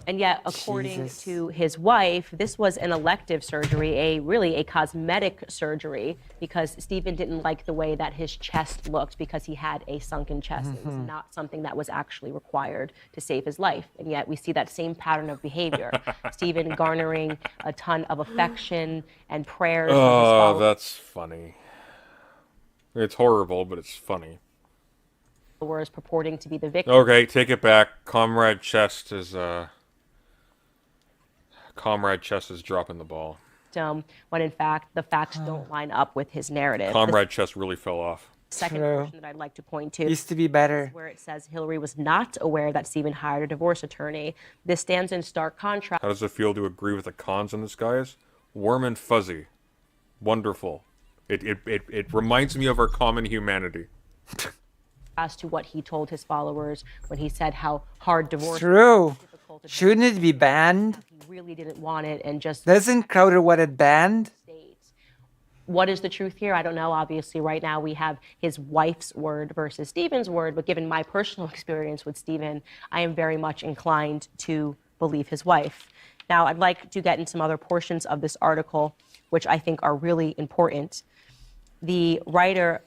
And yet, according to his wife, this was an elective surgery, really a cosmetic surgery, because Stephen didn't like the way that his chest looked because he had a sunken chest. It was not something that was actually required to save his life. And yet we see that same pattern of behavior. Stephen garnering a ton of affection and prayers.
Oh, that's funny. It's horrible, but it's funny.
Followers purporting to be the victim.
Okay, take it back. Comrade Chest is dropping the ball.
When in fact the facts don't line up with his narrative.
Comrade Chest really fell off.
Second portion that I'd like to point to
used to be better,
where it says Hillary was not aware that Stephen hired a divorce attorney. This stands in stark contrast.
How does it feel to agree with the cons in this, guys? Warm and fuzzy, wonderful. It reminds me of our common humanity.
As to what he told his followers when he said how hard divorce.
True. Shouldn't it be banned?
He really didn't want it, and just
doesn't Crowder want it banned?
What is the truth here? I don't know. Obviously, right now we have his wife's word versus Stephen's word, but given my personal experience with Stephen, I am very much inclined to believe his wife. Now, I'd like to get in some other portions of this article, which I think are really important. The writer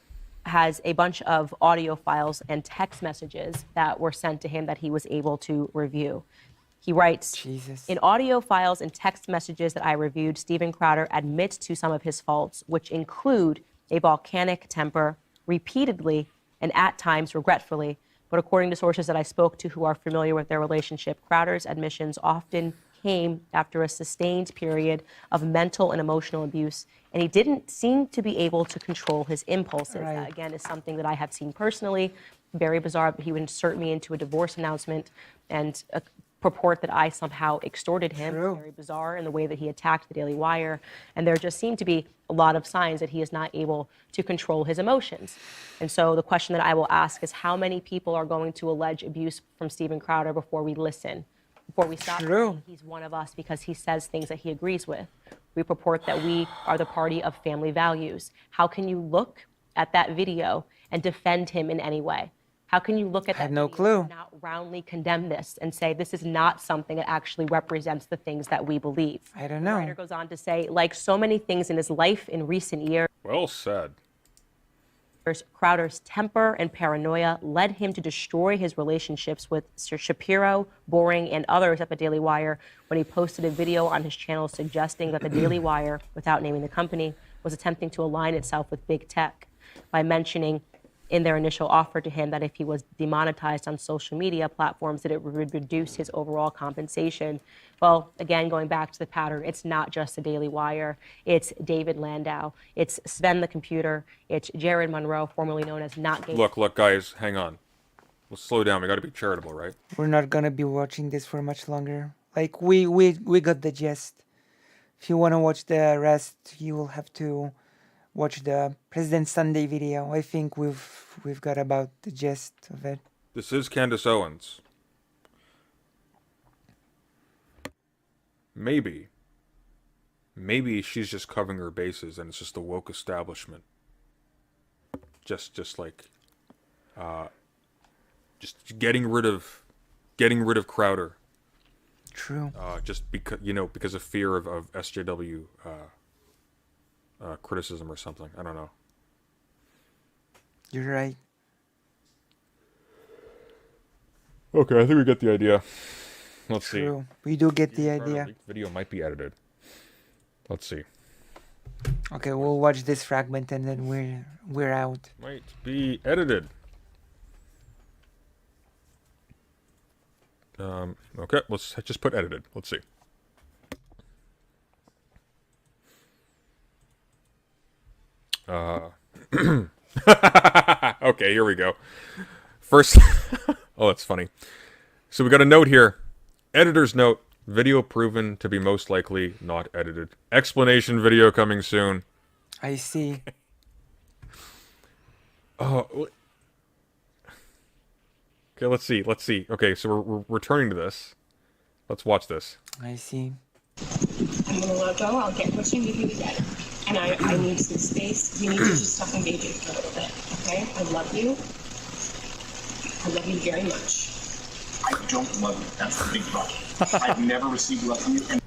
has a bunch of audio files and text messages that were sent to him that he was able to review. He writes, in audio files and text messages that I reviewed, Stephen Crowder admits to some of his faults, which include a volcanic temper, repeatedly and at times regretfully. But according to sources that I spoke to who are familiar with their relationship, Crowder's admissions often came after a sustained period of mental and emotional abuse, and he didn't seem to be able to control his impulses. That, again, is something that I have seen personally. Very bizarre, but he would insert me into a divorce announcement and purport that I somehow extorted him. Very bizarre in the way that he attacked the Daily Wire, and there just seem to be a lot of signs that he is not able to control his emotions. And so the question that I will ask is, how many people are going to allege abuse from Stephen Crowder before we listen? Before we stop saying he's one of us because he says things that he agrees with? We purport that we are the party of family values. How can you look at that video and defend him in any way? How can you look at that video and not roundly condemn this and say this is not something that actually represents the things that we believe?
I don't know.
The writer goes on to say, like so many things in his life in recent years,
well said.
Crowder's temper and paranoia led him to destroy his relationships with Sir Shapiro, Boring, and others at the Daily Wire when he posted a video on his channel suggesting that the Daily Wire, without naming the company, was attempting to align itself with big tech by mentioning in their initial offer to him that if he was demonetized on social media platforms, that it would reduce his overall compensation. Well, again, going back to the pattern, it's not just the Daily Wire. It's David Landau. It's Sven the Computer. It's Jared Monroe, formerly known as Not Gay.
Look, guys, hang on. We'll slow down. We got to be charitable, right?
We're not gonna be watching this for much longer. Like we got the gist. If you want to watch the rest, you will have to watch the President Sunday video. I think we've got about the gist of it.
This is Candace Owens. Maybe she's just covering her bases and it's just the woke establishment. Just getting rid of Crowder.
True.
Just because of fear of SJW criticism or something. I don't know.
You're right.
Okay, I think we get the idea. Let's
True. We do get the idea.
Video might be edited. Let's see.
Okay, we'll watch this fragment and then we're out.
Might be edited. Okay, let's just put edited. Let's see. Okay, here we go. First, oh, that's funny. So we got a note here. Editor's note. Video proven to be most likely not edited. Explanation video coming soon.
I see.
Oh. Okay, let's see. Okay, so we're returning to this. Let's watch this.
I see.
I'm gonna let go. I'll get what you need me to get. And I need some space. You need to just stop engaging for a little bit, okay? I love you. I love you very much.
I don't love you. That's the big problem. I've never received love from you.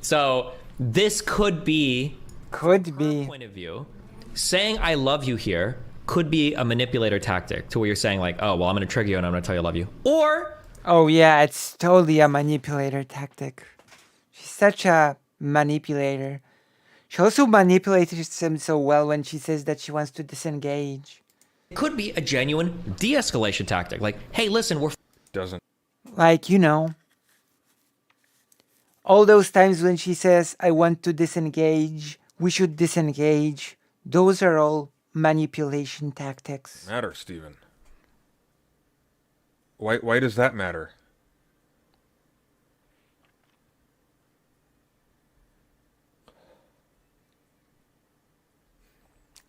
So this could be
her
point of view. Saying I love you here could be a manipulator tactic to where you're saying like, oh, well, I'm going to trigger you and I'm going to tell you I love you. Or...
Oh, yeah, it's totally a manipulator tactic. She's such a manipulator. She also manipulates him so well when she says that she wants to disengage.
It could be a genuine de-escalation tactic. Like, hey, listen, we're...
Doesn't.
Like, all those times when she says, I want to disengage, we should disengage. Those are all manipulation tactics.
Matter, Steven. Why does that matter?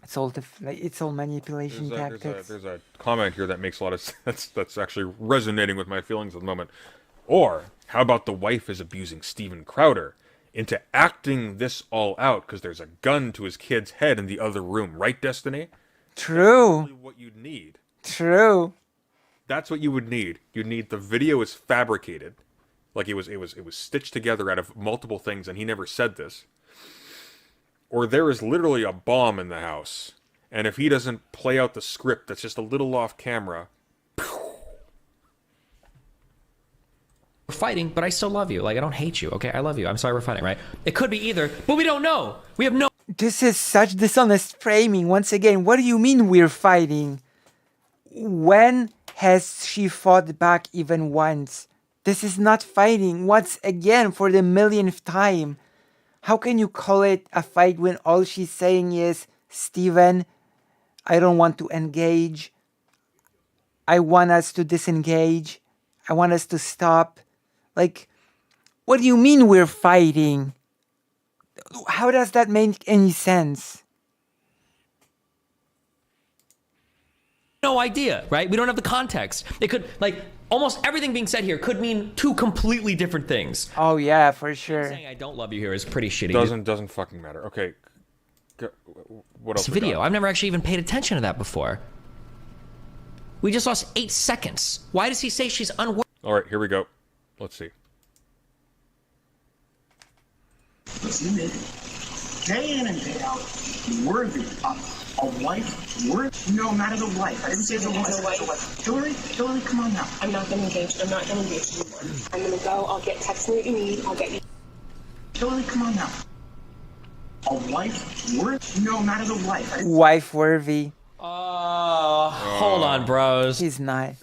It's all manipulation tactics.
There's a comment here that makes a lot of sense. That's actually resonating with my feelings at the moment. Or how about the wife is abusing Steven Crowder into acting this all out because there's a gun to his kid's head in the other room, right, Destiny?
True.
That's what you'd need.
True.
That's what you would need. You'd need the video is fabricated, like it was stitched together out of multiple things, and he never said this. Or there is literally a bomb in the house, and if he doesn't play out the script that's just a little off camera...
We're fighting, but I still love you. Like, I don't hate you, okay? I love you. I'm sorry we're fighting, right? It could be either, but we don't know. We have no...
This is such dishonest framing. Once again, what do you mean we're fighting? When has she fought back even once? This is not fighting. Once again, for the millionth time. How can you call it a fight when all she's saying is, Steven, I don't want to engage. I want us to disengage. I want us to stop. Like, what do you mean we're fighting? How does that make any sense?
No idea, right? We don't have the context. It could, like, almost everything being said here could mean two completely different things.
Oh yeah, for sure.
Saying I don't love you here is pretty shitty.
Doesn't fucking matter. Okay. What else?
This video. I've never actually even paid attention to that before. We just lost 8 seconds. Why does he say she's unworthy?
All right, here we go. Let's see.
Listen to me. Day in and day out, worthy a wife, no matter the wife. I didn't say the wife. Hillary, come on now.
I'm not gonna engage. I'm not gonna engage anymore. I'm gonna go. I'll get text me what you need. I'll get you.
Hillary, come on now. A wife, no matter the wife.
Wife worthy.
Oh. Hold on, bros.
He's not.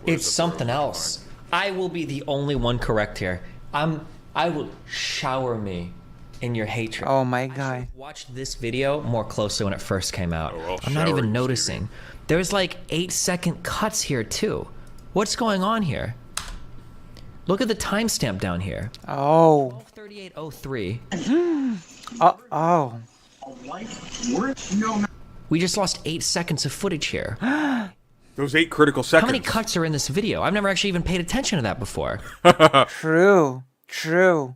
It's something else. I will be the only one correct here. I will shower me in your hatred.
Oh my god.
Watch this video more closely when it first came out.
I'll
I'm not
shower
even
you,
noticing. There's like 8-second cuts here too. What's going on here? Look at the timestamp down here.
Oh.
12:38:03.
Oh.
We just lost 8 seconds of footage here.
Those 8 critical seconds.
How many cuts are in this video? I've never actually even paid attention to that before.
True. True.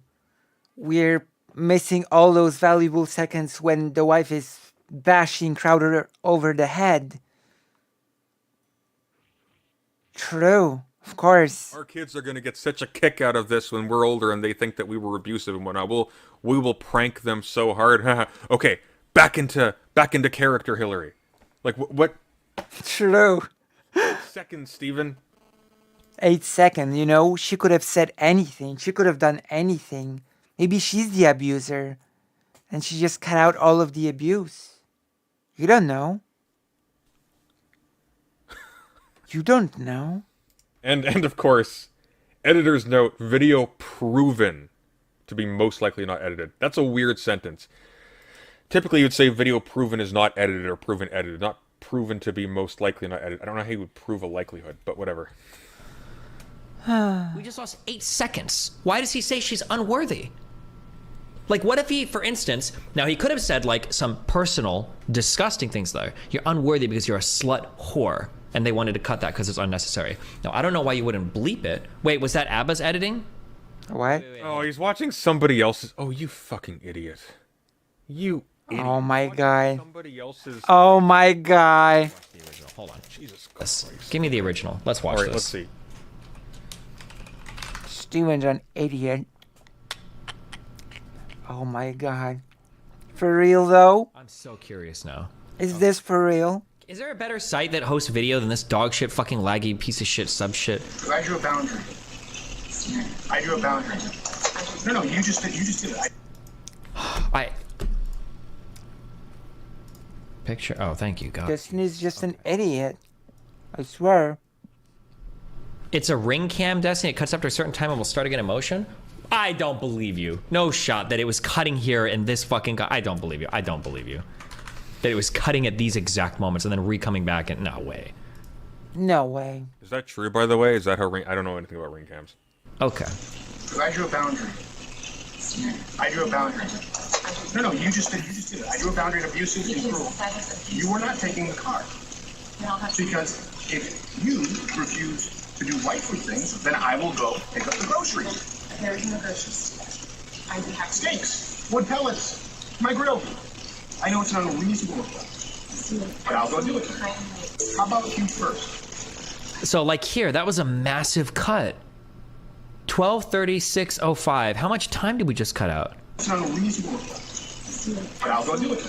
We're missing all those valuable seconds when the wife is bashing Crowder over the head. True. Of course.
Our kids are going to get such a kick out of this when we're older and they think that we were abusive and whatnot. We will prank them so hard. Okay, back into character, Hillary. Like what?
True.
Seconds, Steven.
8 seconds, you know? She could have said anything. She could have done anything. Maybe she's the abuser. And she just cut out all of the abuse. You don't know. You don't know.
And of course, editor's note, video proven to be most likely not edited. That's a weird sentence. Typically, you'd say video proven is not edited or proven edited, not proven to be most likely not edited. I don't know how you would prove a likelihood, but whatever.
We just lost 8 seconds. Why does he say she's unworthy? Like, what if he, for instance, now he could have said, like, some personal, disgusting things, though. You're unworthy because you're a slut whore. And they wanted to cut that because it's unnecessary. Now, I don't know why you wouldn't bleep it. Wait, was that Abba's editing?
What?
Oh, he's watching somebody else's. Oh, you fucking idiot. You idiot.
Oh my god.
Somebody else's.
Oh my god.
The original. Hold on.
Jesus Christ.
Give me the original. Let's watch
All right,
this.
let's see.
Steven's an idiot. Oh my god. For real though?
I'm so curious now.
Is this for real?
Is there a better site that hosts video than this dog shit fucking laggy piece of shit sub shit?
I drew a boundary. I drew a boundary. No, you just did it.
Picture. Oh, thank you, God.
Destiny's just an idiot. I swear.
It's a ring cam, Destiny. It cuts after a certain time and will start again in motion. I don't believe you. No shot that it was cutting here and this fucking guy. I don't believe you. I don't believe you. That it was cutting at these exact moments and then re-coming back and no way.
No way.
Is that true, by the way? Is that how ring... I don't know anything about ring cams.
Okay.
I drew a boundary. I drew a boundary. No, you just did it. I drew a boundary of abusive and cruel. You were not taking the car. Because if you refuse to do wifely things, then I will go pick up the groceries.
There is no groceries. I do have
steaks, wood pellets, my grill. I know it's an unreasonable request, but I'll go do it. How about you first?
So like here, that was a massive cut. 12:36:05. How much time did we just cut out?
It's an unreasonable request, but I'll go do it.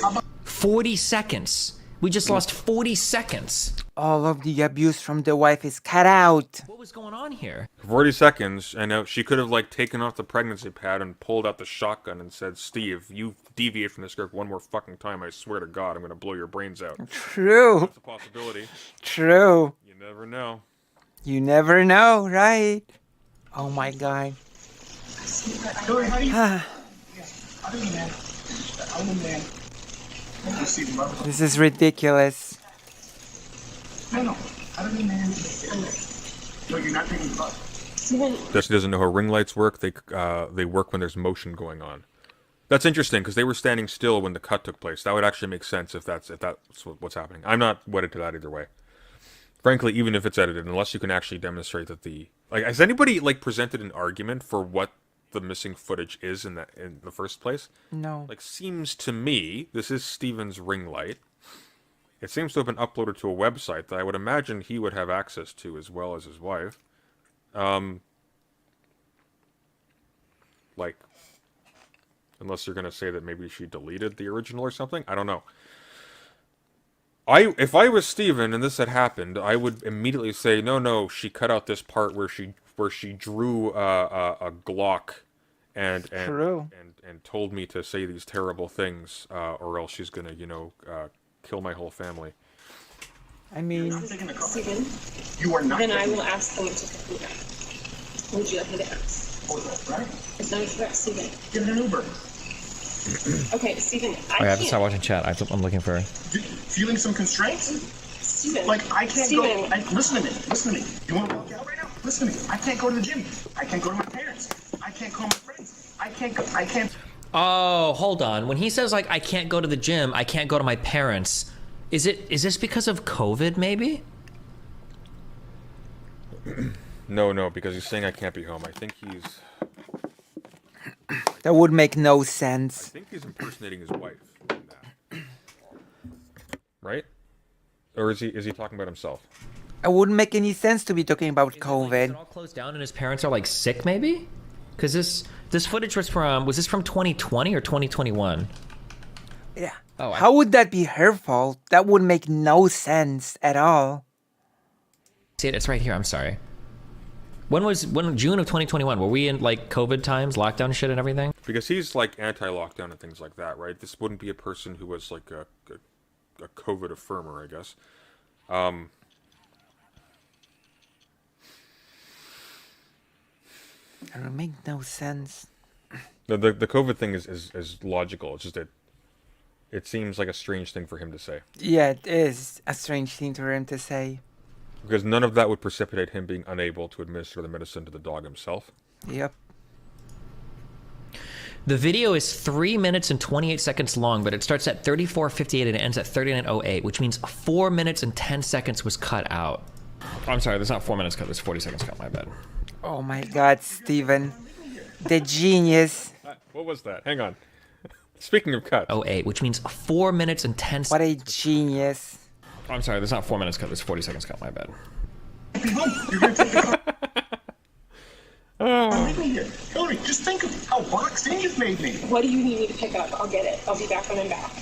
How about
40 seconds. We just lost 40 seconds.
All of the abuse from the wife is cut out.
What was going on here?
40 seconds, and she could have, like, taken off the pregnancy pad and pulled out the shotgun and said, Steve, you deviate from the script one more fucking time, I swear to God, I'm going to blow your brains out.
True.
That's a possibility.
True.
You never know.
You never know, right? Oh my god.
Hillary, how do you... Other than that, other than that, you see the love.
This is ridiculous.
No. Other than that, no, you're not taking the bus.
Destiny doesn't know how ring lights work. They work when there's motion going on. That's interesting because they were standing still when the cut took place. That would actually make sense if that's what's happening. I'm not wedded to that either way. Frankly, even if it's edited, unless you can actually demonstrate that has anybody like presented an argument for what the missing footage is in the first place?
No.
Like, seems to me this is Steven's ring light. It seems to have been uploaded to a website that I would imagine he would have access to as well as his wife. Like, unless you're going to say that maybe she deleted the original or something. I don't know. If I was Steven and this had happened, I would immediately say, no, she cut out this part where she drew a Glock and told me to say these terrible things, or else she's going to, kill my whole family.
I mean,
You're not taking the car.
Steven,
You are not
then I
taking
will ask them to pick me up. Would you like me to ask?
Oh, that's right.
It's not a threat, Steven.
Give it an Uber.
Okay, Steven,
I have to start watching chat. I'm looking for.
Feeling some constraints?
Steven.
Like, I can't
Steven.
go. Listen to me. Listen to me. You want to walk out right now? Listen to me. I can't go to the gym. I can't go to my parents. I can't call my friends. I can't go. I can't.
Oh, hold on. When he says like I can't go to the gym, I can't go to my parents. Is this because of COVID? Maybe.
No, because he's saying I can't be home. I think he's.
that would make no
I
sense.
think he's impersonating his wife. In that. Right? Or is he talking about himself?
It wouldn't make any sense to be talking about
Is it
COVID.
all closed down and his parents are like sick, maybe? Because this footage was from 2020 or 2021?
Yeah.
Oh,
How would that be her fault? That would make no sense at all.
See it? It's right here. I'm sorry. When June of 2021? Were we in like COVID times, lockdown shit and everything?
Because he's like anti-lockdown and things like that, right? This wouldn't be a person who was like a COVID affirmer, I guess.
It would make no sense.
The COVID thing is logical. It's just that it seems like a strange thing for him to say.
Yeah, it is a strange thing for him to say.
Because none of that would precipitate him being unable to administer the medicine to the dog himself.
Yep.
The video is 3 minutes and 28 seconds long, but it starts at 34:58 and it ends at 39:08, which means 4 minutes and 10 seconds was cut out. I'm sorry, there's not 4 minutes cut, there's 40 seconds cut, my bad.
Oh my god, Steven. The genius.
What was that? Hang on. Speaking of cuts.
08, which means 4 minutes and 10
What a genius.
I'm sorry, there's not 4 minutes cut, there's 40 seconds cut, my bad.
You're gonna take the car. I'm leaving here. Hillary, just think of how boxed in you've made me.
What do you need me to pick up? I'll get it. I'll be back when I'm back.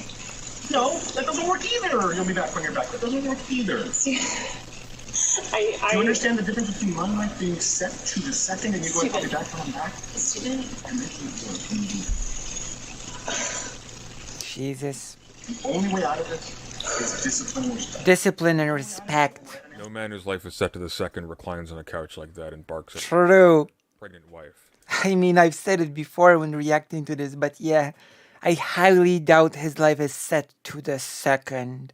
No, that doesn't work either. You'll be back when you're back. That doesn't work either.
See,
Do you understand the difference between my life being set to the second and you going, I'll be back when I'm back?
Steven,
And making it work.
Jesus.
The only way out of this is discipline and respect.
Discipline and respect.
No man whose life is set to the second reclines on a couch like that and barks at
True.
a pregnant wife.
I mean, I've said it before when reacting to this, but yeah, I highly doubt his life is set to the second.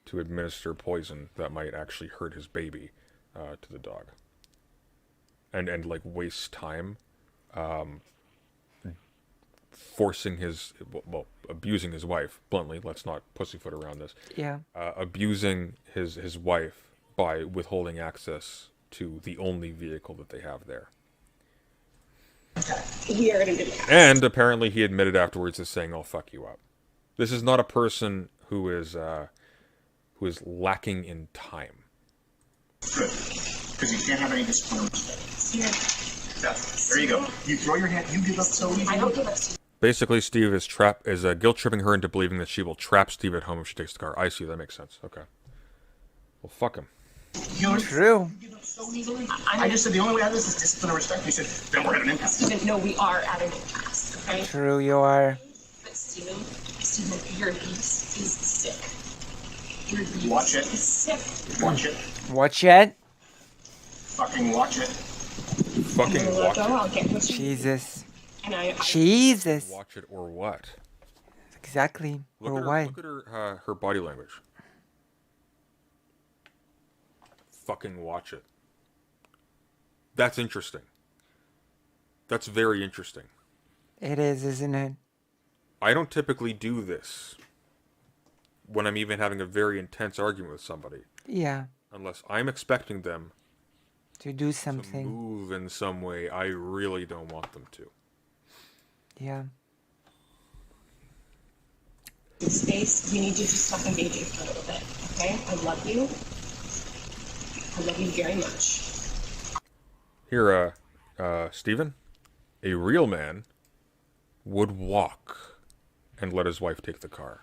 To administer poison that might actually hurt his baby to the dog. And like waste time forcing his, well, abusing his wife, bluntly, let's not pussyfoot around this.
Yeah.
Abusing his wife by withholding access to the only vehicle that they have there.
we are gonna do that.
And apparently he admitted afterwards to saying, I'll fuck you up. This is not a person who is lacking in time.
Good. Because you can't have any discipline or respect. There you go. You throw your hand, you give up so easily.
I don't give up.
Basically, Steve is guilt-tripping her into believing that she will trap Steve at home if she takes the car. I see, that makes sense. Okay. Well, fuck him.
True.
You give up so easily. I just said the only way out of this is discipline and respect. You said, then we're at an impasse.
Steven, no, we are at an impasse, okay?
True, you are.
But Steven, your beast is sick. Your beast
Watch it.
is sick.
Watch it.
Watch it.
Fucking watch it.
Fucking watch it.
I'll get what you
Jesus.
and I
Jesus.
Watch it or what?
Exactly.
Look
Or
at
why?
Look at her body language. Fucking watch it. That's interesting. That's very interesting.
It is, isn't it?
I don't typically do this when I'm even having a very intense argument with somebody.
Yeah.
Unless I'm expecting them
To do
to
something.
move in some way I really don't want them to.
Yeah.
space, we need you to stop engaging for a little bit, okay? I love you. I love you very much.
Here, Steven, a real man would walk and let his wife take the car.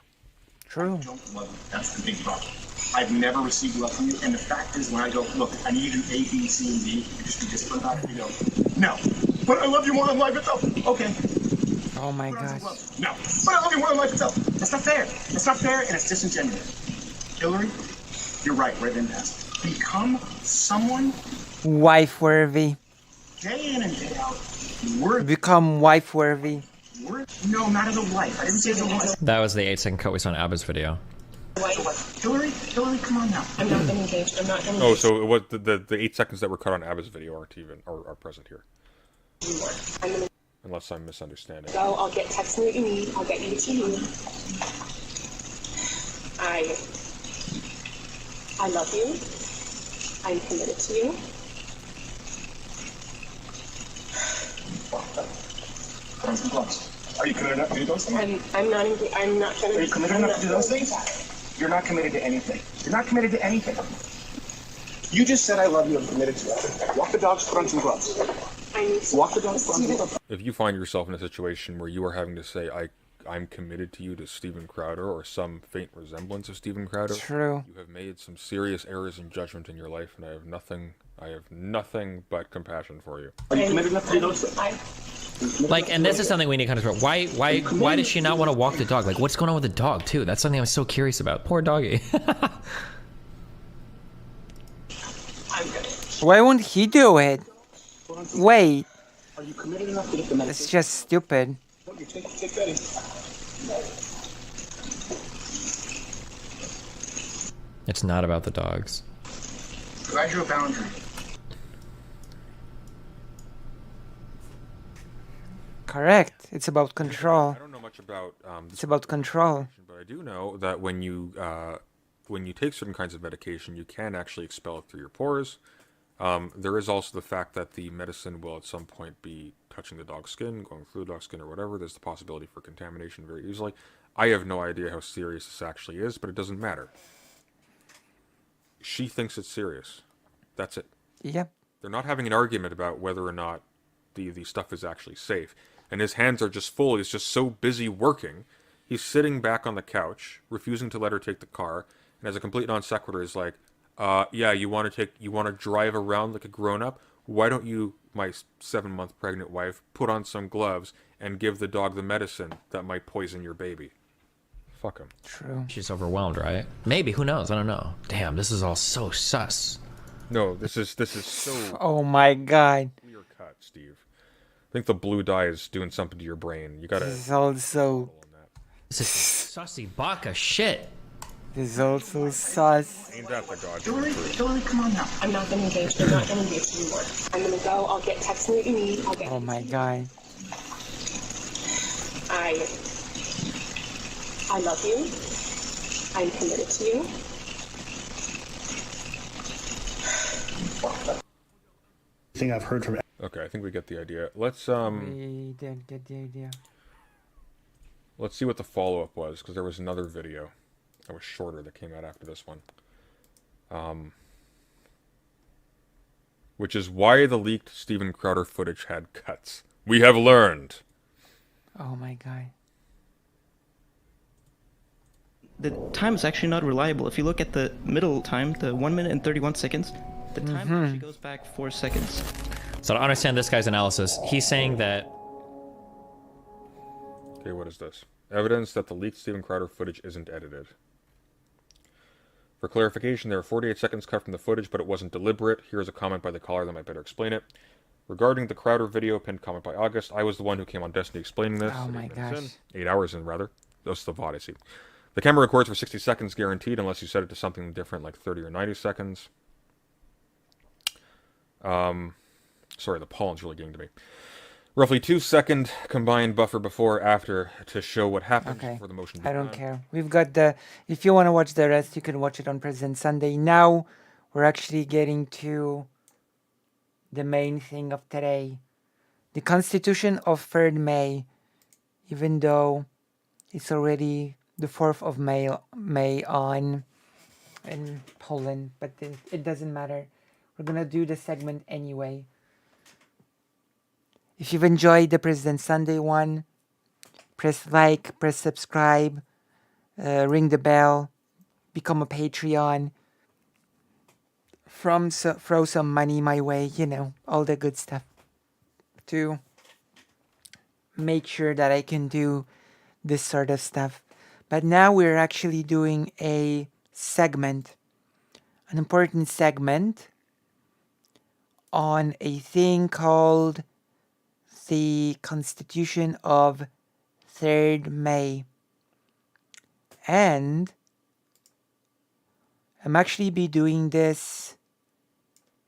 True.
I don't love you. That's the big problem. I've never received love from you, and the fact is, when I go, look, I need you to do A, B, C, and D, you just be disciplined about it, you go, no, but I love you more than life itself. Okay.
Oh my
Put on some
gosh.
gloves. No, but I love you more than life itself. That's not fair. That's not fair, and it's disingenuous. Hillary, You're right, right in that. Become someone
Wife-worthy.
day in and day out. Worth.
Become wife-worthy.
No, not as a wife. I didn't say as a wife.
That was the 8-second cut we saw in Abba's video.
Hillary, come on now.
I'm not gonna engage. I'm not gonna
Oh, so it was the 8 seconds that were cut on Abba's video aren't even are present here.
I'm gonna
Unless I'm misunderstanding.
go. I'll get text me what you need. I'll get you what you need. I love you. I'm committed to you.
Put on some gloves. Are you committed enough to do those things?
I'm not gonna.
Are you committed enough to do those things? You're not committed to anything. You're not committed to anything. You just said I love you. I'm committed to it. Walk the dogs. Put on some gloves. Walk the dogs. Put on some gloves.
If you find yourself in a situation where you are having to say I'm committed to you to Steven Crowder or some faint resemblance of Steven Crowder,
True.
you have made some serious errors in judgment in your life, and I have nothing but compassion for you.
Are you committed enough to do those things?
Like, and this is something we need to kind of why does she not want to walk the dog? Like, what's going on with the dog too? That's something I'm so curious about. Poor doggy.
Why won't he do it? Wait.
Are you committed enough to get the medicine?
It's just stupid.
Take Betty.
It's not about the dogs.
I drew a boundary.
Correct. It's about control.
I don't know much about
It's about control.
but I do know that when you take certain kinds of medication, you can actually expel it through your pores. There is also the fact that the medicine will at some point be touching the dog's skin, going through the dog's skin or whatever. There's the possibility for contamination very easily. I have no idea how serious this actually is, but it doesn't matter. She thinks it's serious. That's it.
Yep.
They're not having an argument about whether or not the stuff is actually safe. And his hands are just full. He's just so busy working. He's sitting back on the couch, refusing to let her take the car, and as a complete non sequitur is like, yeah, you want to drive around like a grown-up? Why don't you, my 7-month pregnant wife, put on some gloves and give the dog the medicine that might poison your baby? Fuck him.
True.
She's overwhelmed, right? Maybe. Who knows? I don't know. Damn, this is all so sus.
No, this is so
Oh my god.
clear cut, Steve. I think the blue dye is doing something to your brain. You gotta.
This is also.
This is sussy baka shit.
This is also sus.
Ain't that the god?
Hillary, come on now.
I'm not gonna engage. I'm not gonna engage anymore. I'm gonna go. I'll get text me what you need. I'll get.
Oh my god.
I love you. I'm committed to you.
Thing I've heard from.
Okay, I think we get the idea. Let's
We did get the idea.
let's see what the follow-up was, because there was another video that was shorter that came out after this one. Which is why the leaked Steven Crowder footage had cuts. We have learned.
Oh my god.
The time is actually not reliable. If you look at the middle time, the 1 minute and 31 seconds, the time actually goes back 4 seconds.
So to understand this guy's analysis, he's saying that.
Okay, what is this? Evidence that the leaked Steven Crowder footage isn't edited. For clarification, there are 48 seconds cut from the footage, but it wasn't deliberate. Here's a comment by the caller that might better explain it. Regarding the Crowder video, pinned comment by August, I was the one who came on Destiny explaining this.
Oh my gosh.
8 hours in, rather. That's the VOD, I see. The camera records for 60 seconds guaranteed, unless you set it to something different like 30 or 90 seconds. Sorry, the pollen's really getting to me. Roughly 2-second combined buffer before after to show what happens for the motion.
I don't care. We've got the. If you want to watch the rest, you can watch it on President Sunday. Now we're actually getting to the main thing of today. The Constitution of 3rd May, even though it's already the 4th of May on in Poland, but it doesn't matter. We're gonna do the segment anyway. If you've enjoyed the President Sunday one, press like, press subscribe, ring the bell, become a Patreon, throw some money my way, you know, all the good stuff to make sure that I can do this sort of stuff. But now we're actually doing a segment an important segment on a thing called the Constitution of 3rd May. And I'm actually be doing this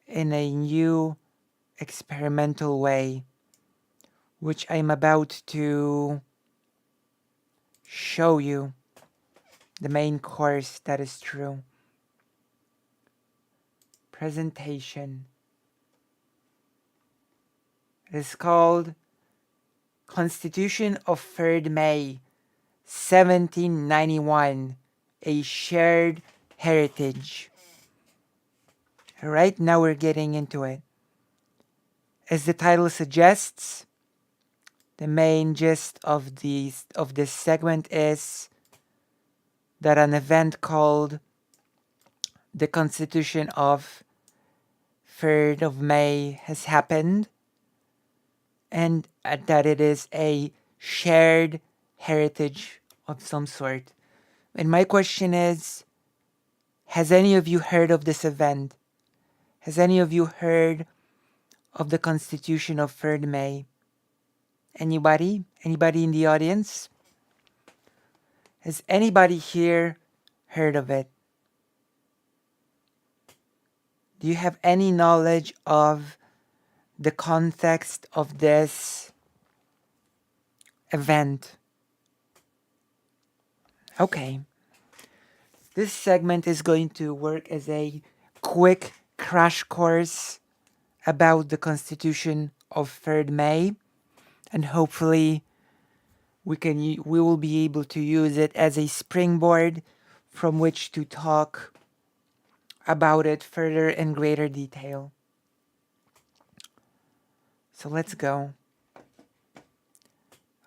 in a new experimental way, which I'm about to show you. The main course, that is true. Presentation. It is called Constitution of 3rd May, 1791, a shared heritage. Alright, now we're getting into it. As the title suggests, the main gist of this segment is that an event called the Constitution of 3rd of May has happened, and that it is a shared heritage of some sort. And my question is, has any of you heard of this event? Has any of you heard of the Constitution of 3rd May? Anybody? Anybody in the audience? Has anybody here heard of it? Do you have any knowledge of the context of this event? Okay. This segment is going to work as a quick crash course about the Constitution of 3rd May, and hopefully we will be able to use it as a springboard from which to talk about it further in greater detail. So let's go.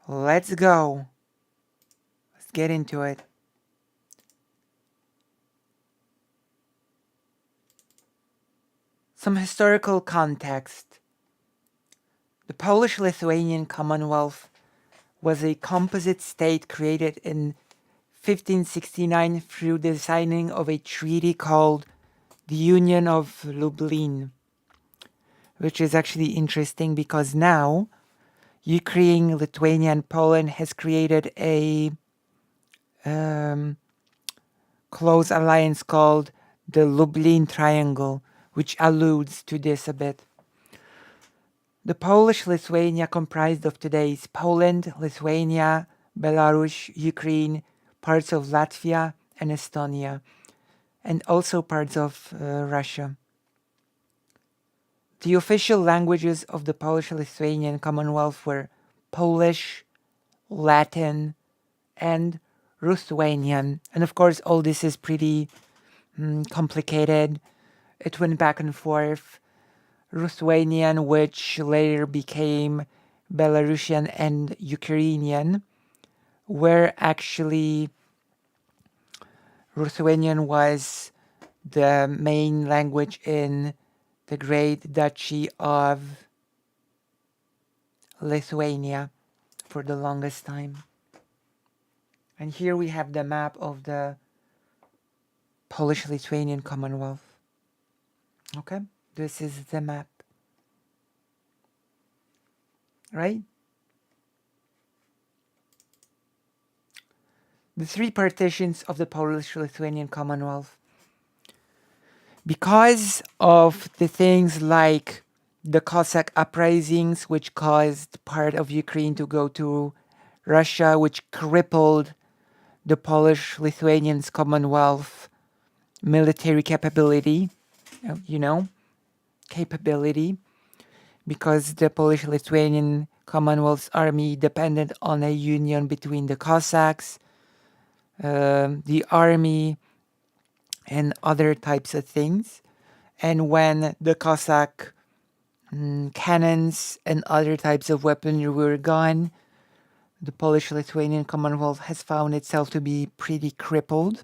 Let's go. Let's get into it. Some historical context. The Polish-Lithuanian Commonwealth was a composite state created in 1569 through the signing of a treaty called the Union of Lublin, which is actually interesting because now Ukraine, Lithuania, and Poland has created a close alliance called the Lublin Triangle, which alludes to this a bit. The Polish-Lithuania comprised of today's Poland, Lithuania, Belarus, Ukraine, parts of Latvia and Estonia, and also parts of Russia. The official languages of the Polish-Lithuanian Commonwealth were Polish, Latin, and Ruthenian. And of course, all this is pretty complicated. It went back and forth. Ruthenian, which later became Belarusian and Ukrainian, where actually Ruthenian was the main language in the Great Duchy of Lithuania for the longest time. And here we have the map of the Polish-Lithuanian Commonwealth. Okay, this is the map. Right? The three partitions of the Polish-Lithuanian Commonwealth. Because of the things like the Cossack uprisings, which caused part of Ukraine to go to Russia, which crippled the Polish-Lithuanian Commonwealth military capability, capability, because the Polish-Lithuanian Commonwealth's army depended on a union between the Cossacks, the army, and other types of things. And when the Cossack cannons and other types of weaponry were gone, the Polish-Lithuanian Commonwealth has found itself to be pretty crippled.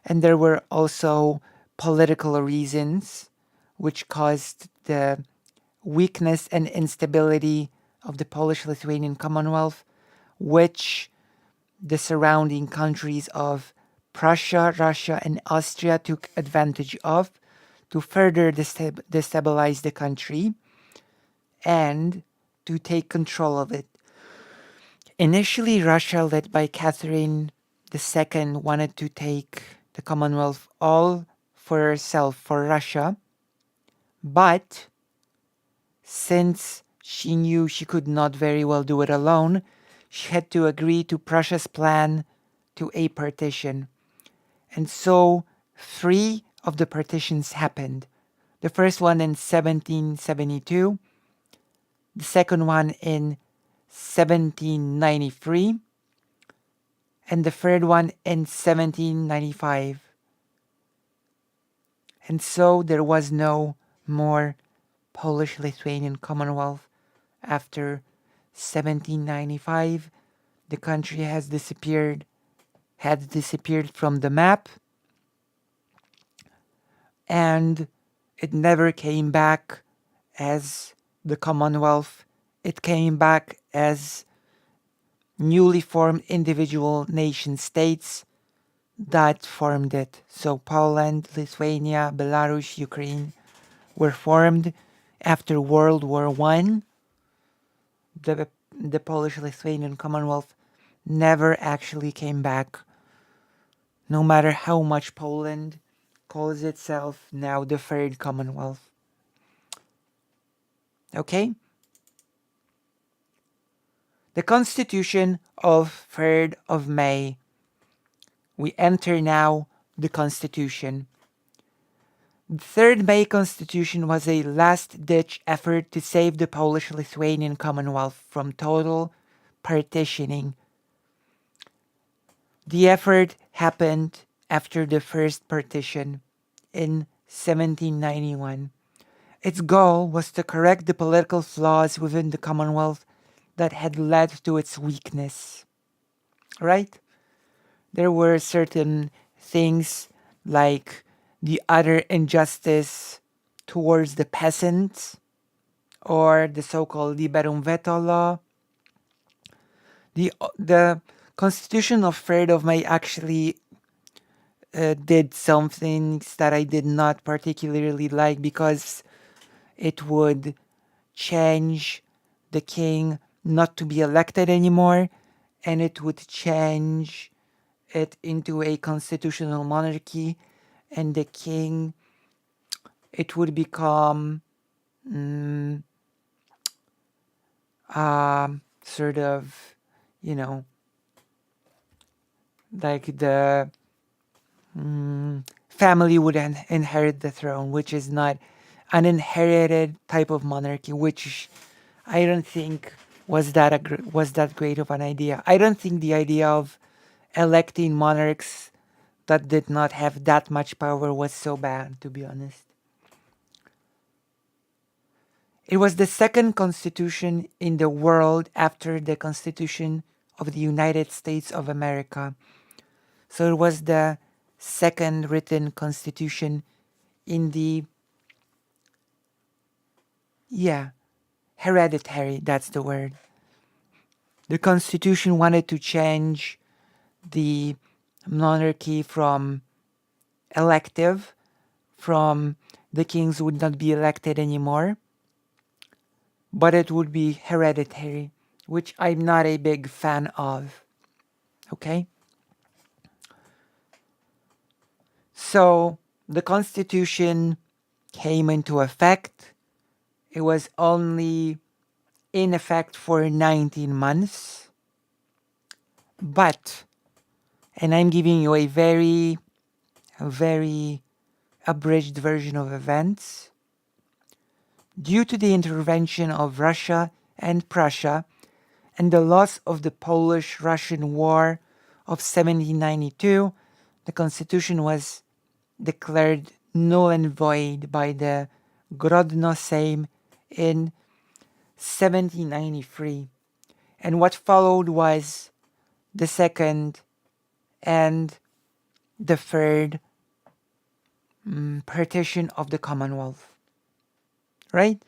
And there were also political reasons which caused the weakness and instability of the Polish-Lithuanian Commonwealth, which the surrounding countries of Prussia, Russia, and Austria took advantage of to further destabilize the country and to take control of it. Initially, Russia, led by Catherine II, wanted to take the Commonwealth all for herself, for Russia. But since she knew she could not very well do it alone, she had to agree to Prussia's plan to a partition. And so 3 of the partitions happened. The first one in 1772, the second one in 1793, and the third one in 1795. And so there was no more Polish-Lithuanian Commonwealth after 1795. The country had disappeared from the map, and it never came back as the Commonwealth. It came back as newly formed individual nation states that formed it. So Poland, Lithuania, Belarus, Ukraine were formed after World War I. The Polish-Lithuanian Commonwealth never actually came back, no matter how much Poland calls itself now the Third Commonwealth. Okay? The Constitution of 3rd of May. We enter now the Constitution. The 3rd May Constitution was a last-ditch effort to save the Polish-Lithuanian Commonwealth from total partitioning. The effort happened after the first partition in 1791. Its goal was to correct the political flaws within the Commonwealth that had led to its weakness. Right? There were certain things like the utter injustice towards the peasants, or the so-called liberum veto law. The Constitution of 3rd of May actually did some things that I did not particularly like, because it would change the king not to be elected anymore, and it would change it into a constitutional monarchy, and the king, it would become sort of, like the family would inherit the throne, which is not an inherited type of monarchy, which I don't think was that great of an idea. I don't think the idea of electing monarchs that did not have that much power was so bad, to be honest. It was the second constitution in the world after the Constitution of the United States of America. So it was the second written constitution in the, hereditary, that's the word. The Constitution wanted to change the monarchy from elective, from the kings would not be elected anymore, but it would be hereditary, which I'm not a big fan of. Okay? So the Constitution came into effect. It was only in effect for 19 months. But, and I'm giving you a very abridged version of events, due to the intervention of Russia and Prussia and the loss of the Polish-Russian War of 1792, the Constitution was declared null and void by the Grodno Sejm in 1793. And what followed was the second and the third partition of the Commonwealth. Right?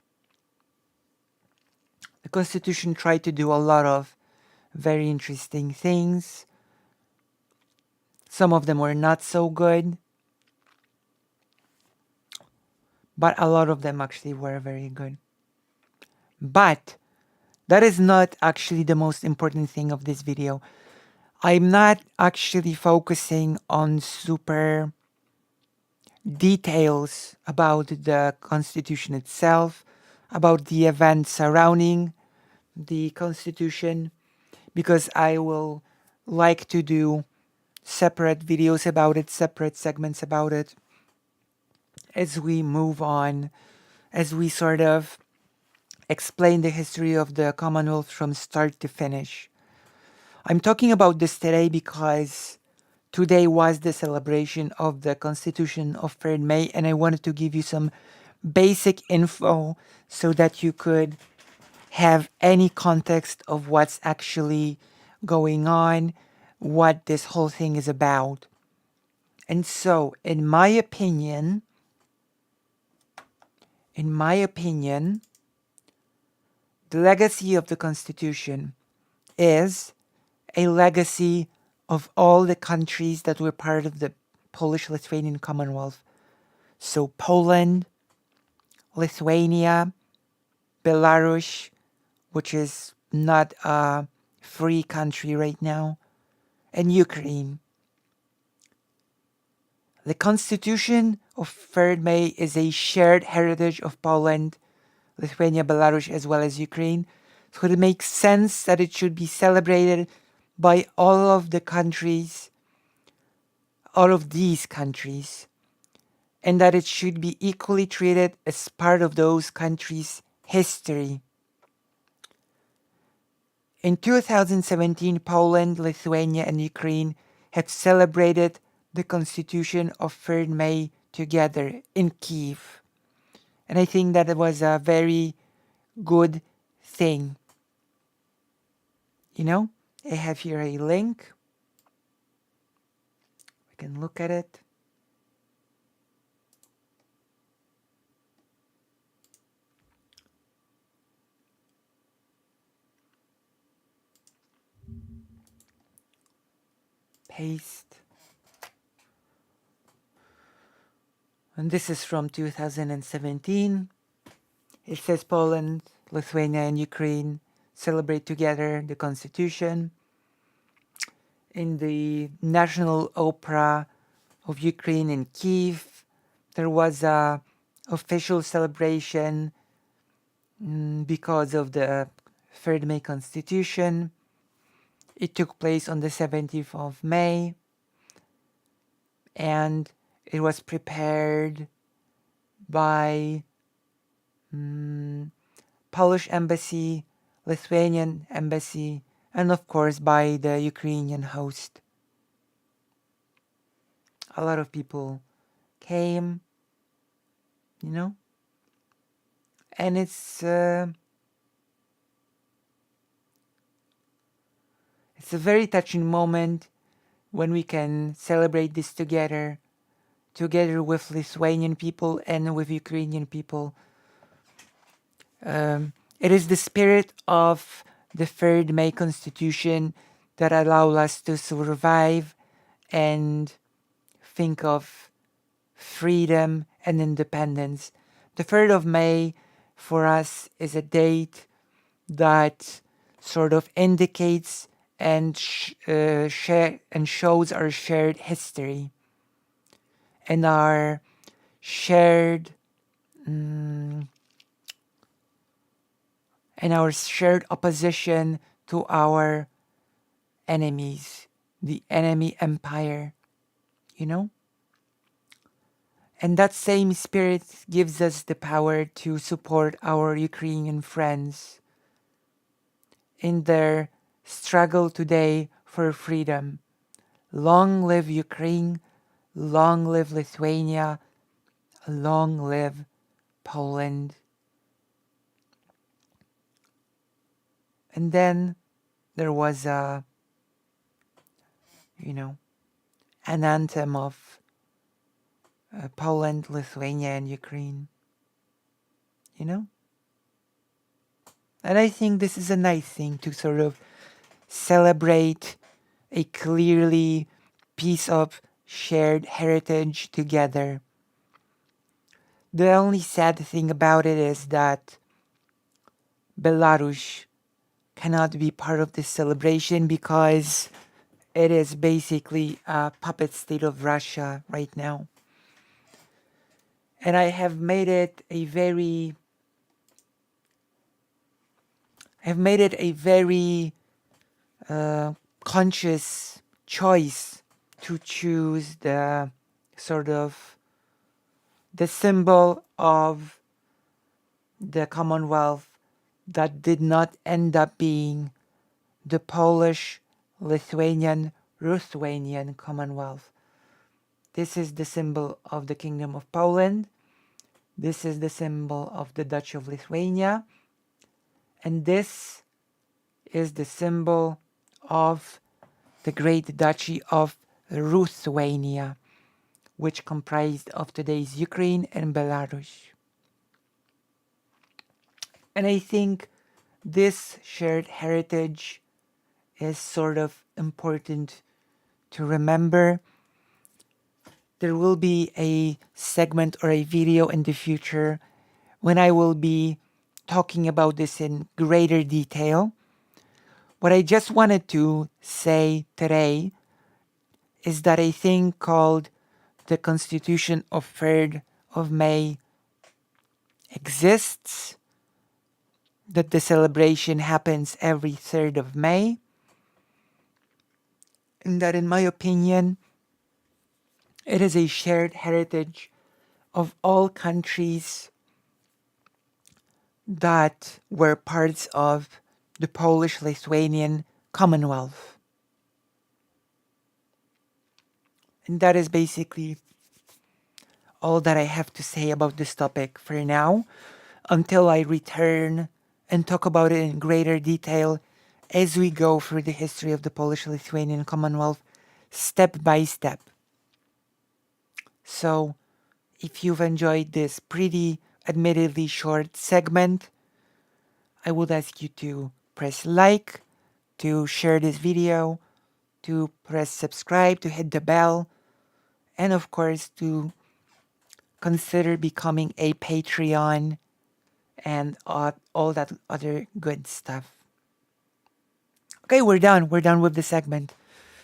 The Constitution tried to do a lot of very interesting things. Some of them were not so good. But a lot of them actually were very good. But that is not actually the most important thing of this video. I'm not actually focusing on super details about the Constitution itself, about the events surrounding the Constitution, because I will like to do separate videos about it, separate segments about it, as we move on, as we sort of explain the history of the Commonwealth from start to finish. I'm talking about this today because today was the celebration of the Constitution of 3rd May, and I wanted to give you some basic info so that you could have any context of what's actually going on, what this whole thing is about. And so, in my opinion, the legacy of the Constitution is a legacy of all the countries that were part of the Polish-Lithuanian Commonwealth. So Poland, Lithuania, Belarus, which is not a free country right now, and Ukraine. The Constitution of 3rd May is a shared heritage of Poland, Lithuania, Belarus, as well as Ukraine. So it makes sense that it should be celebrated by all of the countries, all of these countries, and that it should be equally treated as part of those countries' history. In 2017, Poland, Lithuania, and Ukraine have celebrated the Constitution of 3rd May together in Kyiv. And I think that it was a very good thing. You know, I have here a link. We can look at it. Paste. And this is from 2017. It says Poland, Lithuania, and Ukraine celebrate together the Constitution. In the National Opera of Ukraine in Kyiv, there was a official celebration because of the 3rd May Constitution. It took place on the 17th of May, and it was prepared by Polish embassy, Lithuanian embassy, and of course by the Ukrainian host. A lot of people came, you know, and it's a very touching moment when we can celebrate this together with Lithuanian people and with Ukrainian people. It is the spirit of the 3rd May Constitution that allow us to survive and think of freedom and independence. The 3rd of May for us is a date that sort of indicates and shows our shared history and our shared opposition to our enemies, the enemy empire, you know? And that same spirit gives us the power to support our Ukrainian friends in their struggle today for freedom. Long live Ukraine, long live Lithuania, long live Poland. And then there was an anthem of Poland, Lithuania, and Ukraine. You know? And I think this is a nice thing to sort of celebrate a clearly piece of shared heritage together. The only sad thing about it is that Belarus cannot be part of this celebration because it is basically a puppet state of Russia right now. And I have made it a very conscious choice to choose the sort of the symbol of the Commonwealth that did not end up being the Polish, Lithuanian, Ruthenian Commonwealth. This is the symbol of the Kingdom of Poland. This is the symbol of the Duchy of Lithuania. And this is the symbol of the Great Duchy of Ruthenia, which comprised of today's Ukraine and Belarus. And I think this shared heritage is sort of important to remember. There will be a segment or a video in the future when I will be talking about this in greater detail. What I just wanted to say today is that a thing called the Constitution of 3rd of May exists, that the celebration happens every 3rd of May, and that in my opinion, it is a shared heritage of all countries that were parts of the Polish-Lithuanian Commonwealth. And that is basically all that I have to say about this topic for now, until I return and talk about it in greater detail as we go through the history of the Polish-Lithuanian Commonwealth step by step. So, if you've enjoyed this pretty, admittedly short segment, I would ask you to press like, to share this video, to press subscribe, to hit the bell, and of course to consider becoming a Patreon and all that other good stuff. Okay, we're done. We're done with the segment.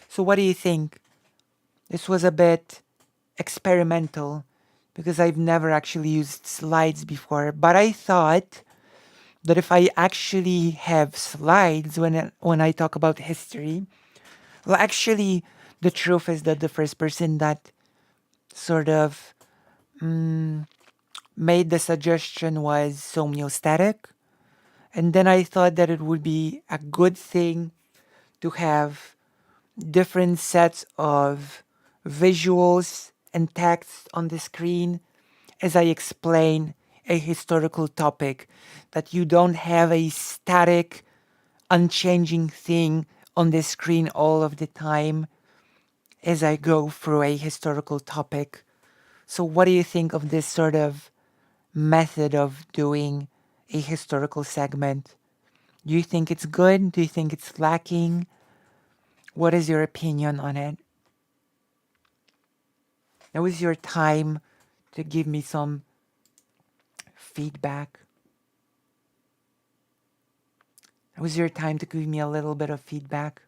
So what do you think? This was a bit experimental because I've never actually used slides before, but I thought that if I actually have slides when I talk about history, well, actually, the truth is that the first person that sort of made the suggestion was Somniostatic. And then I thought that it would be a good thing to have different sets of visuals and text on the screen as I explain a historical topic, that you don't have a static, unchanging thing on the screen all of the time as I go through a historical topic. So what do you think of this sort of method of doing a historical segment? Do you think it's good? Do you think it's lacking? What is your opinion on it? Now is your time to give me some feedback. Now is your time to give me a little bit of feedback.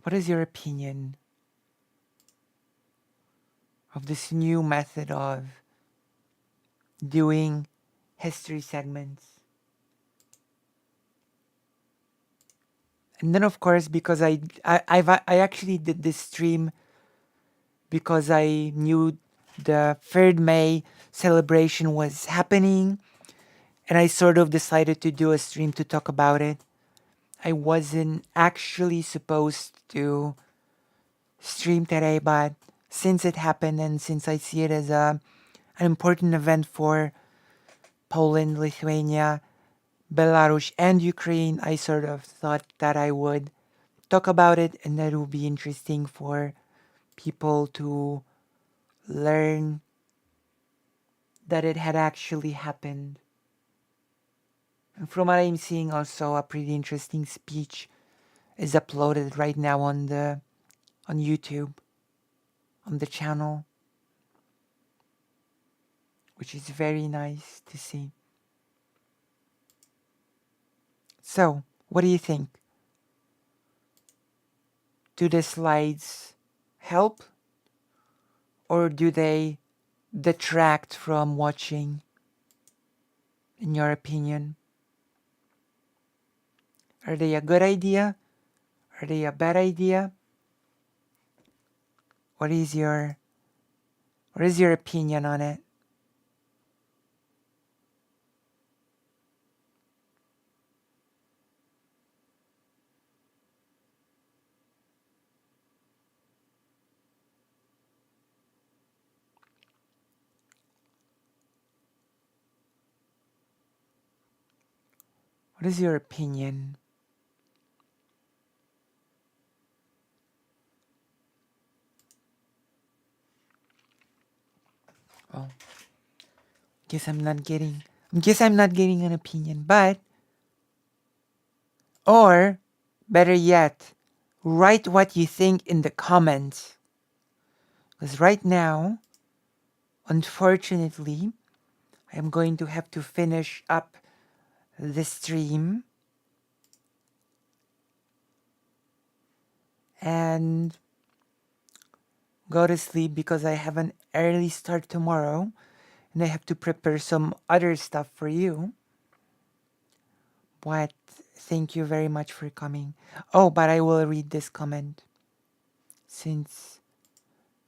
What is your opinion of this new method of doing history segments? And then, of course, because I actually did this stream because I knew the 3rd May celebration was happening, and I sort of decided to do a stream to talk about it. I wasn't actually supposed to stream today, but since it happened and since I see it as an important event for Poland, Lithuania, Belarus, and Ukraine, I sort of thought that I would talk about it and that it would be interesting for people to learn that it had actually happened. And from what I'm seeing, also a pretty interesting speech is uploaded right now on YouTube, on the channel, which is very nice to see. So, what do you think? Do the slides help, or do they detract from watching, in your opinion? Are they a good idea? Are they a bad idea? What is your opinion on it? What is your opinion? Oh, guess I'm not getting an opinion, but, or better yet, write what you think in the comments. Because right now, unfortunately, I'm going to have to finish up the stream and go to sleep because I have an early start tomorrow and I have to prepare some other stuff for you. But thank you very much for coming. Oh, but I will read this comment since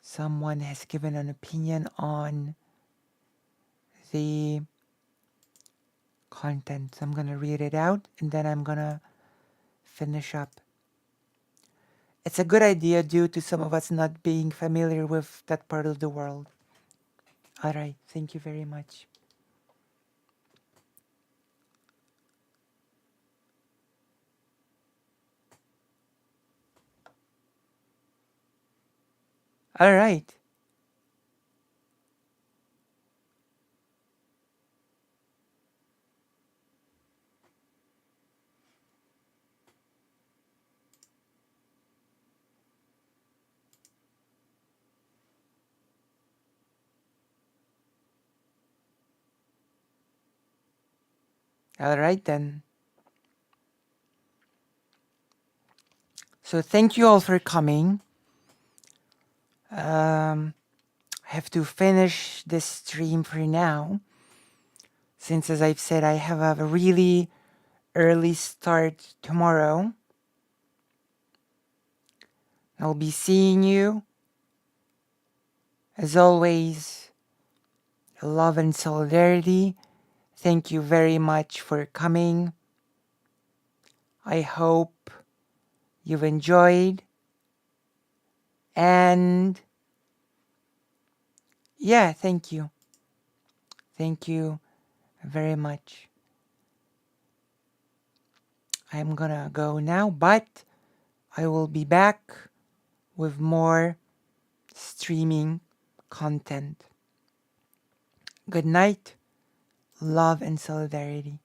someone has given an opinion on the content. So I'm going to read it out and then I'm going to finish up. It's a good idea due to some of us not being familiar with that part of the world. All right, thank you very much. All right. All right then. So thank you all for coming. I have to finish this stream for now, since as I've said, I have a really early start tomorrow. I'll be seeing you. As always, love and solidarity. Thank you very much for coming. I hope you've enjoyed. And yeah, thank you. Thank you very much. I'm gonna go now, but I will be back with more streaming content. Good night, love and solidarity.